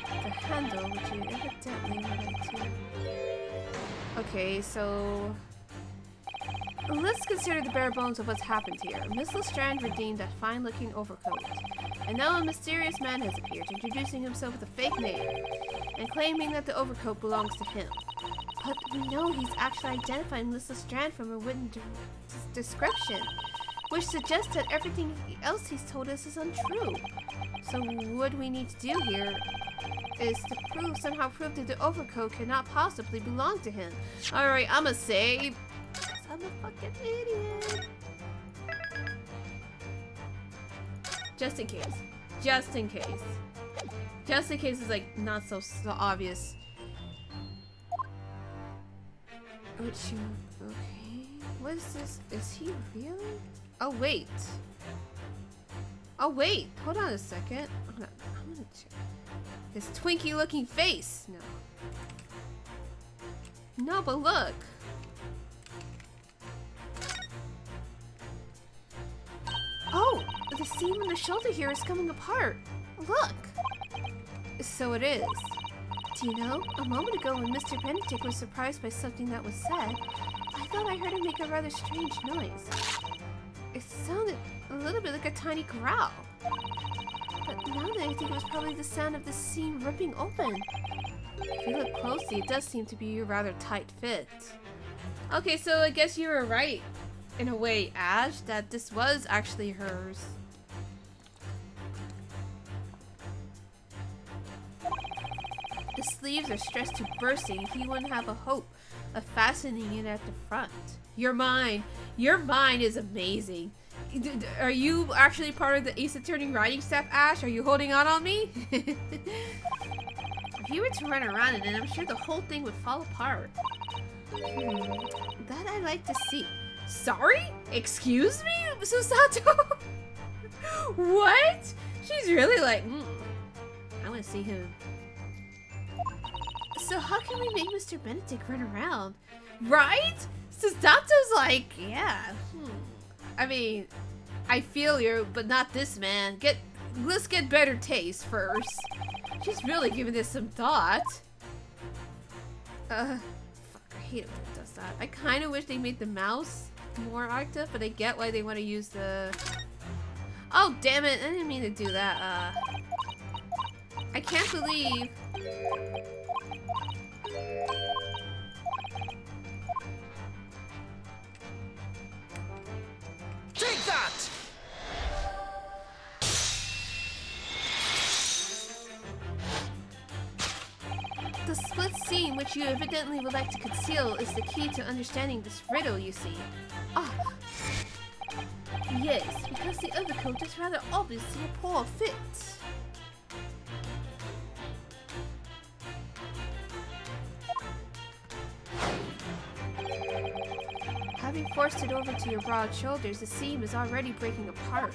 The handle, which you evidently relate to. Okay, so... let's consider the bare bones of what's happened here. Miss Lestrand redeemed that fine-looking overcoat. And now a mysterious man has appeared, introducing himself with a fake name, and claiming that the overcoat belongs to him. But we know he's actually identifying Miss Lestrand from her written description, which suggests that everything else he's told us is untrue. So what we need to do here is to somehow prove that the overcoat cannot possibly belong to him. Alright, I'ma say... I'm a fucking idiot. Just in case. Just in case. Just in case it's like not so obvious. Okay. What is this? Is he really? Oh wait. Oh wait. Hold on a second. I'm gonna check. His Twinkie looking face. No. No, but look. Oh, the seam in the shoulder here is coming apart. Look. So it is. Do you know, a moment ago when Mr. Benedict was surprised by something that was said, I thought I heard him make a rather strange noise. It sounded a little bit like a tiny growl. But now that I think it was probably the sound of the seam ripping open. If you look closely, it does seem to be a rather tight fit. Okay, so I guess you were right. In a way, Ashe, that this was actually hers. The sleeves are stretched to bursting. He wouldn't have a hope of fastening it at the front. Your mind is amazing. Are you actually part of the Ace Attorney writing staff, Ashe? Are you holding on me? If you were to run around in it, I'm sure the whole thing would fall apart. That I'd like to see. Sorry? Excuse me, Susato? What? She's really like, I want to see him. So how can we make Mr. Benedict run around? Right? Susato's like, yeah. I mean, I feel you, but not this man. Let's get better taste first. She's really giving this some thought. Fuck, I hate it when it does that. I kind of wish they made the mouse more active, but I get why they want to use the... Oh, damn it. I didn't mean to do that. I can't believe... Take that! The split seam, which you evidently would like to conceal, is the key to understanding this riddle, you see. Ah! Yes, because the overcoat is rather obviously a poor fit. Having forced it over to your broad shoulders, the seam is already breaking apart.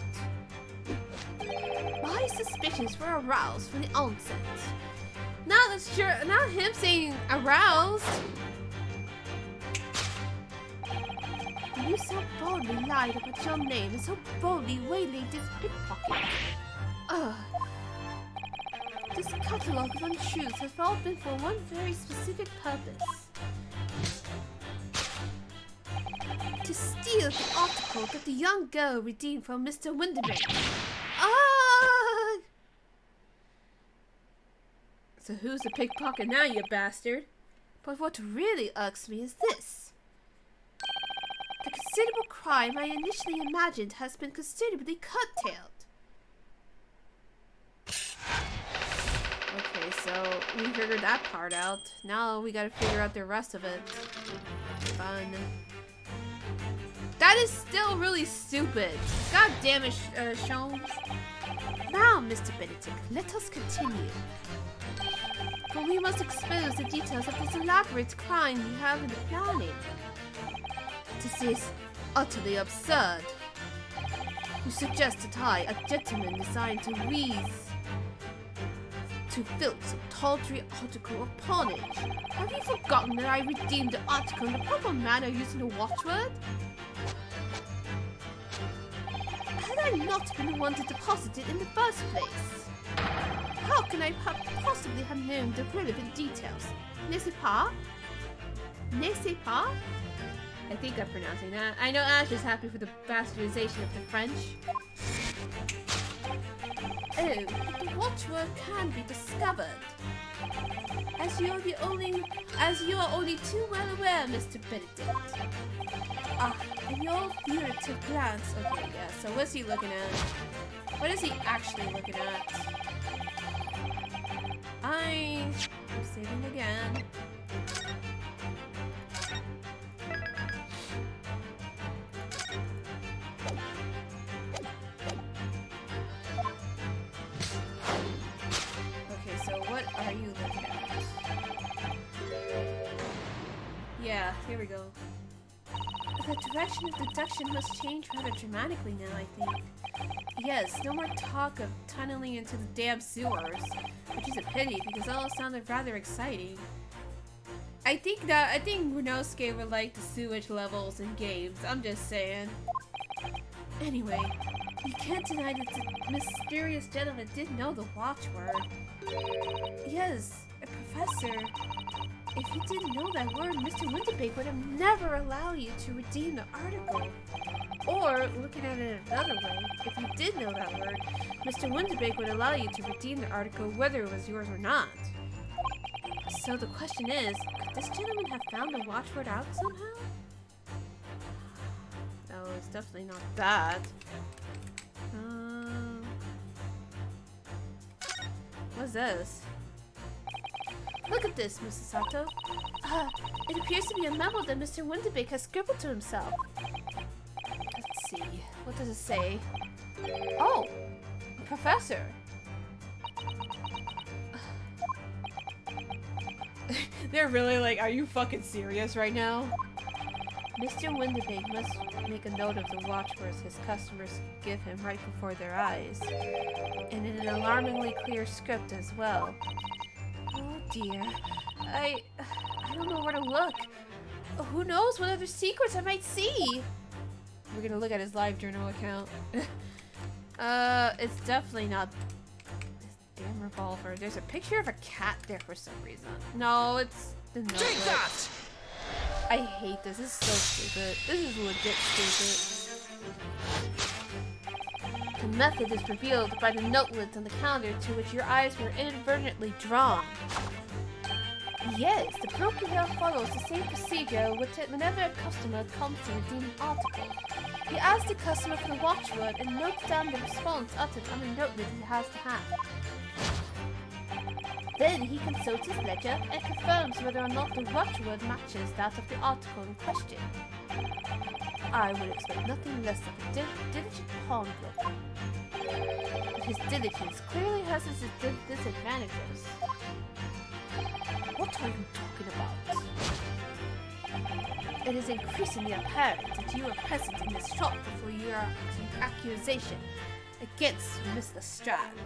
My suspicions were aroused from the onset. Not him saying aroused. You so boldly lied about your name and so boldly waylaid this pickpocket. This catalogue of untruths has all been for one very specific purpose. To steal the article that the young girl redeemed from Mr. Windermere. So who's the pickpocket now, you bastard? But what really irks me is this. The considerable crime I initially imagined has been considerably curtailed. so we figured that part out. Now we gotta figure out the rest of it. Fun. That is still really stupid. God damn it, Sholmes. Now, Mr. Benedict, let us continue. For we must expose the details of this elaborate crime we have in the planning. This is utterly absurd. You suggest that I, a gentleman designed to wheeze, to filch some tawdry article of pawnage. Have you forgotten that I redeemed the article in the proper manner using the watchword? Had I not been the one to deposit it in the first place? How can I possibly have known the relevant details? N'est-ce pas? N'est-ce pas? I think I'm pronouncing that. I know Ashe is happy for the bastardization of the French. Oh, but the watchword can be discovered. As you are only too well aware, Mr. Benedict. Ah, and your furtive glance. Okay, yeah, so what's he looking at? What is he actually looking at? I'm saving again. Okay, so what are you looking at? Yeah, here we go. The direction of deduction must change rather dramatically now, I think. Yes, no more talk of tunneling into the damn sewers, which is a pity because all sounded rather exciting. I think Runosuke would like the sewage levels in games, I'm just saying. Anyway, you can't deny that the mysterious gentleman did know the watchword. Yes, a professor. If you didn't know that word, Mr. Winterbake would have never allowed you to redeem the article. Or, looking at it another way, if you did know that word, Mr. Winterbake would allow you to redeem the article whether it was yours or not. So the question is, could this gentleman have found the watchword out somehow? No, it's definitely not that. What's this? Look at this, Mrs. Sato. It appears to be a memo that Mr. Winterbake has scribbled to himself. Let's see. What does it say? Oh! Professor! They're really like, are you fucking serious right now? Mr. Winterbake must make a note of the watchwords his customers give him right before their eyes. And in an alarmingly clear script as well. Oh dear. I don't know where to look. Who knows what other secrets I might see? We're gonna look at his live journal account. It's definitely not this damn revolver. There's a picture of a cat there for some reason. No, it's the notebook. Take that! I hate this. This is so stupid. This is legit stupid. The method is revealed by the notelets on the calendar to which your eyes were inadvertently drawn. Yes, the broker here follows the same procedure whenever a customer comes to redeem an article. He asks the customer for the watchword and notes down the response uttered on the notelet he has to hand. Then he consults his ledger and confirms whether or not the watchword matches that of the article in question. I would expect nothing less of a diligent pawnbroker. But his diligence clearly has its disadvantages. What are you talking about? It is increasingly apparent that you were present in this shop before your accusation against Mr. Strand.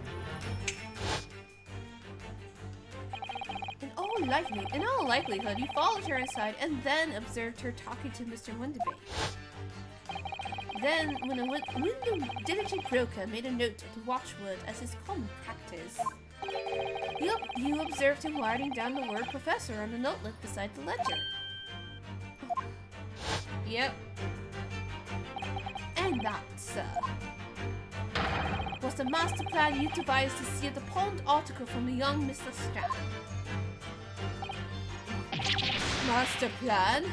In all likelihood, you followed her inside and then observed her talking to Mr. Winterbake. Then, when a diligent broker made a note of the watchword as his common practice, you observed him writing down the word professor on the notelet beside the ledger. Yep. And that, sir, was the master plan you devised to steal the pawned article from a young Mr. Strand. Master plan?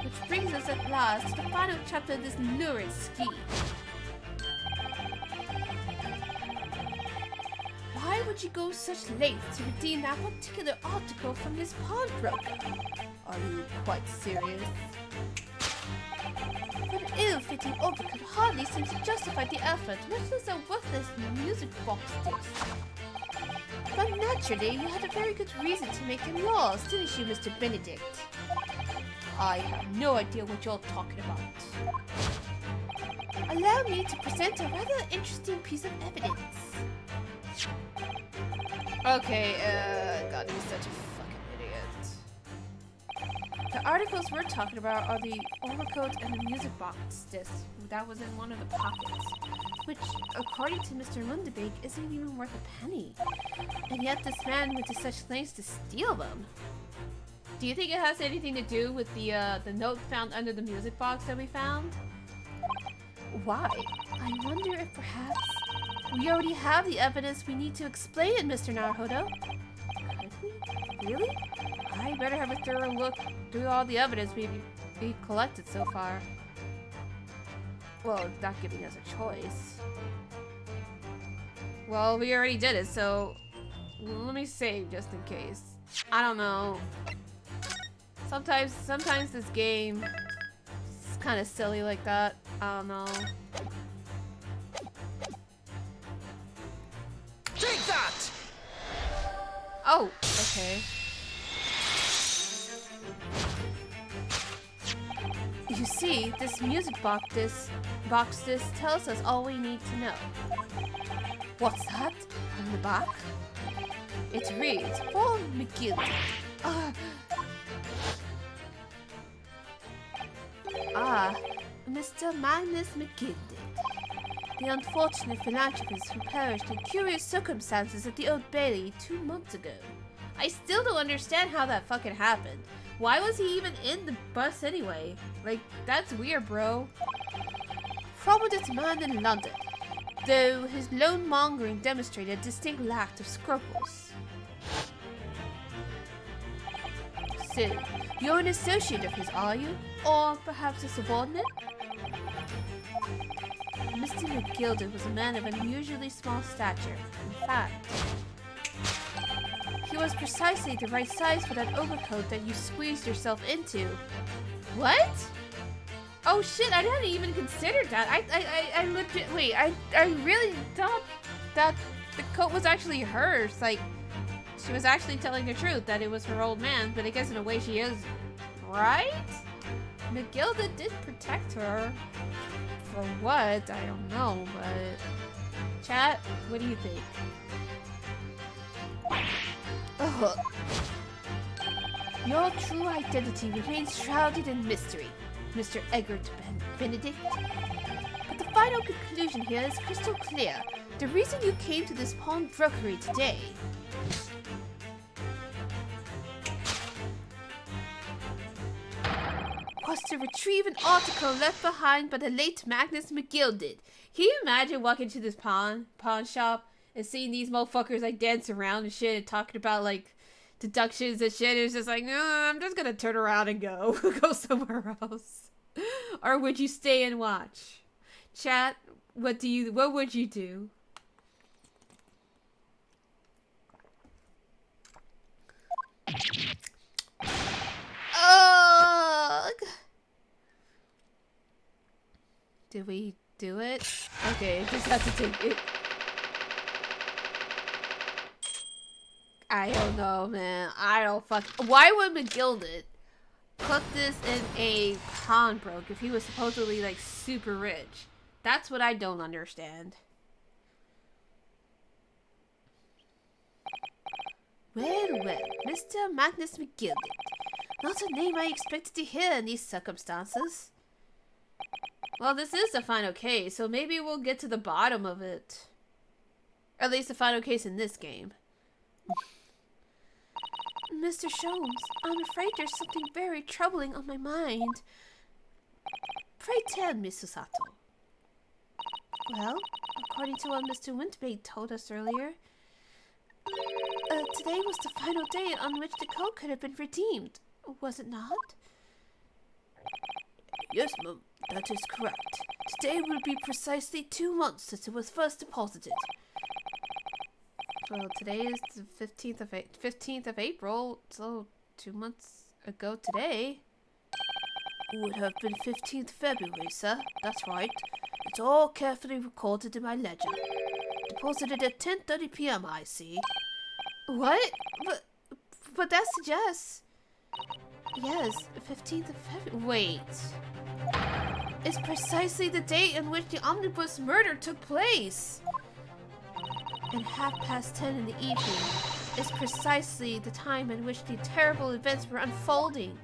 Which brings us at last to the final chapter of this lurid scheme. Why would you go such lengths to redeem that particular article from this pawnbroker? Are you quite serious? But an ill-fitting overcoat hardly seems to justify the effort, much less a worthless music box disc. But naturally, you had a very good reason to make them yours, didn't you, Mr. Benedict? I have no idea what you're talking about. Allow me to present a rather interesting piece of evidence. Okay, God, he's such a fucking idiot. The articles we're talking about are the overcoat and the music box disc that was in one of the pockets, which, according to Mr. Lundebake, isn't even worth a penny. And yet this man went to such lengths to steal them. Do you think it has anything to do with the note found under the music box that we found? Why? I wonder if perhaps we already have the evidence we need to explain it, Mr. Naruhodo. Could we? Really? I better have a thorough look through all the evidence we've collected so far. Well, not giving us a choice. Well, we already did it, so let me save just in case. I don't know. Sometimes this game is kind of silly like that. I don't know. Take that! Oh, okay. You see, this music box disc tells us all we need to know. What's that on the back? It reads, "For McGill." Mr. Magnus McGill, the unfortunate philanthropist who perished in curious circumstances at the Old Bailey 2 months ago. I still don't understand how that fucking happened. Why was he even in the bus anyway? Like, that's weird, bro. Prominent man in London, though his lone mongering demonstrated a distinct lack of scruples. So, you're an associate of his, are you? Or perhaps a subordinate? Mr. McGilded was a man of unusually small stature. In fact, he was precisely the right size for that overcoat that you squeezed yourself into. What? Oh shit, I hadn't even considered that. I legit, wait, I really thought that the coat was actually hers. Like, she was actually telling the truth that it was her old man, but I guess in a way she is, right? McGilda did protect her. For what? I don't know, but... Chat, what do you think? Ugh. Your true identity remains shrouded in mystery, Mr. Egbert Benedict. But the final conclusion here is crystal clear. The reason you came to this pawnbrokery today was to retrieve an article left behind by the late Magnus McGilded. Can you imagine walking to this pawn shop and seeing these motherfuckers like dance around and shit and talking about like deductions and shit? It's just like, no, I'm just gonna turn around and go somewhere else. Or would you stay and watch? Chat, what would you do? Ugh. Did we do it? Okay, just have to take it. I don't know, man. I don't fuck. Why would McGilded put this in a pawnbroker if he was supposedly like super rich? That's what I don't understand. Well, Mr. Magnus McGilded. Not a name I expected to hear in these circumstances. Well, this is the final case, so maybe we'll get to the bottom of it. Or at least the final case in this game. Mr. Sholmes, I'm afraid there's something very troubling on my mind. Pray tell, Miss Susato. Well, according to what Mr. Windbait told us earlier, today was the final day on which the code could have been redeemed, was it not? Yes, ma'am, that is correct. Today will be precisely 2 months since it was first deposited. Well, today is the 15th of April, so 2 months ago today. Would have been 15th February, sir. That's right. It's all carefully recorded in my ledger. Deposited at 10:30 p.m., I see. What? But that suggests... Yes, 15th of February. Wait. It's precisely the date in which the omnibus murder took place. And 10:30 in the evening is precisely the time in which the terrible events were unfolding.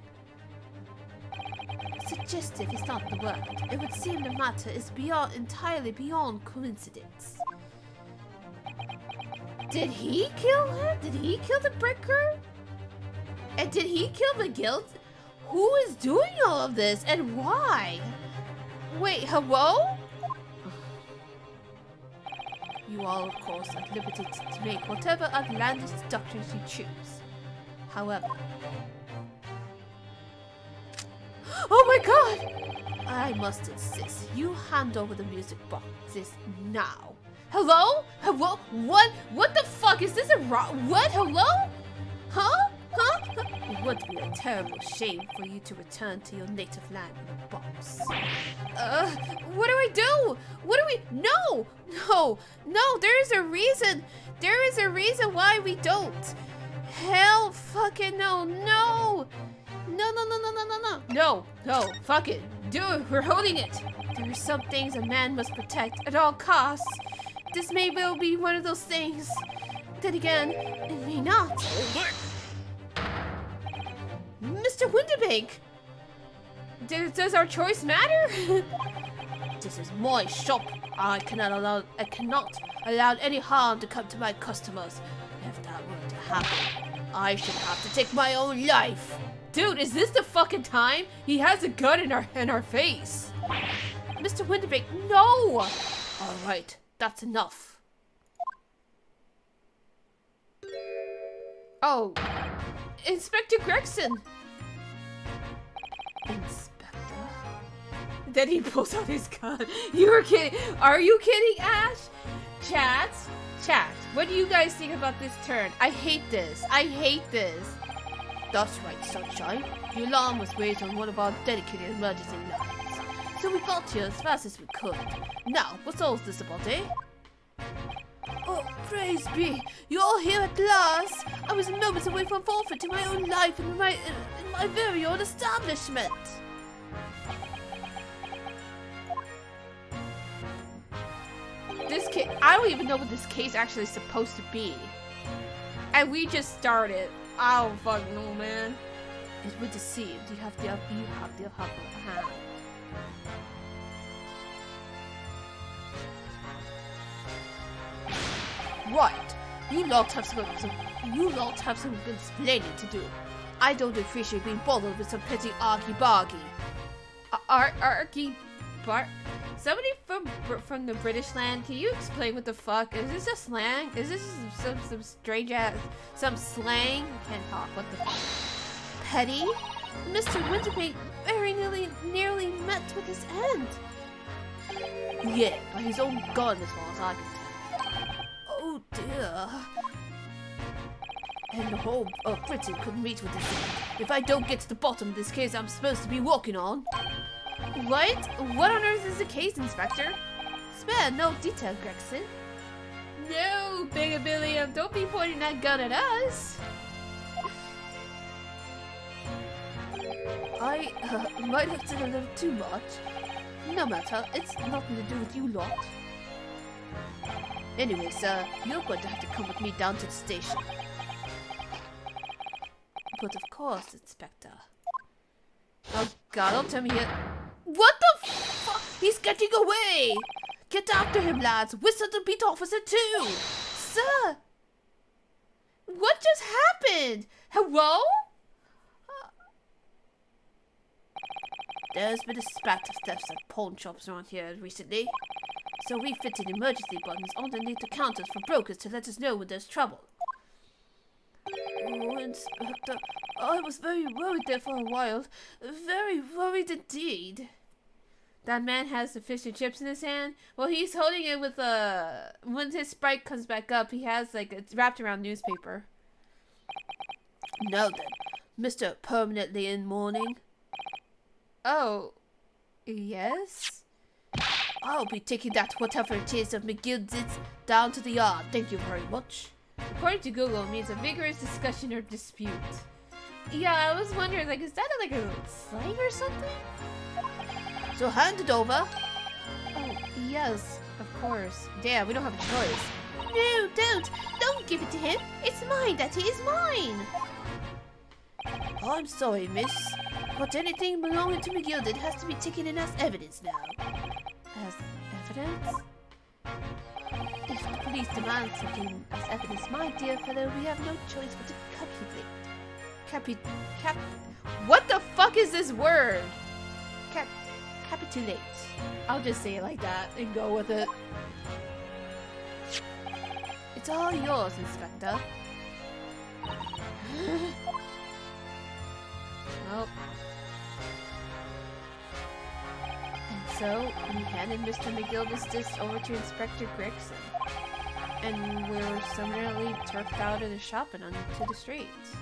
Suggestive is not the word. It would seem the matter is entirely beyond coincidence. Did he kill him? Did he kill the bricker? And did he kill the guilt? Who is doing all of this and why? Wait, hello? You all, of course, are at liberty to make whatever outlandish deductions you choose. However... Oh my god! I must insist, you hand over the music boxes now. Hello? Hello? What the fuck? Is this a what? Hello? Huh? It would be a terrible shame for you to return to your native land in a box. What do I do? What do we... No, there is a reason. There is a reason why we don't. Hell fucking no. No, fuck it. Do it, we're holding it. There are some things a man must protect at all costs. This may well be one of those things. Then again, it may not. Hold it! Mr. Winterbank! Does our choice matter? This is my shop. I cannot allow any harm to come to my customers. If that were to happen, I should have to take my own life. Dude, is this the fucking time? He has a gun in our face. Mr. Winterbank, no! Alright, that's enough. Oh, Inspector Gregson. Inspector? Then he pulls out his gun. You were kidding. Are you kidding, Ash? Chat, what do you guys think about this turn? I hate this. That's right, sunshine. The alarm was raised on one of our dedicated emergency lines. So we got here as fast as we could. Now, what's all this about, eh? Oh, praise be! You're all here at last! I was moments away from forfeiting my own life in my very own establishment! This case, I don't even know what this case actually is supposed to be. And we just started. I don't fucking know, man. It would seem you have the upper hand. Right. You lot have some explaining to do. I don't appreciate being bothered with some petty argy-bargy. Somebody from the British land, can you explain what the fuck? Is this a slang? Is this some strange ass, some slang? I can't talk, what the fuck? Petty? Mr. Winterbank very nearly met with his end. Yeah, by his own gun as far as I can tell. Oh dear. And the whole of Britain could meet with this end. If I don't get to the bottom of this case I'm supposed to be working on. What? What on earth is the case, Inspector? Spare no detail, Gregson. No, Big Billiam, don't be pointing that gun at us. I might have said a little too much. No matter, it's nothing to do with you lot. Anyway, sir, you're going to have to come with me down to the station. But of course, Inspector. Oh god, don't tell me he... What the fuck? He's getting away! Get after him, lads! Whistle the beat officer too! Sir! What just happened? Hello? There's been a spat of thefts at pawn shops around here recently. So we fitted emergency buttons underneath the counters for brokers to let us know when there's trouble. Oh, Inspector, I was very worried there for a while. Very worried indeed. That man has the fish and chips in his hand. Well, he's holding it with a... When his sprite comes back up, he has, like, it's wrapped around newspaper. Now then, Mr. Permanently in mourning. Oh, yes? I'll be taking that whatever it is of McGilld's down to the yard. Thank you very much. According to Google, it means a vigorous discussion or dispute. Yeah, I was wondering, like, is that like a slang or something? So hand it over. Oh, yes, of course. Damn, we don't have a choice. No, don't give it to him. It's mine, that is mine. I'm sorry, miss, but anything belonging to McGilded has to be taken in as evidence now. As evidence? If the police demand something as evidence, my dear fellow, we have no choice but to what the fuck is this word? Capitulate. I'll just say it like that and go with it. It's all yours, Inspector. Well. And so, we handed Mr. McGild's disc over to Inspector Gregson. And we were summarily turfed out of the shop and onto the streets.